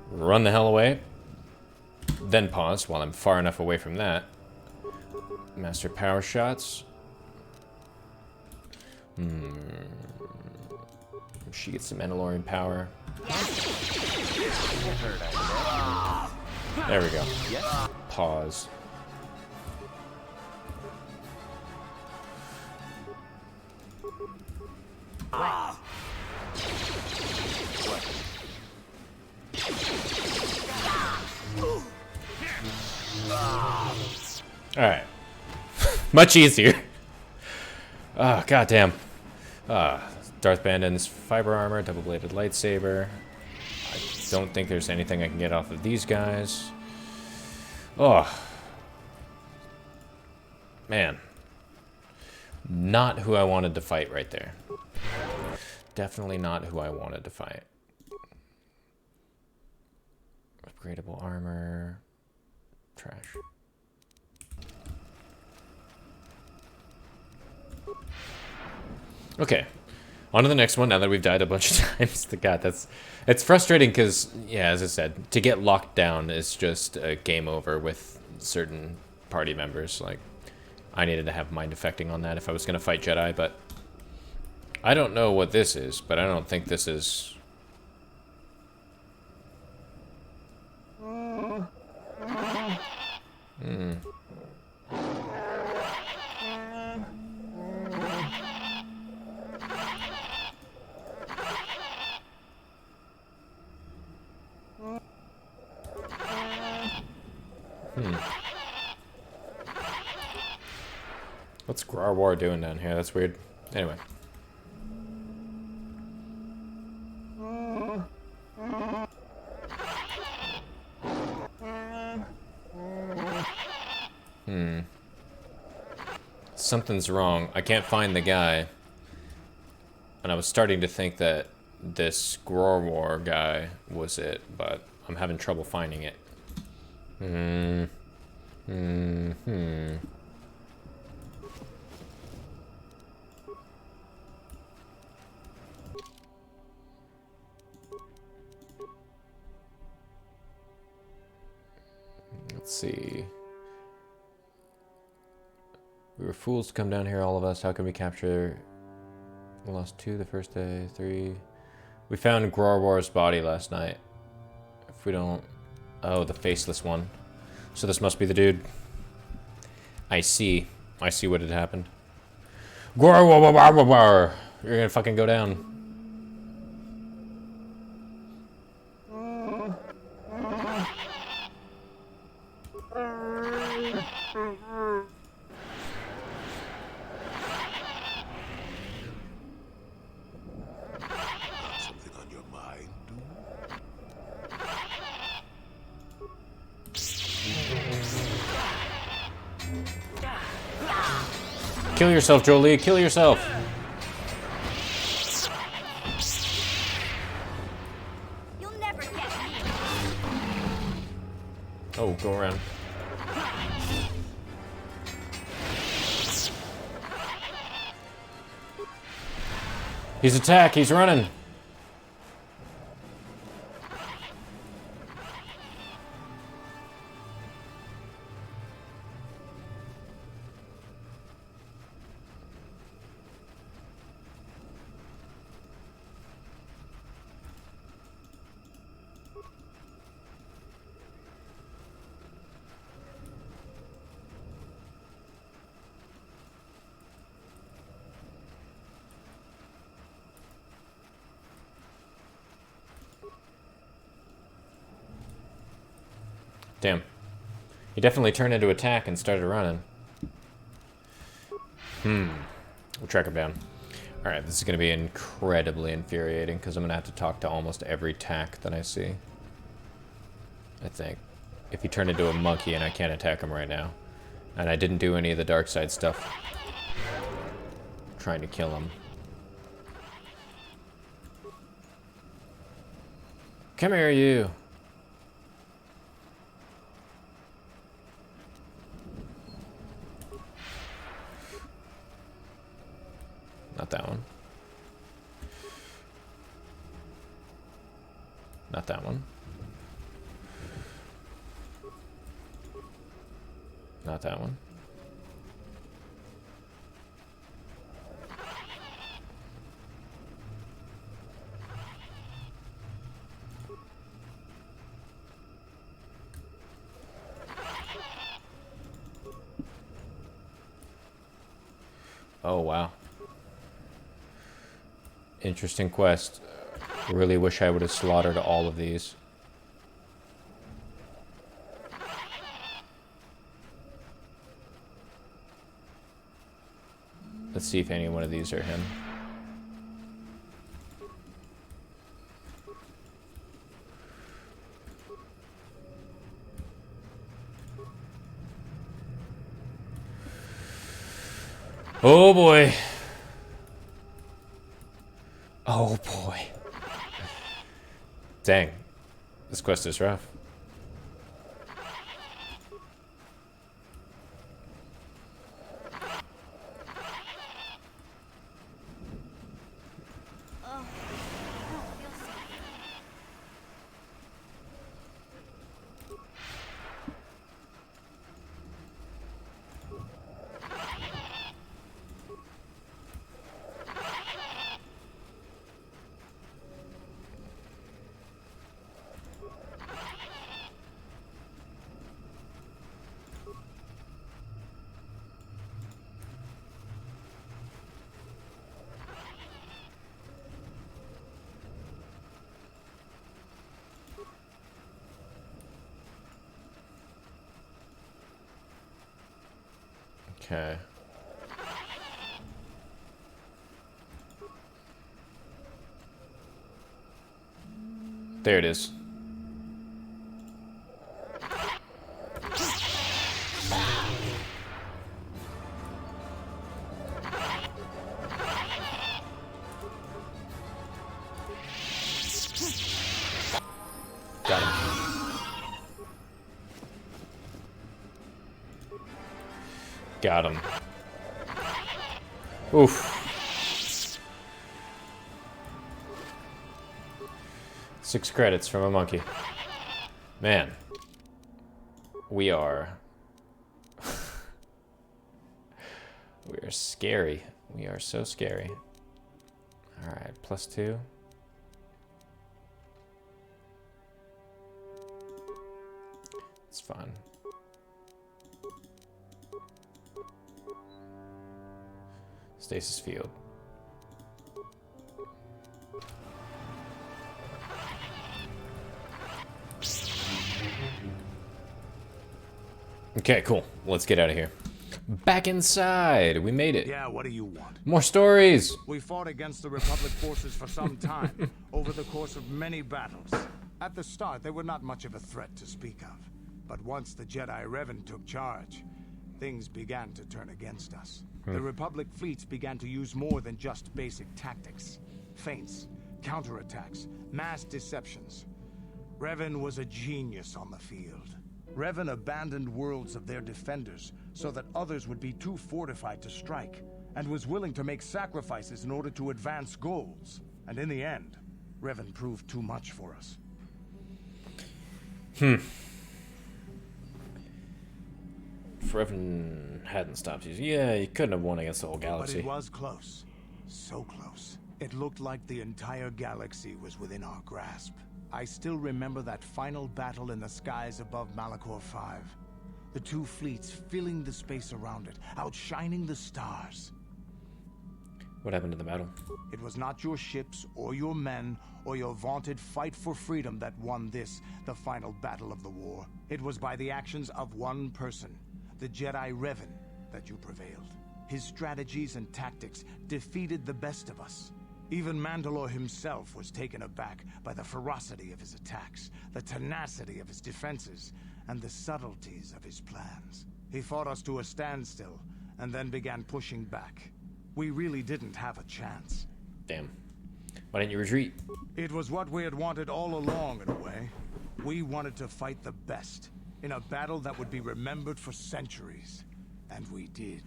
Run the hell away. Then pause while I'm far enough away from that. Master power shots. She gets some Mandalorian power. There we go. Pause. Alright. Much easier. Oh, goddamn. Darth Bandon's fiber armor, double-bladed lightsaber. I don't think there's anything I can get off of these guys. Oh. Man. Not who I wanted to fight right there. Definitely not who I wanted to fight. Upgradable armor. Trash. Okay. On to the next one now that we've died a bunch of times. God, it's frustrating because, yeah, as I said, to get locked down is just a game over with certain party members. Like, I needed to have mind affecting on that if I was going to fight Jedi, but I don't know what this is, but I don't think this is... What's Grawar doing down here? That's weird. Anyway. Something's wrong. I can't find the guy. And I was starting to think that this Grawar guy was it, but I'm having trouble finding it. Let's see. We were fools to come down here, all of us. How can we capture... We lost 2 the first day, 3... We found Grawwar's body last night. If we don't... Oh, the faceless one. So this must be the dude. I see. I see what had happened. Grawar! You're gonna fucking go down. Kill yourself, Jolie. Kill yourself. You'll never get me. Oh, go around. He's attack. He's running. Damn. He definitely turned into attack and started running. We'll track him down. Alright, this is going to be incredibly infuriating because I'm going to have to talk to almost every tack that I see. I think. If he turned into a monkey and I can't attack him right now. And I didn't do any of the dark side stuff. Trying to kill him. Come here, you. Not that one. Not that one. Not that one. Oh, wow. Interesting quest. Really wish I would have slaughtered all of these. Let's see if any one of these are him. Oh boy. Oh boy. Dang. This quest is rough. Okay. There it is. Got him. Got him. Oof. 6 credits from a monkey. Man. We are... we are scary. We are so scary. Alright, +2. It's fine. Stasis field. Okay, cool. Let's get out of here. Back inside. We made it. Yeah, what do you want? More stories. We fought against the Republic forces for some time, over the course of many battles. At the start, they were not much of a threat to speak of. But once the Jedi Revan took charge, things began to turn against us. The Republic fleets began to use more than just basic tactics. Feints, counterattacks, mass deceptions. Revan was a genius on the field. Revan abandoned worlds of their defenders so that others would be too fortified to strike, and was willing to make sacrifices in order to advance goals. And in the end, Revan proved too much for us. If Revan hadn't stopped using... Yeah, he couldn't have won against the whole galaxy. But it was close. So close. It looked like the entire galaxy was within our grasp. I still remember that final battle in the skies above Malachor 5. The two fleets filling the space around it, outshining the stars. What happened in the battle? It was not your ships or your men or your vaunted fight for freedom that won this, the final battle of the war. It was by the actions of one person, the Jedi Revan, that you prevailed. His strategies and tactics defeated the best of us. Even Mandalore himself was taken aback by the ferocity of his attacks, the tenacity of his defenses, and the subtleties of his plans. He fought us to a standstill, and then began pushing back. We really didn't have a chance. Damn. Why didn't you retreat? It was what we had wanted all along, in a way. We wanted to fight the best, in a battle that would be remembered for centuries. And we did.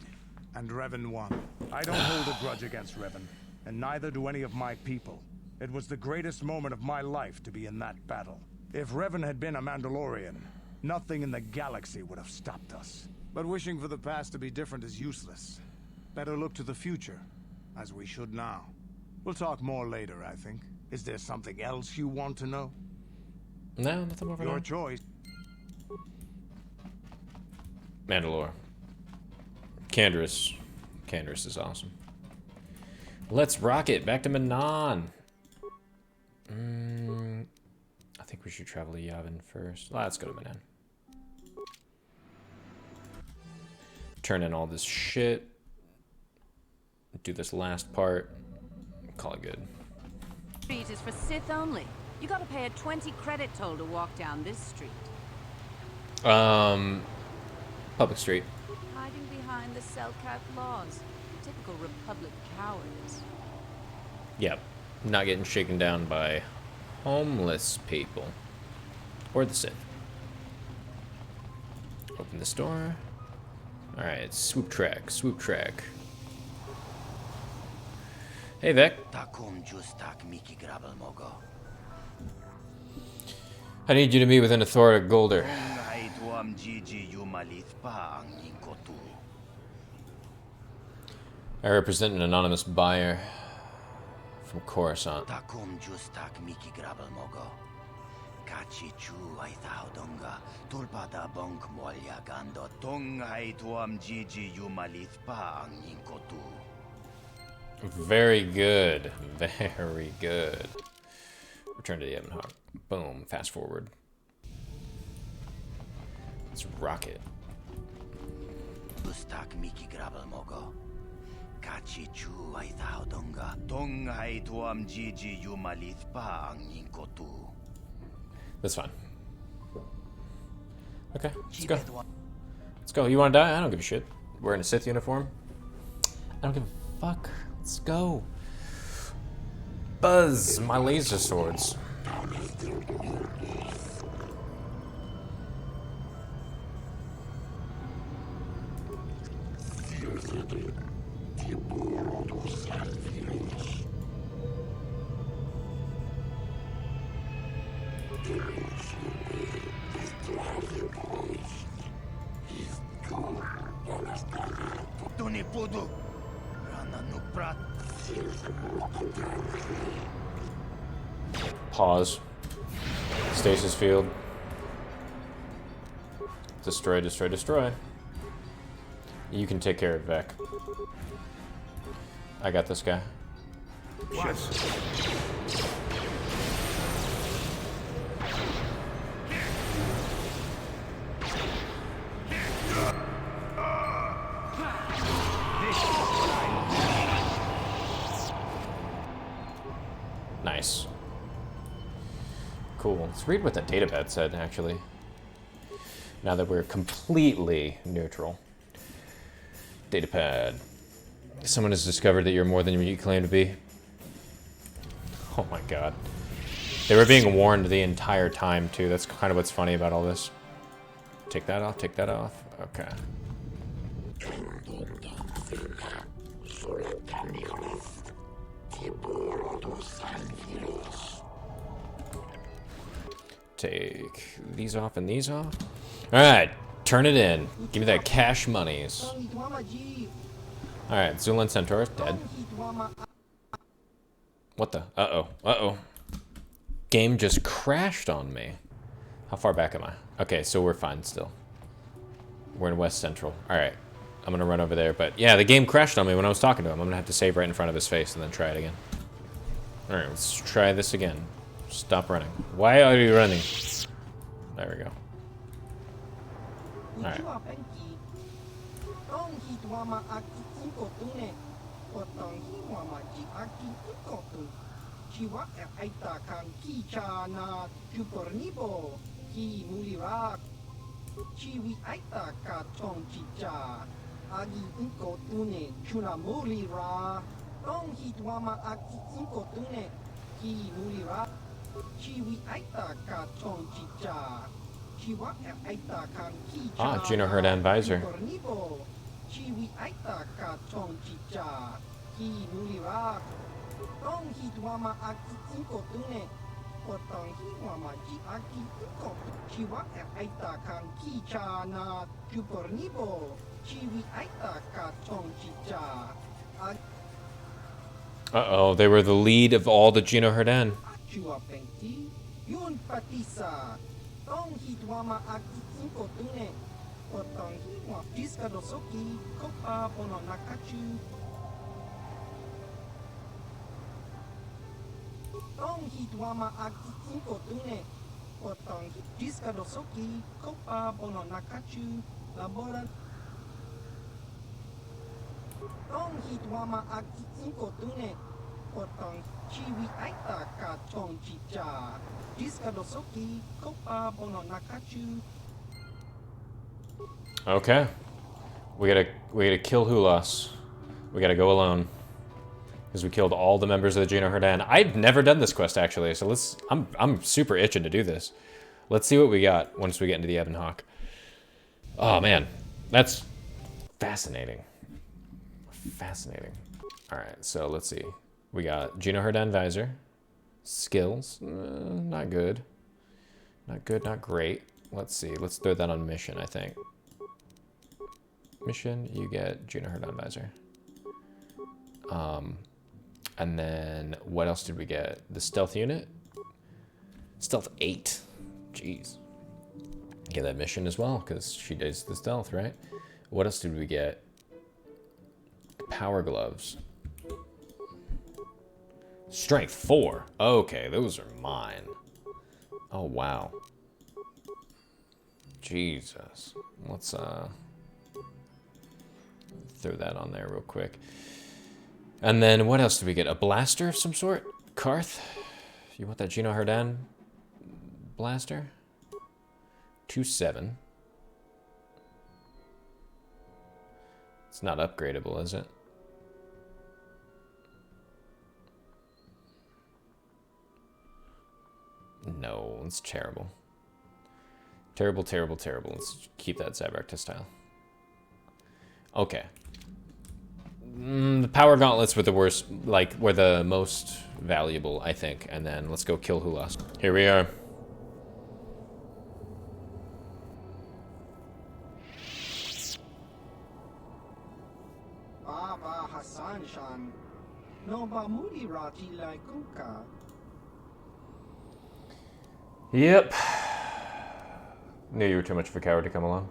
And Revan won. I don't hold a grudge against Revan, and neither do any of my people. It was the greatest moment of my life to be in that battle. If Revan had been a Mandalorian, nothing in the galaxy would have stopped us. But wishing for the past to be different is useless. Better look to the future, as we should now. We'll talk more later, I think. Is there something else you want to know? No, nothing more for Your now. choice. Mandalore. Canderous. Canderous is awesome. Let's rock it. Back to Manaan. I think we should travel to Yavin first. Let's go to Manaan. Turn in all this shit. Do this last part. Call it good. Street is for Sith only. You gotta pay a 20 credit toll to walk down this street. Public Street. Hiding behind the Selkath laws. Typical Republic cowardice. Yep. Not getting shaken down by homeless people. Or the Sith. Open this door. Alright, swoop track, swoop track. Hey, Vec. I need you to meet with an authority Golder. I represent an anonymous buyer from Coruscant. Very good. Very good. Return to the Ebon Hawk. Boom. Fast forward. Let's rock it. That's fine. Okay, let's go. Let's go. You want to die? I don't give a shit. Wearing a Sith uniform? I don't give a fuck. Let's go. Buzz, my laser swords. Pause. Stasis field. Destroy, destroy, destroy. You can take care of Vec. I got this guy. Yes. Nice. Cool. Let's read what the datapad said, actually. Now that we're completely neutral. Datapad. Someone has discovered that you're more than you claim to be. Oh my god. They were being warned the entire time, too. That's kind of what's funny about all this. Take that off, take that off. Okay. Take these off and these off. Alright, turn it in. Give me that cash monies. Alright, Zulan Centaur, dead. What the? Uh-oh. Uh-oh. Game just crashed on me. How far back am I? Okay, so we're fine still. We're in West Central. Alright. I'm gonna run over there. But yeah, the game crashed on me when I was talking to him. I'm gonna have to save right in front of his face and then try it again. All right, let's try this again. Stop running. Why are you running? There we go. All right. Chiwi aita ka tong chicha. Agi unko tune chuna muli ra. Tong hitwama aki unko tune ki muli ra. Chiwi aita ka tong chicha. Chiwa aita kan kicha. Ah, Gino Herdan visor. Chiwi aita ka tong chicha. Ki muli ra. Tong hitwama aki unko tune. Potong hiwama ji aki unko. Chiwa aita kan kicha na jupornibo. Chiwi aita ka tong chicha. Uh-oh, they were the lead of all the Gino Herdan. Chua penti. Yun patisa. Tong hitwama aki unko tune. Potong hiwa. Jiska dosoki. Kopa pono nakachu. Tong hitwama aki unko tune. Potong jiska dosoki. Kopa pono nakachu. Laboran. Tong hitwama aki unko tune. Potong chiwi aita ka tong chicha. Jiska dosoki. Kopa pono nakachu. Okay. We gotta kill Hulas. We gotta go alone. Because we killed all the members of the Gino Herdan. I've never done this quest actually, so I'm super itching to do this. Let's see what we got once we get into the Ebon Hawk. Oh man, that's fascinating. Fascinating. Alright, so let's see. We got Gino Herdan visor. Skills. Not good. Not good, not great. Let's see. Let's throw that on mission, I think. Mission, you get Gino Herdan visor. And then what else did we get? The stealth unit? Stealth 8. Jeez. Get that mission as well, because she does the stealth, right? What else did we get? Power gloves. Strength 4. Okay, those are mine. Oh, wow. Jesus. Let's throw that on there real quick. And then what else did we get? A blaster of some sort? Karth? You want that Gino Herdan blaster? 2.7. It's not upgradable, is it? No, it's terrible. Terrible, terrible, terrible. Let's keep that Zybark style. Okay. The power gauntlets were the worst, like, were the most valuable, I think. And then let's go kill Hulas. Here we are. Baba Hassan Shan. No ba muli rati lai kuka. Yep. Knew you were too much of a coward to come along.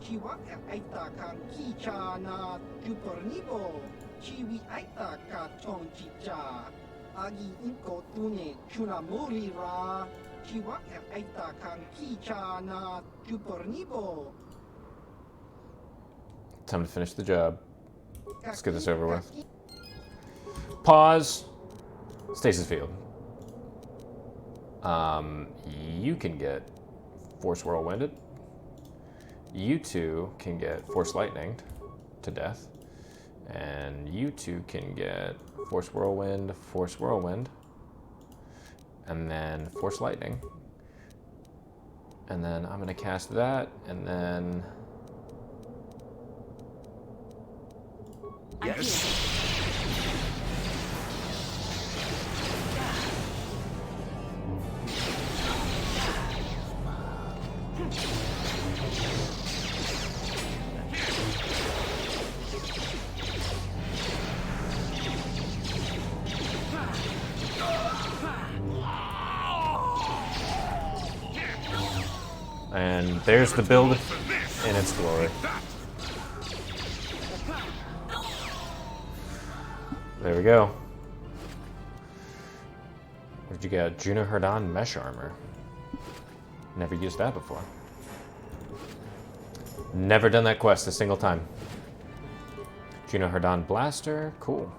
Chiwa aita kan kicha na jupornibo. Chiwi aita ka tong chicha. Agi unko tune chuna muli ra. Chiwa aita kan kicha na jupornibo. Time to finish the job. Let's get this over with. Pause. Stasis field. You can get Force Whirlwinded. You two can get Force Lightninged to death. And you two can get Force Whirlwind, and then Force Lightning. And then I'm gonna cast that, and then... Yes. And there's the build in its glory. There we go. What did you get? Juno Herdan mesh armor. Never used that before. Never done that quest a single time. Juno Herdan blaster. Cool.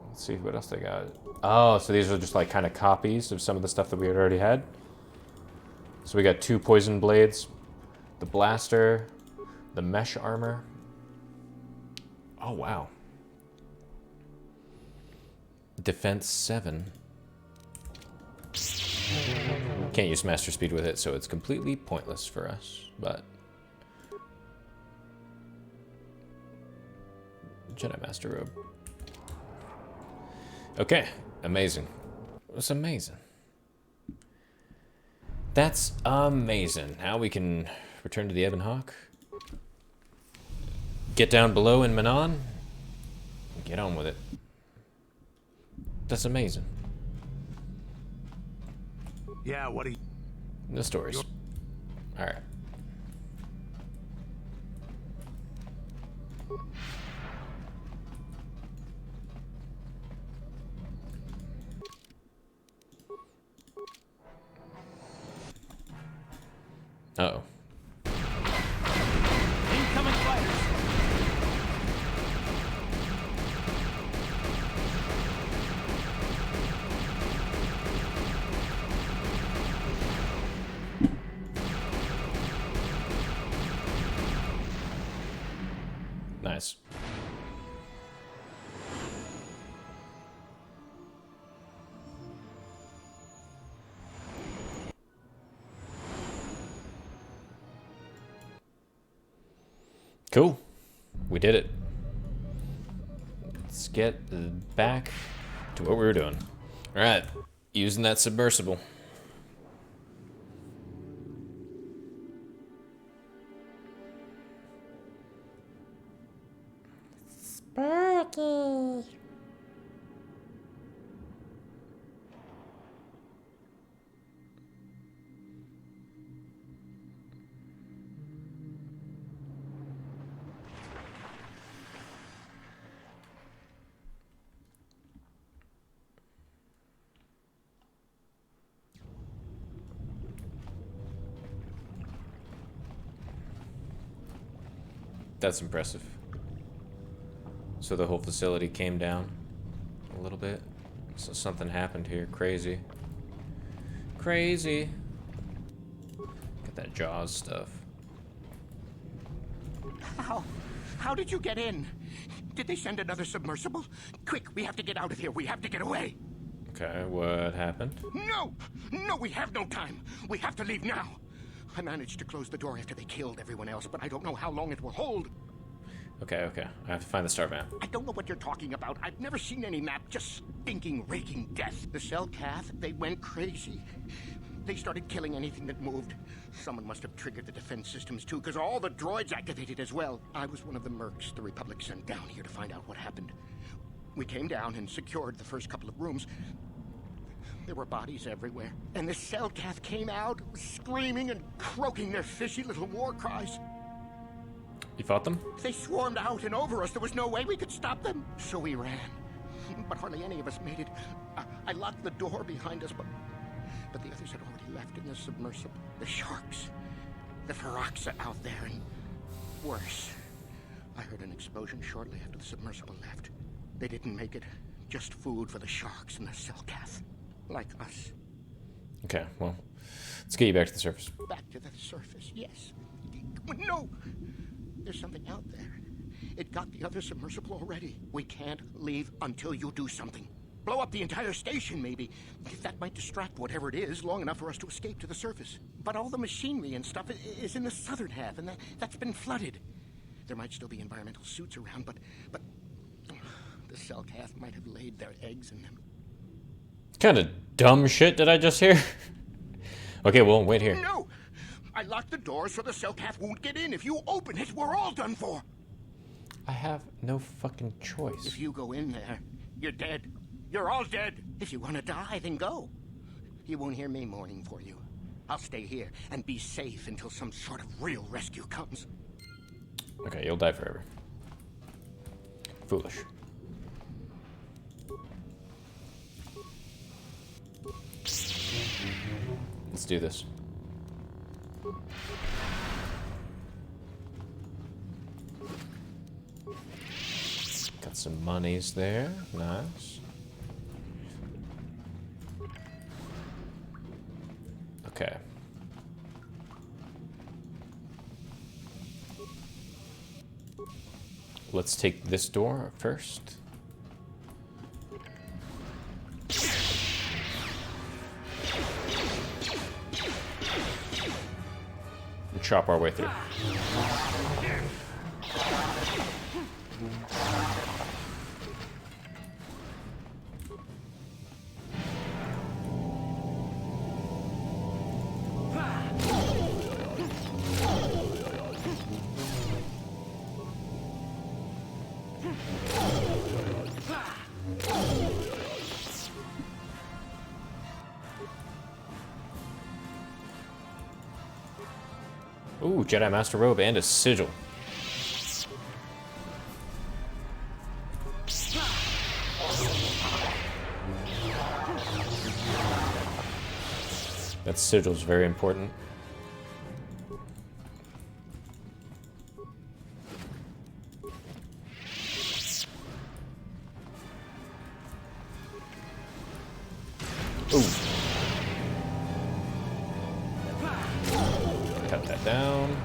Let's see what else they got. Oh, so these are just like kind of copies of some of the stuff that we had already had. So we got 2 poison blades, the blaster, the mesh armor. Oh, wow. Defense 7. Can't use master speed with it, so it's completely pointless for us, but... Jedi Master Robe. Okay, amazing. That's amazing. That's amazing. Now we can return to the Ebon Hawk. Get down below in Manaan. Get on with it. That's amazing. Yeah, what do you... The stories. Alright. Uh-oh. Incoming fighters. Nice. Cool. We did it. Let's get back to what we were doing. Alright. Using that submersible. Spooky. That's impressive. So the whole facility came down a little bit. So something happened here. Crazy. Crazy. Got that Jaws stuff. How did you get in? Did they send another submersible? Quick, we have to get out of here. We have to get away. Okay, what happened? No! No, we have no time. We have to leave now. I managed to close the door after they killed everyone else, but I don't know how long it will hold. Okay, okay. I have to find the star map. I don't know what you're talking about. I've never seen any map. Just stinking, raking death. The Selkath, they went crazy. They started killing anything that moved. Someone must have triggered the defense systems too, because all the droids activated as well. I was one of the mercs the Republic sent down here to find out what happened. We came down and secured the first couple of rooms. There were bodies everywhere. And the Selkath came out, screaming and croaking their fishy little war cries. You fought them? They swarmed out and over us. There was no way we could stop them. So we ran. But hardly any of us made it. I locked the door behind us, but the others had already left in the submersible. The sharks. The Ferox are out there, and worse. I heard an explosion shortly after the submersible left. They didn't make it. Just food for the sharks and the Selkath. Like us. Okay, well, let's get you back to the surface. Back to the surface, yes. No! There's something out there. It got the other submersible already. We can't leave until you do something. Blow up the entire station, maybe. That might distract whatever it is long enough for us to escape to the surface. But all the machinery and stuff is in the southern half, and that's been flooded. There might still be environmental suits around, but the Selkath might have laid their eggs in them. Kind of dumb shit did I just hear? Okay, well, wait here. No! I locked the door so the Selkath won't get in. If you open it, we're all done for. I have no fucking choice. If you go in there, you're dead. You're all dead. If you want to die, then go. You won't hear me mourning for you. I'll stay here and be safe until some sort of real rescue comes. Okay, you'll die forever. Foolish. do this. Got some monies there. Nice. Okay. Let's take this door first. And chop our way through. Ooh, Jedi Master Robe and a sigil. That sigil's very important. Ooh. Cut that down.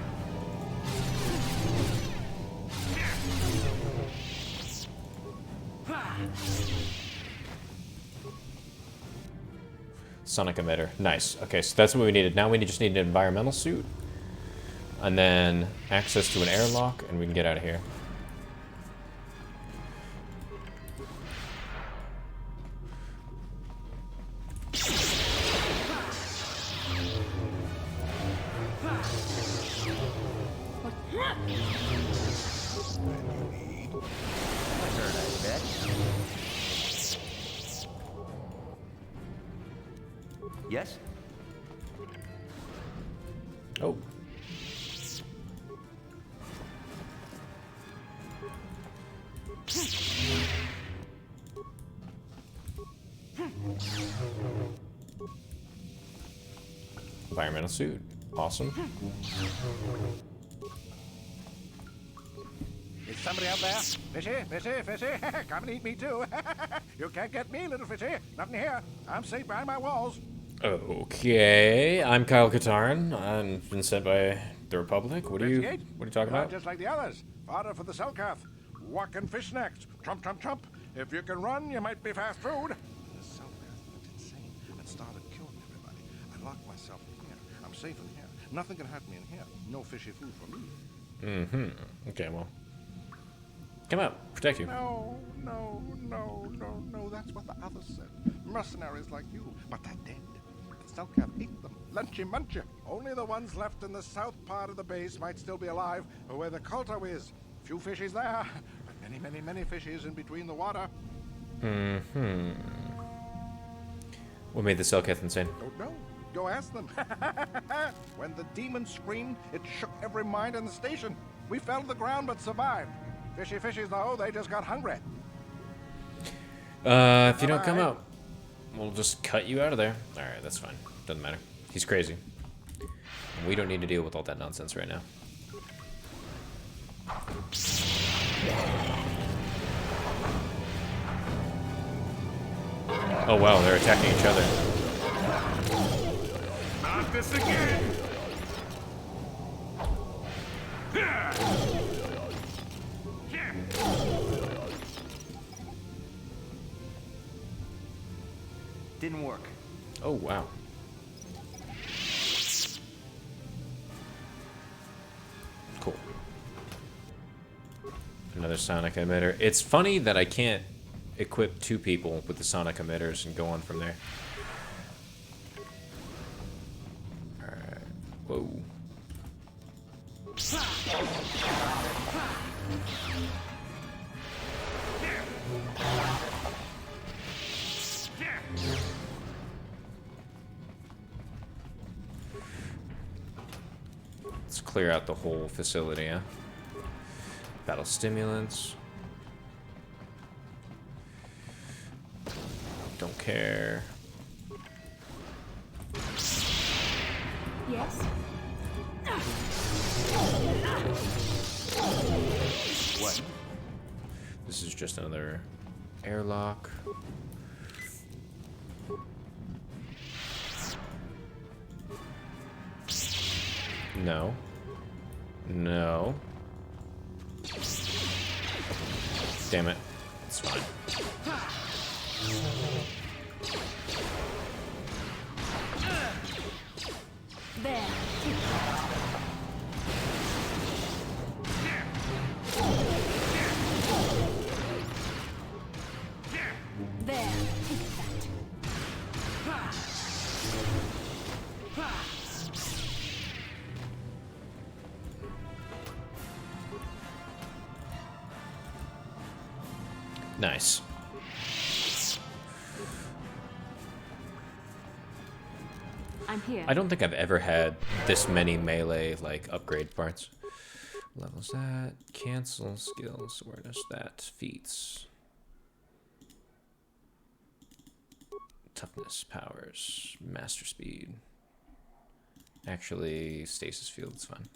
Sonic emitter. Nice. Okay, so that's what we needed. Now we just need an environmental suit. And then access to an airlock, and we can get out of here. Yes? Oh. Environmental suit. Awesome. Is somebody out there? Fishy, fishy, fishy. Come and eat me too. You can't get me, little fishy. Nothing here. I'm safe behind my walls. Okay, I'm Kyle Katarn. I've been sent by the Republic. What are you talking about? Just like the others. Fodder for the Selkath. Walk and fish next. Trump, trump, trump. If you can run, you might be fast food. The Selkath went insane and started killing everybody. I locked myself in here. I'm safe in here. Nothing can hurt me in here. No fishy food for me. Mm-hmm. Okay, well. Come out. Protect you. No. That's what the others said. Mercenaries like you. But they're dead. The Selkath ate them. Lunchy munchy. Only the ones left in the south part of the base might still be alive, or where the Kolto is. Few fishies there, but many fishies in between the water. Mm-hmm. What made the Selkath insane? Don't know. Go ask them. When the demon screamed, it shook every mind in the station. We fell to the ground but survived. Fishies, though, they just got hungry. If you don't come out, we'll just cut you out of there. Alright, that's fine. Doesn't matter. He's crazy. And we don't need to deal with all that nonsense right now. Oh wow, they're attacking each other. Not this again! Didn't work. Oh wow. Cool. Another sonic emitter. It's funny that I can't equip two people with the sonic emitters and go on from there. Alright. Whoa. Let's clear out the whole facility, huh? Battle stimulants. Don't care. Yes? What? This is just another airlock. No. No. Damn it. It's fine. There. There. Take that. Nice. I'm here. I don't think I've ever had this many melee like upgrade parts. Levels that, cancel skills, awareness that, feats. Toughness, powers, master speed. Actually, stasis field's fine.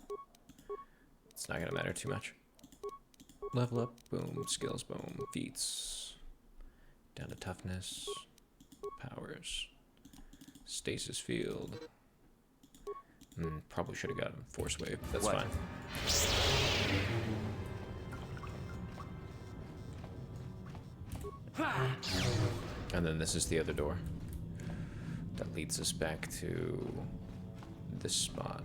It's not gonna matter too much. Level up, boom, skills, boom, feats. Down to toughness, powers, stasis field. Probably should have gotten force wave. That's What? fine. And then this is the other door that leads us back to this spot.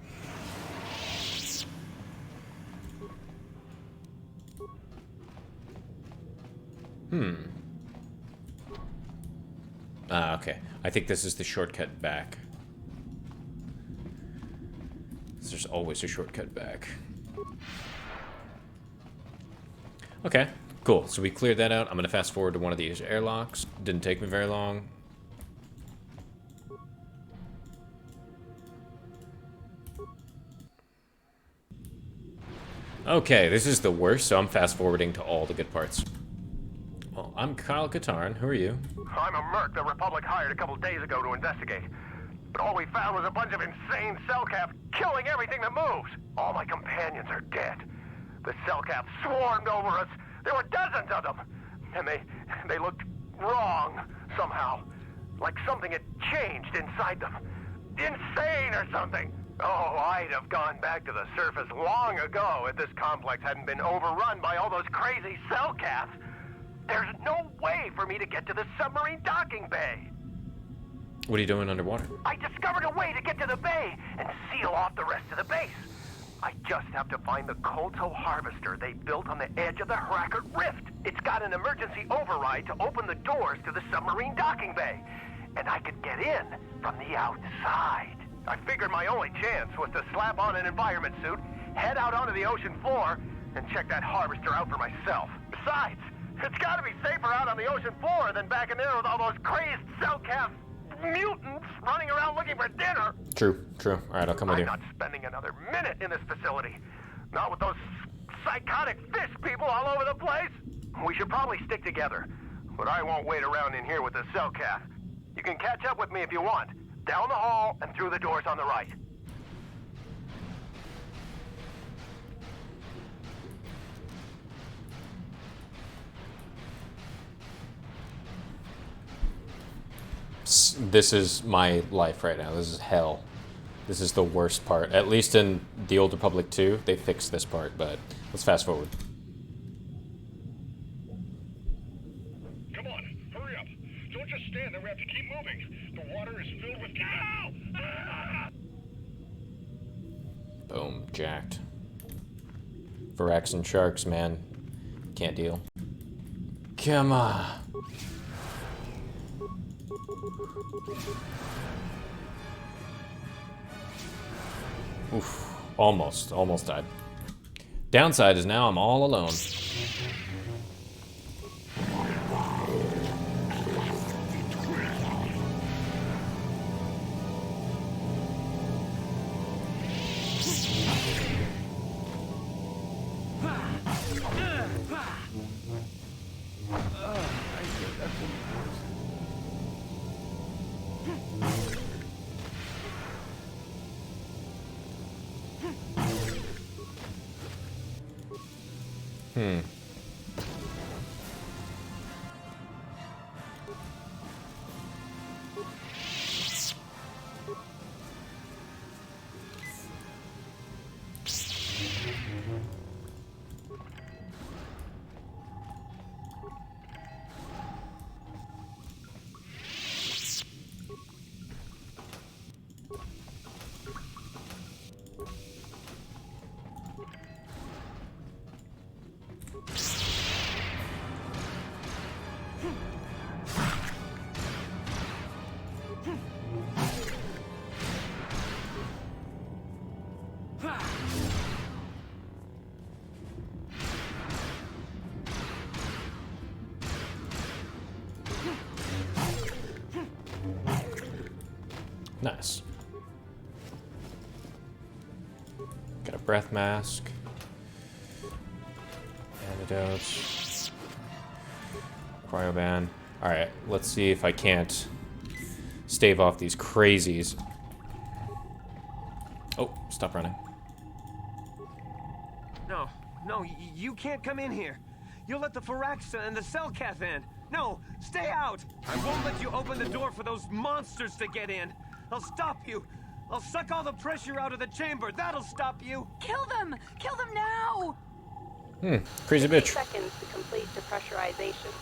Okay. I think this is the shortcut back. There's always a shortcut back. Okay, cool. So we cleared that out. I'm gonna fast forward to one of these airlocks. Didn't take me very long. Okay, this is the worst, so I'm fast forwarding to all the good parts. Well, I'm Kyle Katarn. Who are you? I'm a merc the Republic hired a couple days ago to investigate. But all we found was a bunch of insane Cellcath killing everything that moves. All my companions are dead. The Cellcath swarmed over us. There were dozens of them. And they looked wrong somehow. Like something had changed inside them. Insane or something. Oh, I'd have gone back to the surface long ago if this complex hadn't been overrun by all those crazy Cellcaths. There's no way for me to get to the submarine docking bay. What are you doing underwater? I discovered a way to get to the bay and seal off the rest of the base. I just have to find the Kolto harvester they built on the edge of the Hrackert Rift. It's got an emergency override to open the doors to the submarine docking bay. And I could get in from the outside. I figured my only chance was to slap on an environment suit, head out onto the ocean floor, and check that harvester out for myself. Besides, it's gotta be safer out on the ocean floor than back in there with all those crazed Cellcath mutants running around looking for dinner. True. All right, I'll come with you. I'm not spending another minute in this facility. Not with those psychotic fish people all over the place. We should probably stick together, but I won't wait around in here with the Cellcath. You can catch up with me if you want. Down the hall and through the doors on the right. This is my life right now. This is hell. This is the worst part. At least in the Old Republic 2, they fixed this part, but let's fast forward. Come on, hurry up. Don't just stand there, we have to keep moving. The water is filled with Boom, jacked. Varaxan sharks, man. Can't deal. Come on. Oof. Almost died. Downside is now I'm all alone. Nice. Got a breath mask. Antidotes. Cryoban. Alright, let's see if I can't stave off these crazies. Oh, stop running. No, no, you can't come in here. You'll let the Firaxa and the Selkath in. No, stay out! I won't let you open the door for those monsters to get in. I'll stop you. I'll suck all the pressure out of the chamber. That'll stop you. Kill them! Kill them now! Crazy bitch. Seconds to complete depressurization.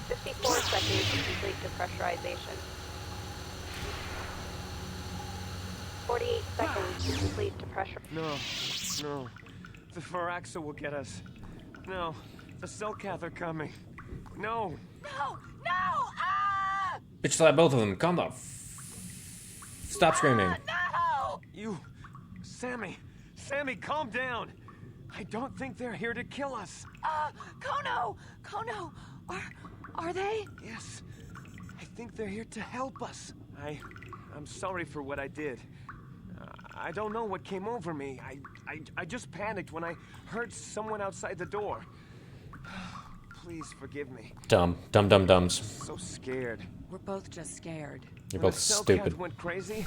54 seconds to complete depressurization. 48 seconds to complete depressurization. No. The Firaxa will get us. No. The Selkath are coming. No. No! No! Ah! Bitch slap both of them. Calm down. Stop screaming. No! You... Sammy, calm down. I don't think they're here to kill us. Kono! Are they? Yes. I think they're here to help us. I'm sorry for what I did. I don't know what came over me. I just panicked when I heard someone outside the door. Please forgive me. Dumbs. So scared. We're both just scared. You're When both the Selkath stupid. went crazy,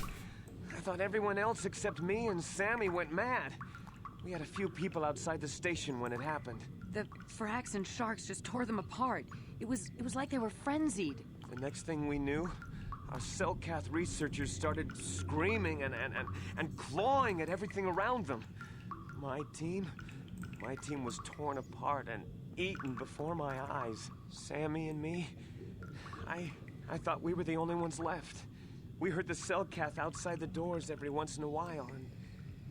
I thought everyone else except me and Sammy went mad. We had a few people outside the station when it happened. The Firaxan sharks just tore them apart. It was like they were frenzied. The next thing we knew, our Selkath researchers started screaming and clawing at everything around them. My team was torn apart and eaten before my eyes. Sammy and me, I thought we were the only ones left. We heard the Selkath outside the doors every once in a while, and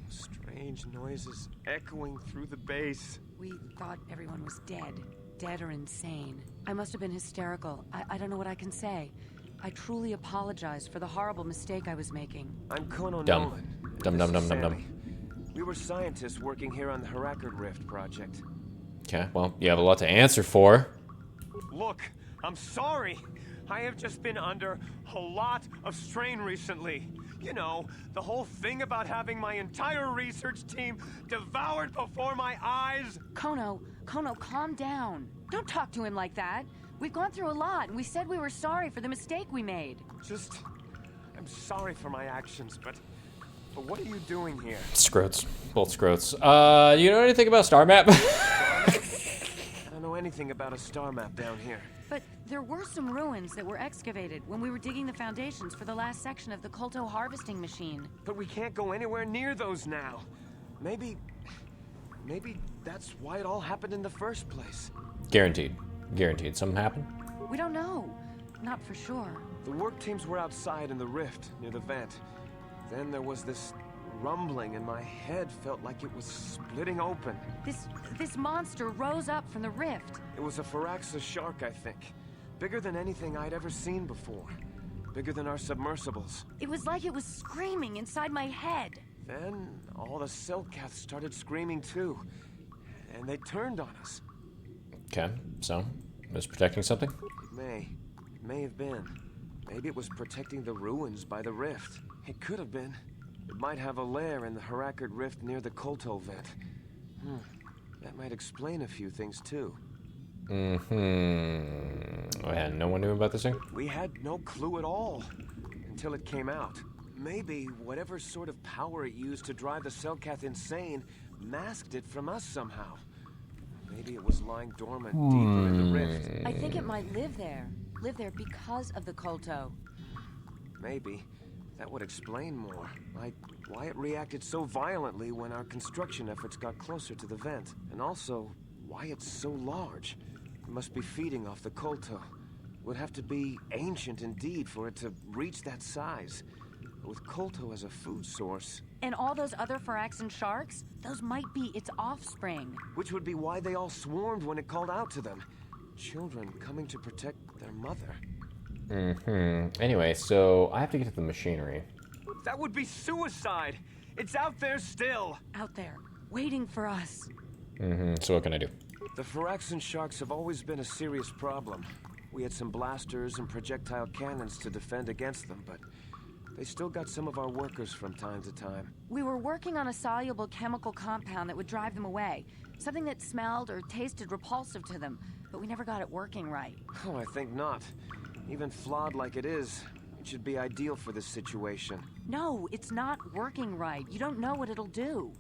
strange noises echoing through the base. We thought everyone was dead or insane. I must have been hysterical. I don't know what I can say. I truly apologize for the horrible mistake I was making. I'm Kono Dumb. Nolan. Dumb. We were scientists working here on the Harakard Rift project. Okay, well, you have a lot to answer for. Look, I'm sorry. I have just been under a lot of strain recently. You know, the whole thing about having my entire research team devoured before my eyes. Kono, calm down. Don't talk to him like that. We've gone through a lot, and we said we were sorry for the mistake we made. I'm sorry for my actions, but what are you doing here? Scroats. Both scroats. You know anything about Star Map? I don't know anything about a star map down here. But there were some ruins that were excavated when we were digging the foundations for the last section of the Kolto harvesting machine. But we can't go anywhere near those now. Maybe that's why it all happened in the first place. Guaranteed. Something happened? We don't know. Not for sure. The work teams were outside in the rift near the vent. Then there was this rumbling and my head felt like it was splitting open. This monster rose up from the rift. It was a Firaxa shark, I think. Bigger than anything I'd ever seen before. Bigger than our submersibles. It was like it was screaming inside my head. Then all the Selkath started screaming too. And they turned on us. Okay, so, it was protecting something? It may have been. Maybe it was protecting the ruins by the rift. It could have been. It might have a lair in the Harakard Rift near the Kolto vent. That might explain a few things too. Oh, yeah, no one knew about this thing? We had no clue at all until it came out. Maybe whatever sort of power it used to drive the Selkath insane masked it from us somehow. Maybe it was lying dormant deeper in the rift. I think it might live there. Live there because of the Kolto. Maybe. That would explain more. Like why it reacted so violently when our construction efforts got closer to the vent. And also, why it's so large. It must be feeding off the Kolto. It would have to be ancient indeed for it to reach that size. With Kolto as a food source. And all those other Phyraxan sharks? Those might be its offspring. Which would be why they all swarmed when it called out to them. Children coming to protect their mother. Anyway, so I have to get to the machinery. That would be suicide! It's out there still! Out there, waiting for us. So what can I do? The Phyraxan sharks have always been a serious problem. We had some blasters and projectile cannons to defend against them, but they still got some of our workers from time to time. We were working on a soluble chemical compound that would drive them away. Something that smelled or tasted repulsive to them, but we never got it working right. Oh, I think not. Even flawed like it is, it should be ideal for this situation. No, it's not working right. You don't know what it'll do.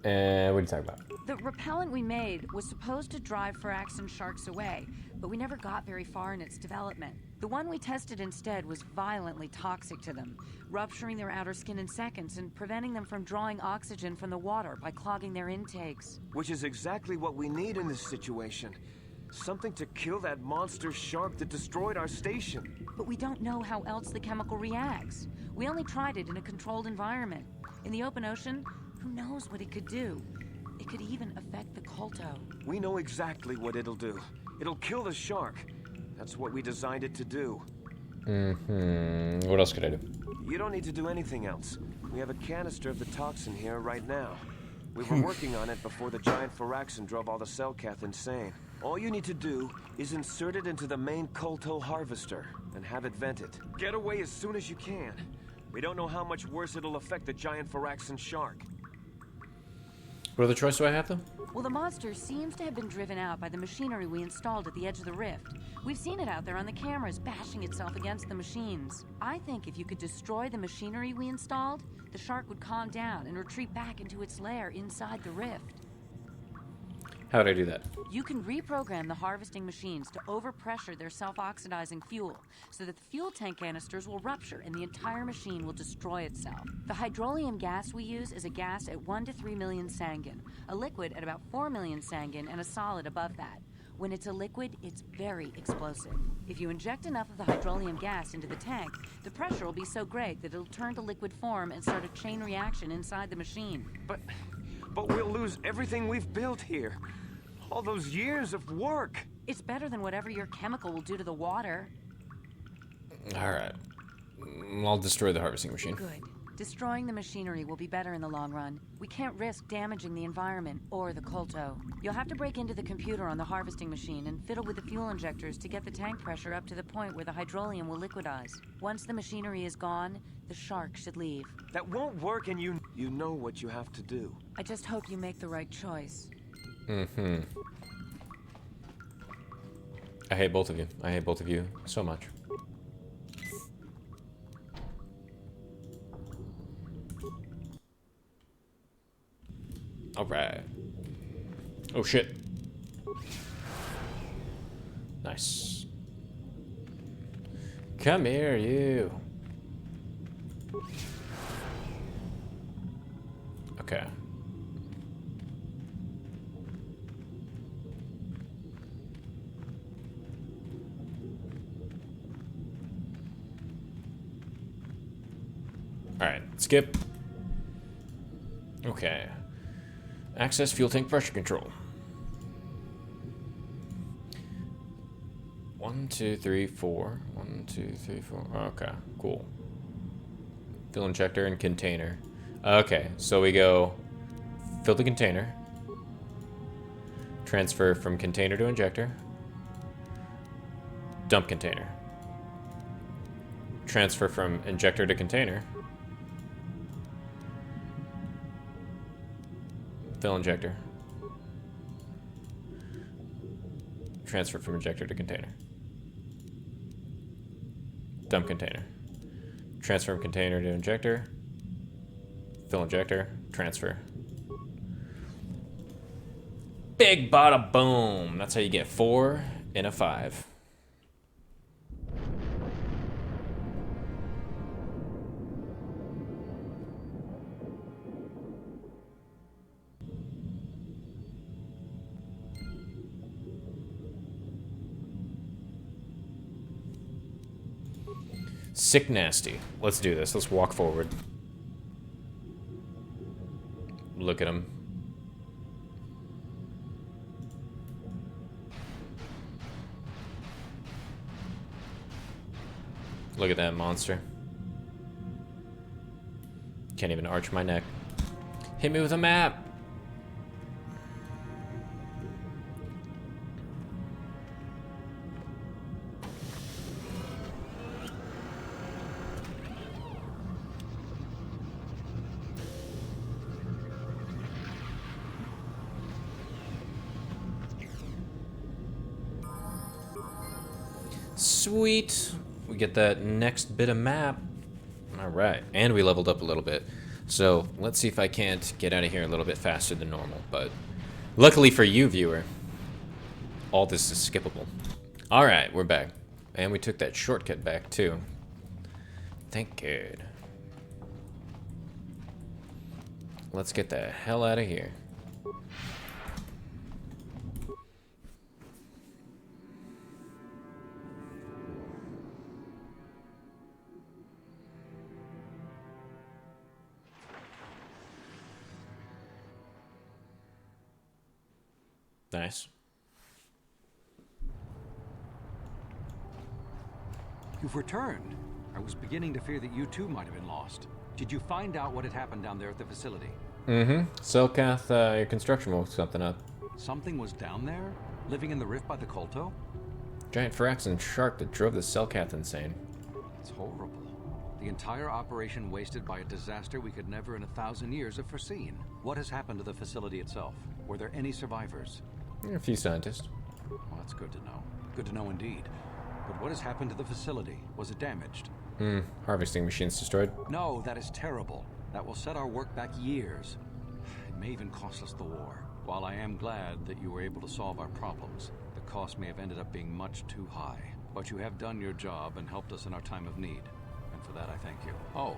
What are you talking about? The repellent we made was supposed to drive Phyraxan sharks away, but we never got very far in its development. The one we tested instead was violently toxic to them, rupturing their outer skin in seconds and preventing them from drawing oxygen from the water by clogging their intakes. Which is exactly what we need in this situation. Something to kill that monster shark that destroyed our station. But we don't know how else the chemical reacts. We only tried it in a controlled environment. In the open ocean, who knows what it could do? It could even affect the Kolto. We know exactly what it'll do. It'll kill the shark. That's what we designed it to do. What else could I do? You don't need to do anything else. We have a canister of the toxin here right now. We were working on it before the giant Phyraxan drove all the Selkath insane. All you need to do is insert it into the main Kolto harvester and have it vented. Get away as soon as you can. We don't know how much worse it'll affect the giant Phyraxan shark. What other choice do I have, then? Well, the monster seems to have been driven out by the machinery we installed at the edge of the rift. We've seen it out there on the cameras, bashing itself against the machines. I think if you could destroy the machinery we installed, the shark would calm down and retreat back into its lair inside the rift. How would I do that? You can reprogram the harvesting machines to overpressure their self-oxidizing fuel, so that the fuel tank canisters will rupture and the entire machine will destroy itself. The hydrolium gas we use is a gas at 1 to 3 million sanguine, a liquid at about 4 million sanguine, and a solid above that. When it's a liquid, it's very explosive. If you inject enough of the hydrolium gas into the tank, the pressure will be so great that it'll turn to liquid form and start a chain reaction inside the machine. But we'll lose everything we've built here. All those years of work. It's better than whatever your chemical will do to the water. Alright. I'll destroy the harvesting machine. Good. Destroying the machinery will be better in the long run. We can't risk damaging the environment or the Kolto. You'll have to break into the computer on the harvesting machine and fiddle with the fuel injectors to get the tank pressure up to the point where the hydrolium will liquidize. Once the machinery is gone, the shark should leave. That won't work, and you know what you have to do. I just hope you make the right choice. I hate both of you. I hate both of you so much. Alright. Oh shit. Nice. Come here, you. Okay. Alright, skip. Okay. Access fuel tank pressure control. 1, 2, 3, 4. 1, 2, 3, 4. Okay, cool. Fuel injector and container. Okay, so we go fill the container. Transfer from container to injector. Dump container. Transfer from injector to container. Fill injector. Transfer from injector to container. Dump container. Transfer from container to injector. Fill injector. Transfer. Big bada boom. That's how you get 4 in a 5. Sick nasty. Let's do this. Let's walk forward. Look at him. Look at that monster. Can't even arch my neck. Hit me with a map. Sweet. We get that next bit of map. Alright, and we leveled up a little bit. So, let's see if I can't get out of here a little bit faster than normal. But, luckily for you, viewer, all this is skippable. Alright, we're back. And we took that shortcut back, too. Thank God. Let's get the hell out of here. Nice. You've returned. I was beginning to fear that you too might have been lost. Did you find out what had happened down there at the facility? Mm-hmm. Selkath, your construction woke something up. Something was down there? Living in the rift by the Kolto? Giant Phyraxan shark that drove the Selkath insane. It's horrible. The entire operation wasted by a disaster we could never in 1,000 years have foreseen. What has happened to the facility itself? Were there any survivors? A few scientists. Well, that's good to know. Good to know indeed. But what has happened to the facility? Was it damaged? Harvesting machines destroyed. No, that is terrible. That will set our work back years. It may even cost us the war. While I am glad that you were able to solve our problems, the cost may have ended up being much too high. But you have done your job and helped us in our time of need. And for that, I thank you. Oh,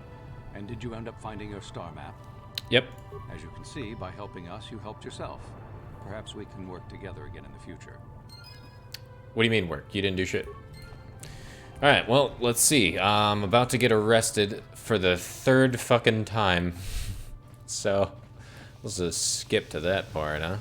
and did you end up finding your star map? Yep. As you can see, by helping us, you helped yourself. Perhaps we can work together again in the future. What do you mean work? You didn't do shit. Alright, well, let's see. I'm about to get arrested for the 3rd fucking time. So, let's just skip to that part, huh?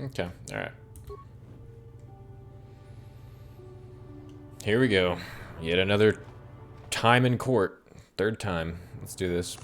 Okay, alright. Here we go. Yet another time in court. 3rd time. Let's do this.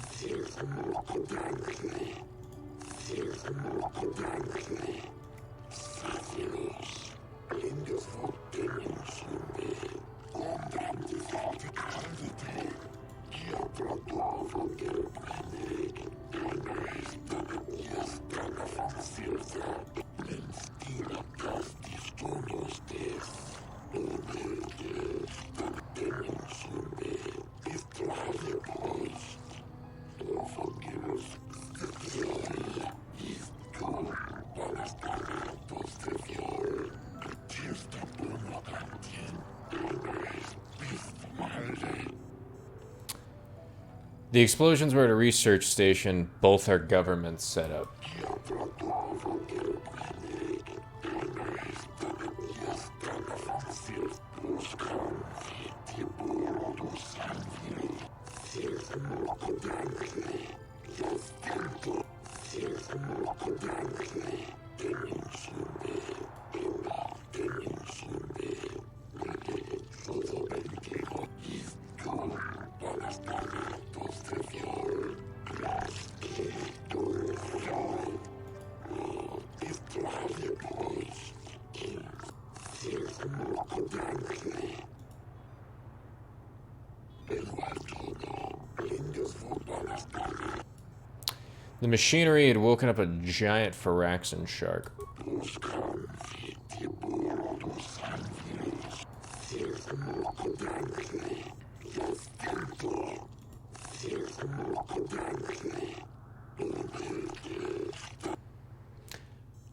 The explosions were at a research station. Both are government set up. The machinery had woken up a giant Firaxan shark.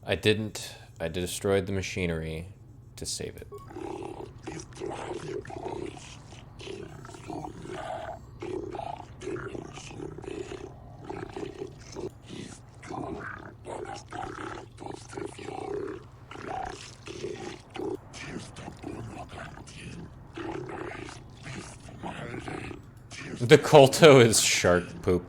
I didn't. I destroyed the machinery to save it. The Colto is shark poop.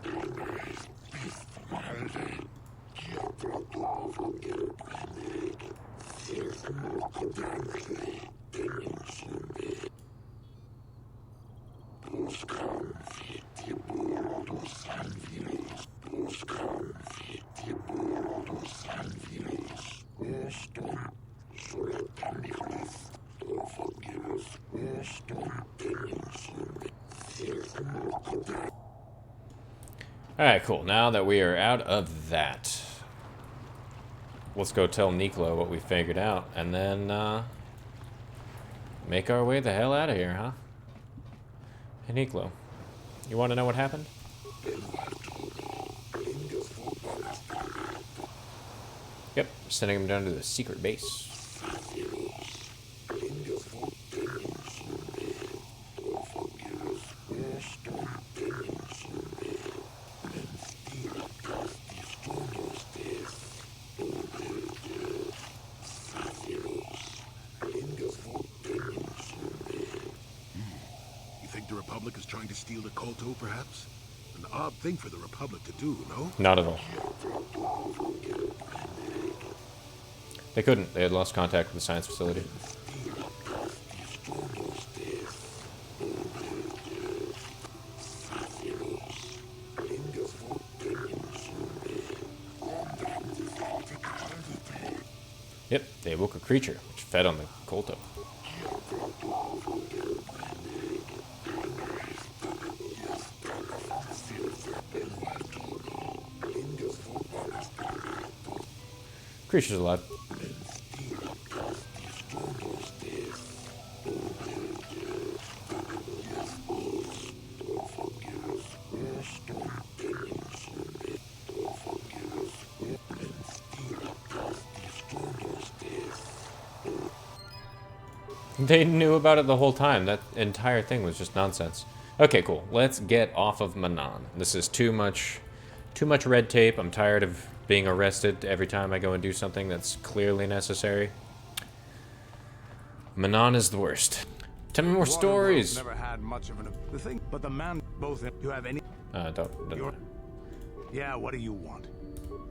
Alright, cool. Now that we are out of that, let's go tell Niklo what we figured out, and then, make our way the hell out of here, huh? Hey, Niklo, you want to know what happened? Yep, sending him down to the secret base. Trying to steal the Colto, perhaps? An odd thing for the Republic to do, no? Not at all. They couldn't. They had lost contact with the science facility. Yep, they awoke a creature, which fed on the Colto. Creature's alive. They knew about it the whole time. That entire thing was just nonsense. Okay, cool. Let's get off of Manaan. This is too much red tape. I'm tired of being arrested every time I go and do something that's clearly necessary. Manaan is the worst. Tell me more stories. Never had much of the thing, but the man both. You have any? Don't. Yeah, what do you want?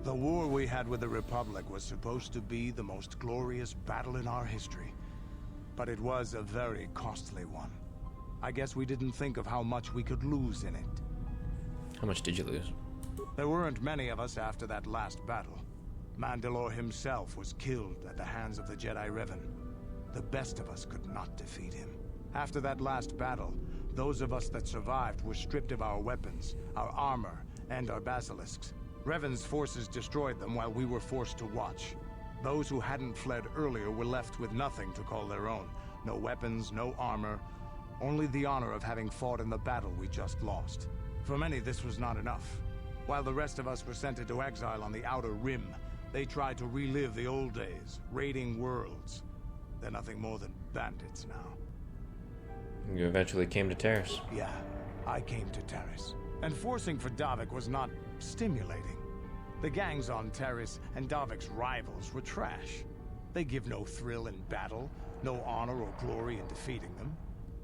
The war we had with the Republic was supposed to be the most glorious battle in our history, but it was a very costly one. I guess we didn't think of how much we could lose in it. How much did you lose? There weren't many of us after that last battle. Mandalore himself was killed at the hands of the Jedi Revan. The best of us could not defeat him. After that last battle, those of us that survived were stripped of our weapons, our armor, and our basilisks. Revan's forces destroyed them while we were forced to watch. Those who hadn't fled earlier were left with nothing to call their own. No weapons, no armor, only the honor of having fought in the battle we just lost. For many, this was not enough. While the rest of us were sent into exile on the Outer Rim, they tried to relive the old days, raiding worlds. They're nothing more than bandits now. You eventually came to Terrace. Yeah, I came to Terrace. And forcing for Davik was not stimulating. The gangs on Terrace and Davik's rivals were trash. They give no thrill in battle, no honor or glory in defeating them.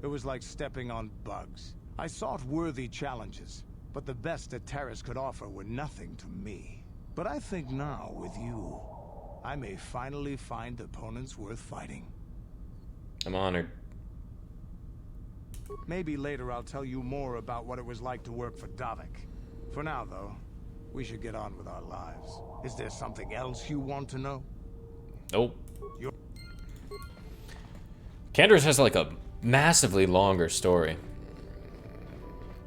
It was like stepping on bugs. I sought worthy challenges, but the best that Terrace could offer were nothing to me. But I think now, with you, I may finally find opponents worth fighting. I'm honored. Maybe later I'll tell you more about what it was like to work for Davik. For now, though, we should get on with our lives. Is there something else you want to know? Nope. Canderous has like a massively longer story.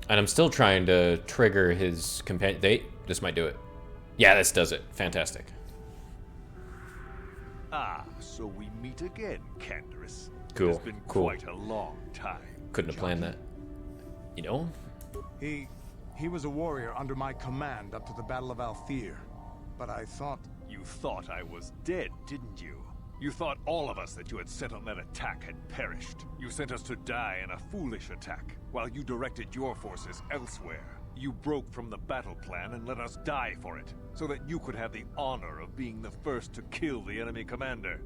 And I'm still trying to trigger his companion. This might do it. Yeah, this does it. Fantastic. Ah, so we meet again, Canderous. Cool. It's been Cool. quite a long time. Couldn't have planned that. You know? He was a warrior under my command up to the Battle of Althir. But I thought... You thought I was dead, didn't you? You thought all of us that you had sent on that attack had perished. You sent us to die in a foolish attack, while you directed your forces elsewhere. You broke from the battle plan and let us die for it, so that you could have the honor of being the first to kill the enemy commander.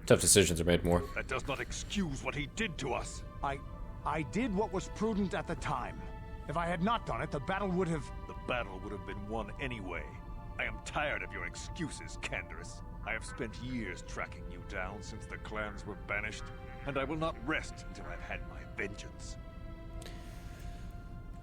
Tough decisions are made more. That does not excuse what he did to us. I did what was prudent at the time. If I had not done it, the battle would have... The battle would have been won anyway. I am tired of your excuses, Canderous. I have spent years tracking you down since the clans were banished, and I will not rest until I've had my vengeance.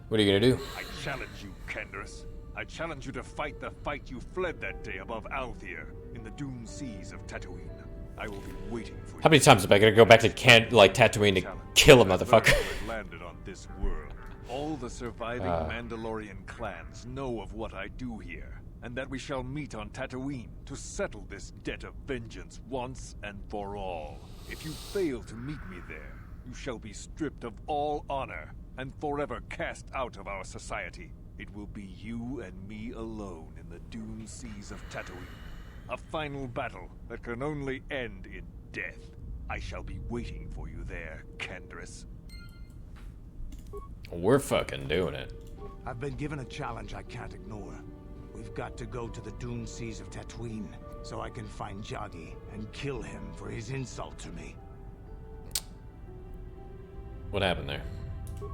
What are you gonna do? I challenge you, Canderous. I challenge you to fight the fight you fled that day above Althir, in the dune seas of Tatooine. I will be waiting for you. How many times am I gonna go back to Tatooine to kill a motherfucker? Landed on this world. All the surviving Mandalorian clans know of what I do here, and that we shall meet on Tatooine to settle this debt of vengeance once and for all. If you fail to meet me there, you shall be stripped of all honor and forever cast out of our society. It will be you and me alone in the dune seas of Tatooine. A final battle that can only end in death. I shall be waiting for you there, Canderous. We're fucking doing it. I've been given a challenge I can't ignore. We've got to go to the dune seas of Tatooine, so I can find Jagi and kill him for his insult to me. What happened there?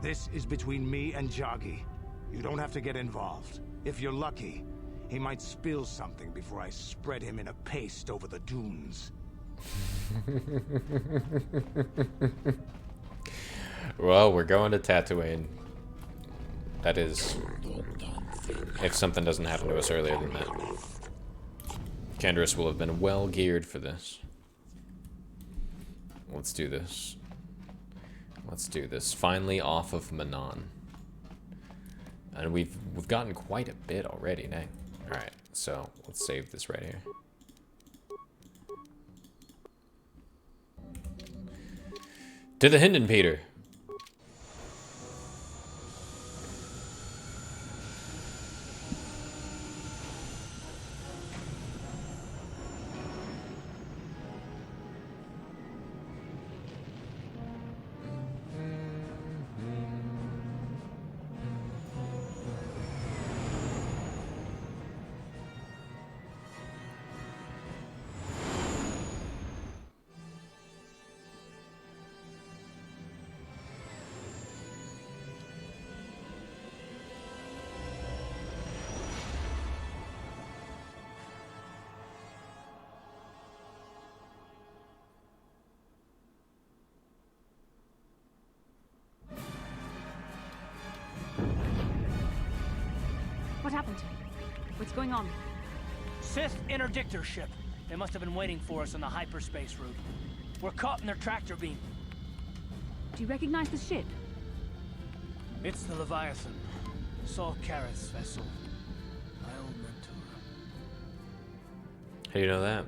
This is between me and Jagi. You don't have to get involved. If you're lucky, he might spill something before I spread him in a paste over the dunes. Well, we're going to Tatooine. That is... if something doesn't happen to us earlier than that. Canderous will have been well geared for this. Let's do this. Let's do this. Finally off of Manaan. And we've gotten quite a bit already now. Alright, so let's save this right here. To the Hinden, Peter. What happened? What's going on? Sith interdictor ship. They must have been waiting for us on the hyperspace route. We're caught in their tractor beam. Do you recognize the ship? It's the Leviathan. Saul Careth's vessel. My old mentor. How do you know that?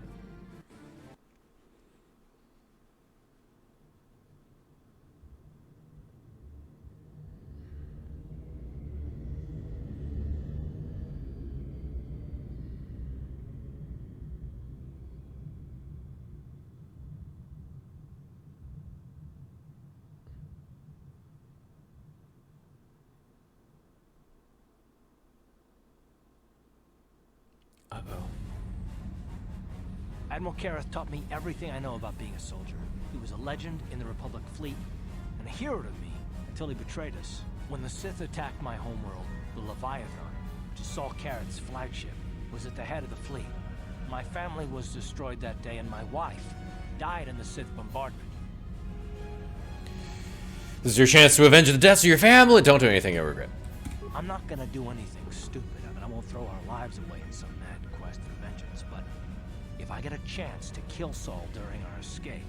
Admiral Careth taught me everything I know about being a soldier. He was a legend in the Republic fleet, and a hero to me until he betrayed us. When the Sith attacked my homeworld, the Leviathan, which is Saul Careth's flagship, was at the head of the fleet. My family was destroyed that day, and my wife died in the Sith bombardment. This is your chance to avenge the deaths of your family. Don't do anything you regret. I'm not gonna do anything stupid. I mean, I won't throw our lives away in some mad quest for vengeance, but if I get a chance to kill Saul during our escape,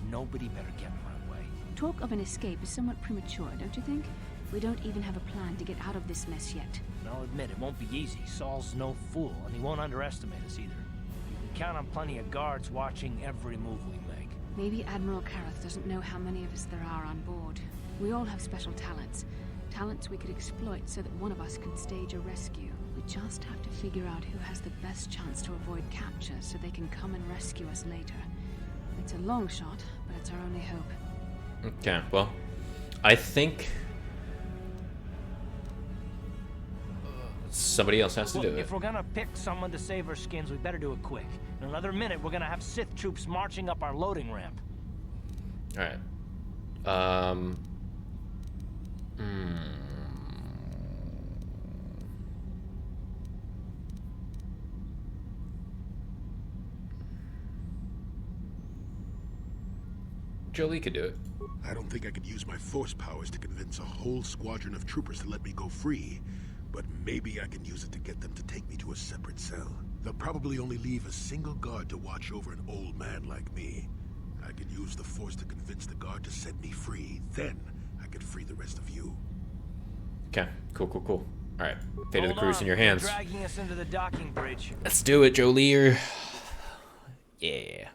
nobody better get in my way. Talk of an escape is somewhat premature, don't you think? We don't even have a plan to get out of this mess yet. And I'll admit, it won't be easy. Saul's no fool, and he won't underestimate us either. You can count on plenty of guards watching every move we make. Maybe Admiral Kareth doesn't know how many of us there are on board. We all have special talents. Talents we could exploit so that one of us can stage a rescue. We just have to figure out who has the best chance to avoid capture so they can come and rescue us later. It's a long shot, but it's our only hope. Okay, well, I think somebody else has to do it. If we're gonna pick someone to save our skins, we better do it quick. In another minute, we're gonna have Sith troops marching up our loading ramp. Alright. Jolie could do it. I don't think I could use my force powers to convince a whole squadron of troopers to let me go free, but maybe I can use it to get them to take me to a separate cell. They'll probably only leave a single guard to watch over an old man like me. I could use the force to convince the guard to set me free. Then I could free the rest of you. Okay, cool. Alright, fate of the crew's in your hands. Dragging us into the docking bridge. Let's do it, Jolie. Yeah.